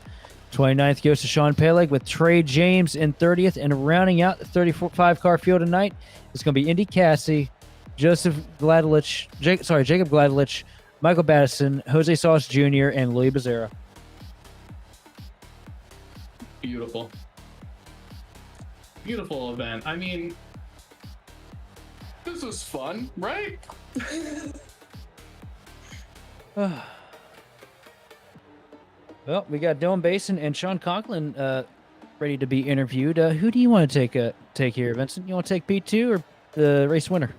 29th goes to Sean Peleg with Trey James in 30th. And rounding out the 35-car field tonight is going to be Indy Cassie, Jacob Gladelich, Michael Battison, Jose Sauce Jr., and Louis Bezerra. Beautiful. Beautiful event. I mean, this was fun, right? Well, we got Dylan Basin and Sean Conklin ready to be interviewed. Who do you want to take here, Vincent? You want to take P2 or the race winner?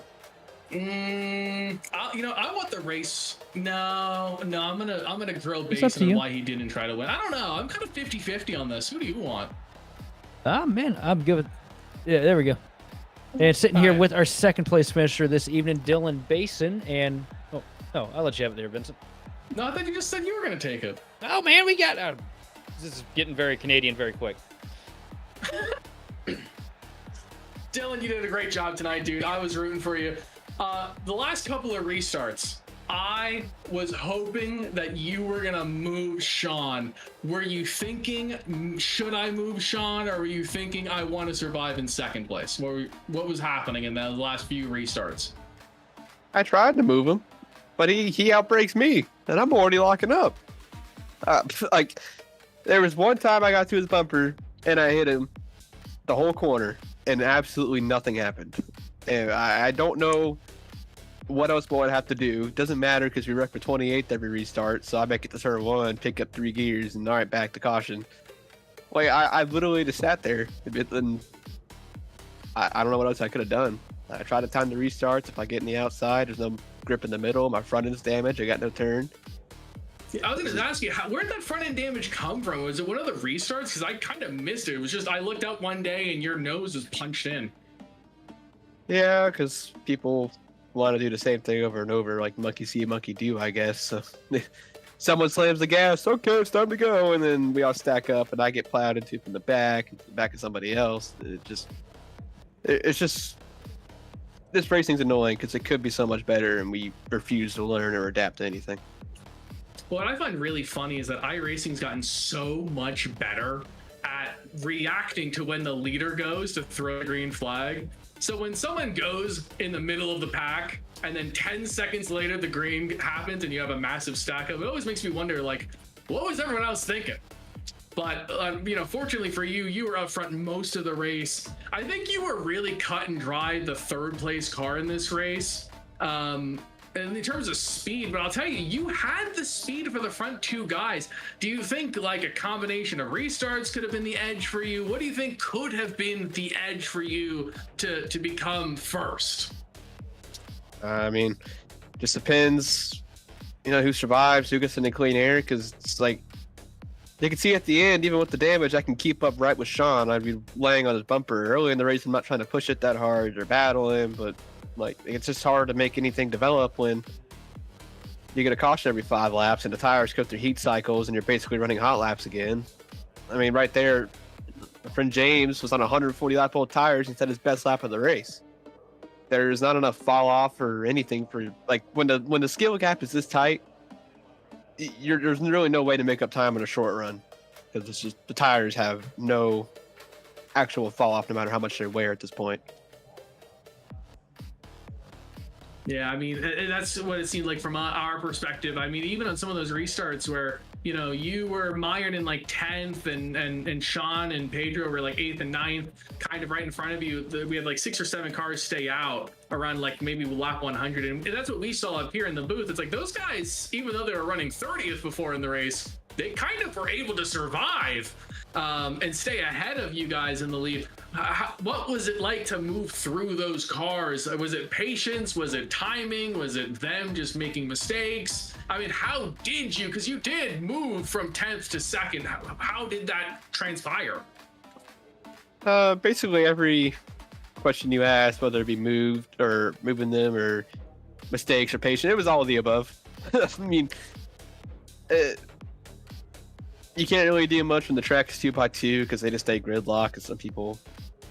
I want the race. No, I'm gonna grill Basin on why he didn't try to win. I don't know. I'm kind of 50-50 on this. Who do you want? Man, I'm good with. Yeah, there we go. And sitting here with our second place finisher this evening, Dylan Basin, and I'll let you have it there, Vincent. No, I thought you just said you were gonna take it. Oh man, we got. This is getting very Canadian very quick. Dylan, you did a great job tonight, dude. I was rooting for you. The last couple of restarts, I was hoping that you were gonna move Sean. Were you thinking, should I move Sean, or were you thinking I want to survive in second place? What was happening in the last few restarts? I tried to move him, but he outbreaks me, and I'm already locking up. There was one time I got to his bumper, and I hit him the whole corner, and absolutely nothing happened. And I don't know what else we'll have to do. Doesn't matter because we wreck for 28th every restart, so I make it to turn 1, pick up 3 gears, and all right, back to caution. Like, I literally just sat there, and I don't know what else I could have done. I tried to time the restarts. If I get in the outside, there's no grip in the middle. My front end's damaged. I got no turn. I was going to ask you, where did that front end damage come from? Was it one of the restarts? Because I kind of missed it. It was just I looked out one day and your nose was punched in. Yeah, because people want to do the same thing over and over, like monkey see, monkey do, I guess. So someone slams the gas, okay, it's time to go, and then we all stack up, and I get plowed into from the back of somebody else. It's just this racing's annoying because it could be so much better, and we refuse to learn or adapt to anything. What I find really funny is that iRacing's gotten so much better at reacting to when the leader goes to throw a green flag. So when someone goes in the middle of the pack and then 10 seconds later the green happens and you have a massive stack up, it always makes me wonder, like, what was everyone else thinking? But, fortunately for you, you were up front most of the race. I think you were really cut and dried the third place car in this race. In terms of speed, but I'll tell you, you had the speed for the front 2 guys. Do you think like a combination of restarts could have been the edge for you? What do you think could have been the edge for you to become first? I mean, just depends, who survives, who gets into clean air, because it's like, you can see at the end, even with the damage, I can keep up right with Sean. I'd be laying on his bumper. Early in the race, I'm not trying to push it that hard or battle him, but it's just hard to make anything develop when you get a caution every 5 laps and the tires go through heat cycles and you're basically running hot laps again. I mean, right there, my friend James was on 140 lap old tires and set his best lap of the race. There's not enough fall off or anything for when the skill gap is this tight. There's really no way to make up time in a short run because it's just the tires have no actual fall off no matter how much they wear at this point. Yeah, I mean, that's what it seemed like from our perspective. I mean, even on some of those restarts where you were mired in like 10th, and Sean and Pedro were like 8th and 9th, kind of right in front of you. We had like 6 or 7 cars stay out around like maybe lap 100, and that's what we saw up here in the booth. It's like those guys, even though they were running 30th before in the race, they kind of were able to survive and stay ahead of you guys in the lead. What was it like to move through those cars? Was it patience? Was it timing? Was it them just making mistakes? I mean, how did you, because you did move from 10th to 2nd, how did that transpire? Basically every question you asked, whether it be moved or moving them or mistakes or patience, it was all of the above. I mean, you can't really do much when the track is 2x2 because they just stay gridlock, and some people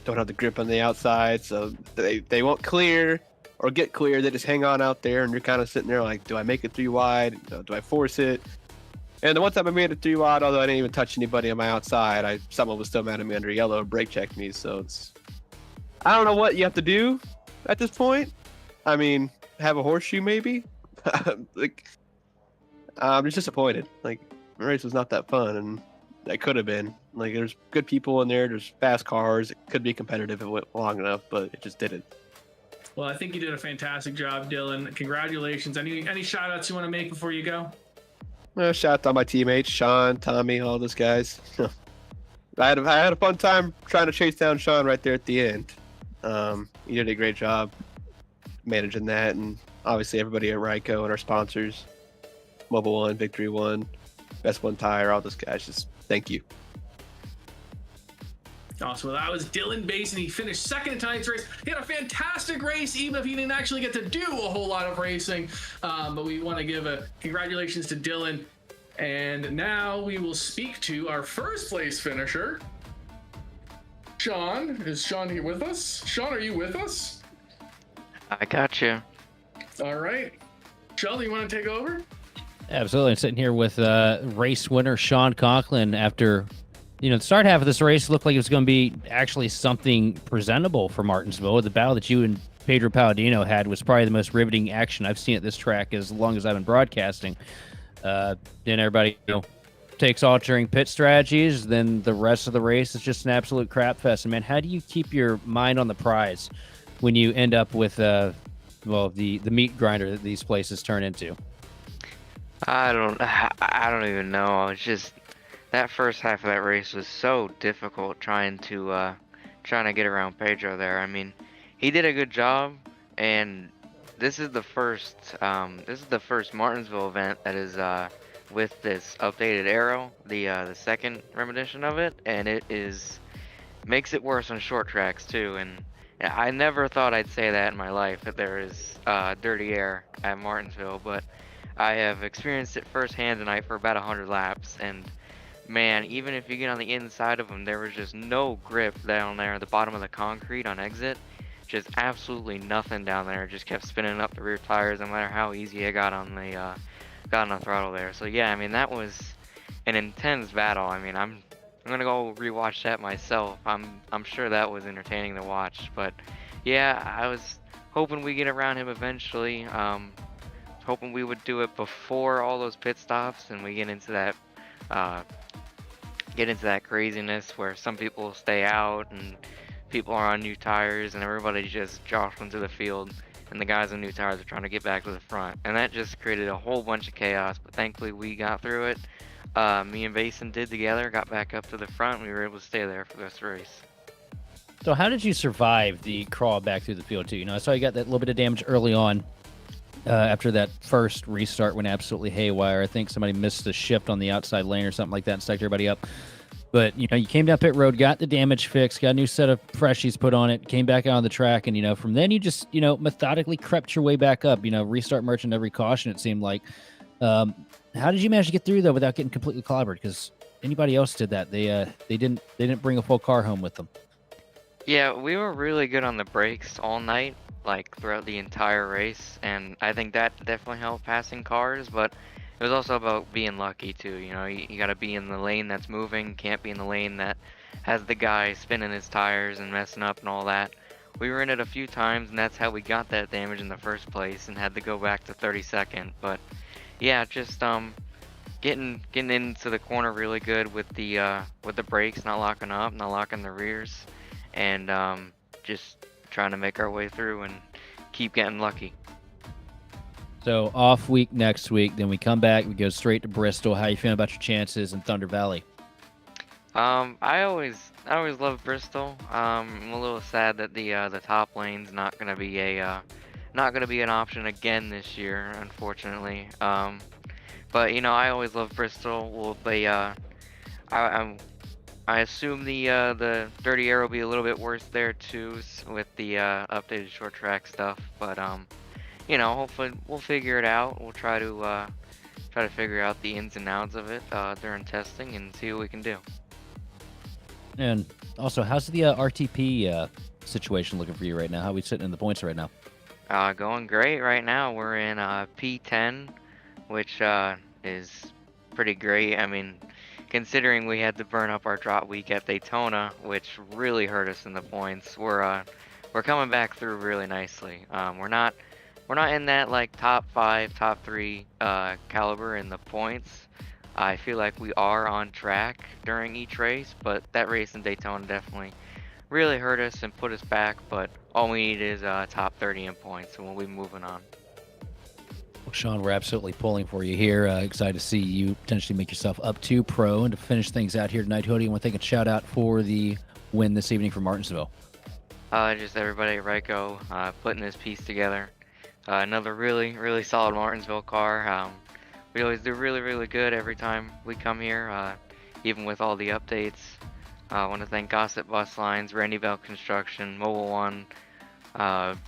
don't have the grip on the outside, so they won't clear or get clear. They just hang on out there, and you're kind of sitting there like, do I make it 3 wide? Do I force it? And the one time I made it 3 wide, although I didn't even touch anybody on my outside, someone was still mad at me under yellow and brake checked me. So I don't know what you have to do at this point. I mean, have a horseshoe maybe. I'm just disappointed. Like, the race was not that fun, and it could have been. Like, there's good people in there, there's fast cars, it could be competitive if it went long enough, but it just didn't. Well, I think you did a fantastic job, Dylan. Congratulations. Any shout outs you want to make before you go? Shout out to all my teammates, Sean, Tommy, all those guys. I had a fun time trying to chase down Sean right there at the end. He did a great job managing that, and obviously everybody at Ryco and our sponsors, Mobile One, Victory One, Best One Tire, all those guys, just thank you. Awesome. Well, that was Dylan Basin. He finished 2nd in tonight's race. He had a fantastic race, even if he didn't actually get to do a whole lot of racing. But we want to give a congratulations to Dylan. And now we will speak to our first place finisher, Sean. Is Sean here with us? Sean, are you with us? I got you. All right. Sean, you want to take over? Absolutely. I'm sitting here with race winner Sean Conklin. After, the start half of this race looked like it was going to be actually something presentable for Martinsville. The battle that you and Pedro Palladino had was probably the most riveting action I've seen at this track as long as I've been broadcasting. Then everybody, takes off during pit strategies. Then the rest of the race is just an absolute crap fest. And man, how do you keep your mind on the prize when you end up with, the meat grinder that these places turn into? I don't even know. It's just that first half of that race was so difficult trying to get around Pedro there. I mean, he did a good job, and this is the first Martinsville event that is with this updated aero, the second rendition of it, and it makes it worse on short tracks too. And I never thought I'd say that in my life, that there is dirty air at Martinsville, but I have experienced it firsthand tonight for about 100 laps, and man, even if you get on the inside of them, there was just no grip down there at the bottom of the concrete on exit. Just absolutely nothing down there. Just kept spinning up the rear tires no matter how easy I got on the throttle there. So yeah, I mean, that was an intense battle. I mean, I'm gonna go rewatch that myself. I'm sure that was entertaining to watch. But yeah, I was hoping we get around him eventually. Hoping we would do it before all those pit stops and we get into that craziness where some people stay out and people are on new tires and everybody just jostling to the field, and the guys on new tires are trying to get back to the front, and that just created a whole bunch of chaos. But thankfully we got through it. Me and Basin did together, got back up to the front, and we were able to stay there for this race. So how did you survive the crawl back through the field too? I saw you got that little bit of damage early on. After that first restart went absolutely haywire. I think somebody missed the shift on the outside lane or something like that and stacked everybody up. But, you came down pit road, got the damage fixed, got a new set of freshies put on it, came back out on the track, and, from then you just, methodically crept your way back up, restart merchant every caution, it seemed like. How did you manage to get through, though, without getting completely clobbered? Because anybody else did that. They didn't bring a full car home with them. Yeah, we were really good on the brakes all night, like throughout the entire race, and I think that definitely helped passing cars, but it was also about being lucky too. You got to be in the lane that's moving, can't be in the lane that has the guy spinning his tires and messing up and all that. We were in it a few times, and that's how we got that damage in the first place and had to go back to 32nd. But yeah, just getting into the corner really good with the brakes, not locking up, not locking the rears, and just trying to make our way through and keep getting lucky. So off week next week, then we come back, we go straight to Bristol. How you feeling about your chances in Thunder Valley? I always love Bristol. I'm a little sad that the top lane's not gonna be an option again this year, unfortunately. But you know, I always love Bristol. Well, I assume the dirty air will be a little bit worse there too, with the updated short track stuff. But you know, hopefully we'll figure it out. We'll try to figure out the ins and outs of it during testing and see what we can do. And also, how's the RTP situation looking for you right now? How are we sitting in the points right now? Going great right now. We're in P10, which is pretty great. I mean, considering we had to burn up our drop week at Daytona, which really hurt us in the points, we're coming back through really nicely. We're not in that like top 5, top 3 caliber in the points. I feel like we are on track during each race, but that race in Daytona definitely really hurt us and put us back. But all we need is top 30 in points, and we'll be moving on. Well, Sean, we're absolutely pulling for you here. Excited to see you potentially make yourself up to pro. And to finish things out here tonight, who do you want to take a shout out for the win this evening for Martinsville? Just everybody at Ryko putting this piece together. Another really solid Martinsville car. We always do really good every time we come here, even with all the updates. I want to thank Gossip Bus Lines, Randy Bell Construction, Mobile One,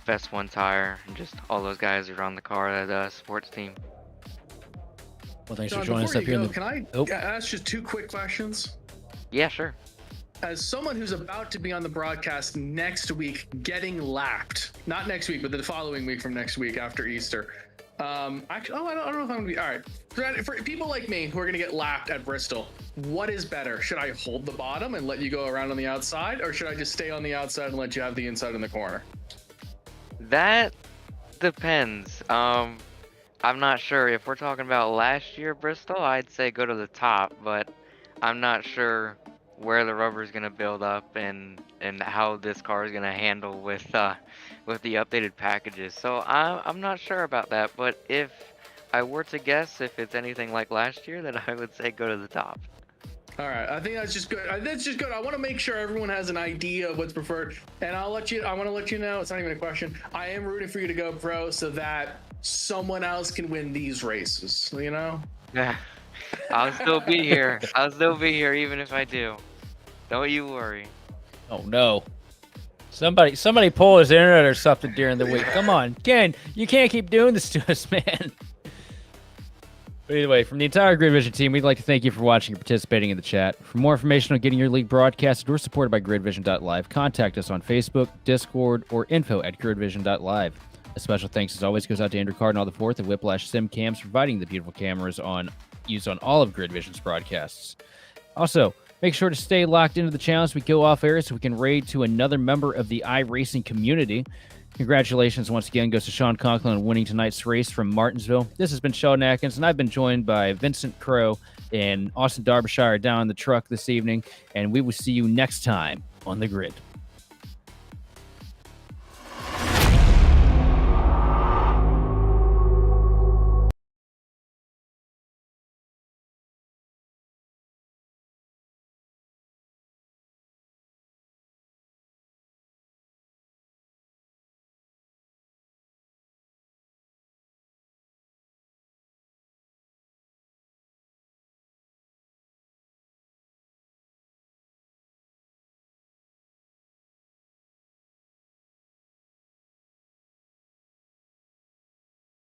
Best One Tire, and just all those guys who run the car at the sports team. Well, thanks John, for joining us before up you here. go, can I ask just 2 quick questions? Yeah, sure. As someone who's about to be on the broadcast next week, getting lapped, not next week, but the following week from next week after Easter. Actually, I don't know if I'm gonna be all right. For people like me who are gonna get lapped at Bristol, what is better? Should I hold the bottom and let you go around on the outside, or should I just stay on the outside and let you have the inside in the corner? That depends. I'm not sure. If we're talking about last year Bristol, I'd say go to the top, but I'm not sure where the rubber is going to build up and how this car is going to handle with the updated packages. So I'm not sure about that, but if I were to guess, if it's anything like last year, then I would say go to the top. All right, I think that's just good. That's just good. I want to make sure everyone has an idea of what's preferred, and I want to let you know, it's not even a question, I am rooting for you to go pro so that someone else can win these races, you know? Yeah, I'll still be here. I'll still be here even if I do. Don't you worry. Oh no! Somebody pull his internet or something during the week. Come on, Ken, you can't keep doing this to us, man. But anyway, from the entire Grid Vision team, we'd like to thank you for watching and participating in the chat. For more information on getting your league broadcasted or supported by gridvision.live, contact us on Facebook, Discord, or info@gridvision.live. A special thanks, as always, goes out to Andrew Cardinal IV of Whiplash Sim Cams, providing the beautiful cameras used on all of Grid Vision's broadcasts. Also, make sure to stay locked into the channel as we go off air so we can raid to another member of the iRacing community. Congratulations once again goes to Sean Conklin on winning tonight's race from Martinsville. This has been Sheldon Atkins, and I've been joined by Vincent Crow and Austin Derbyshire down in the truck this evening, and we will see you next time on the grid.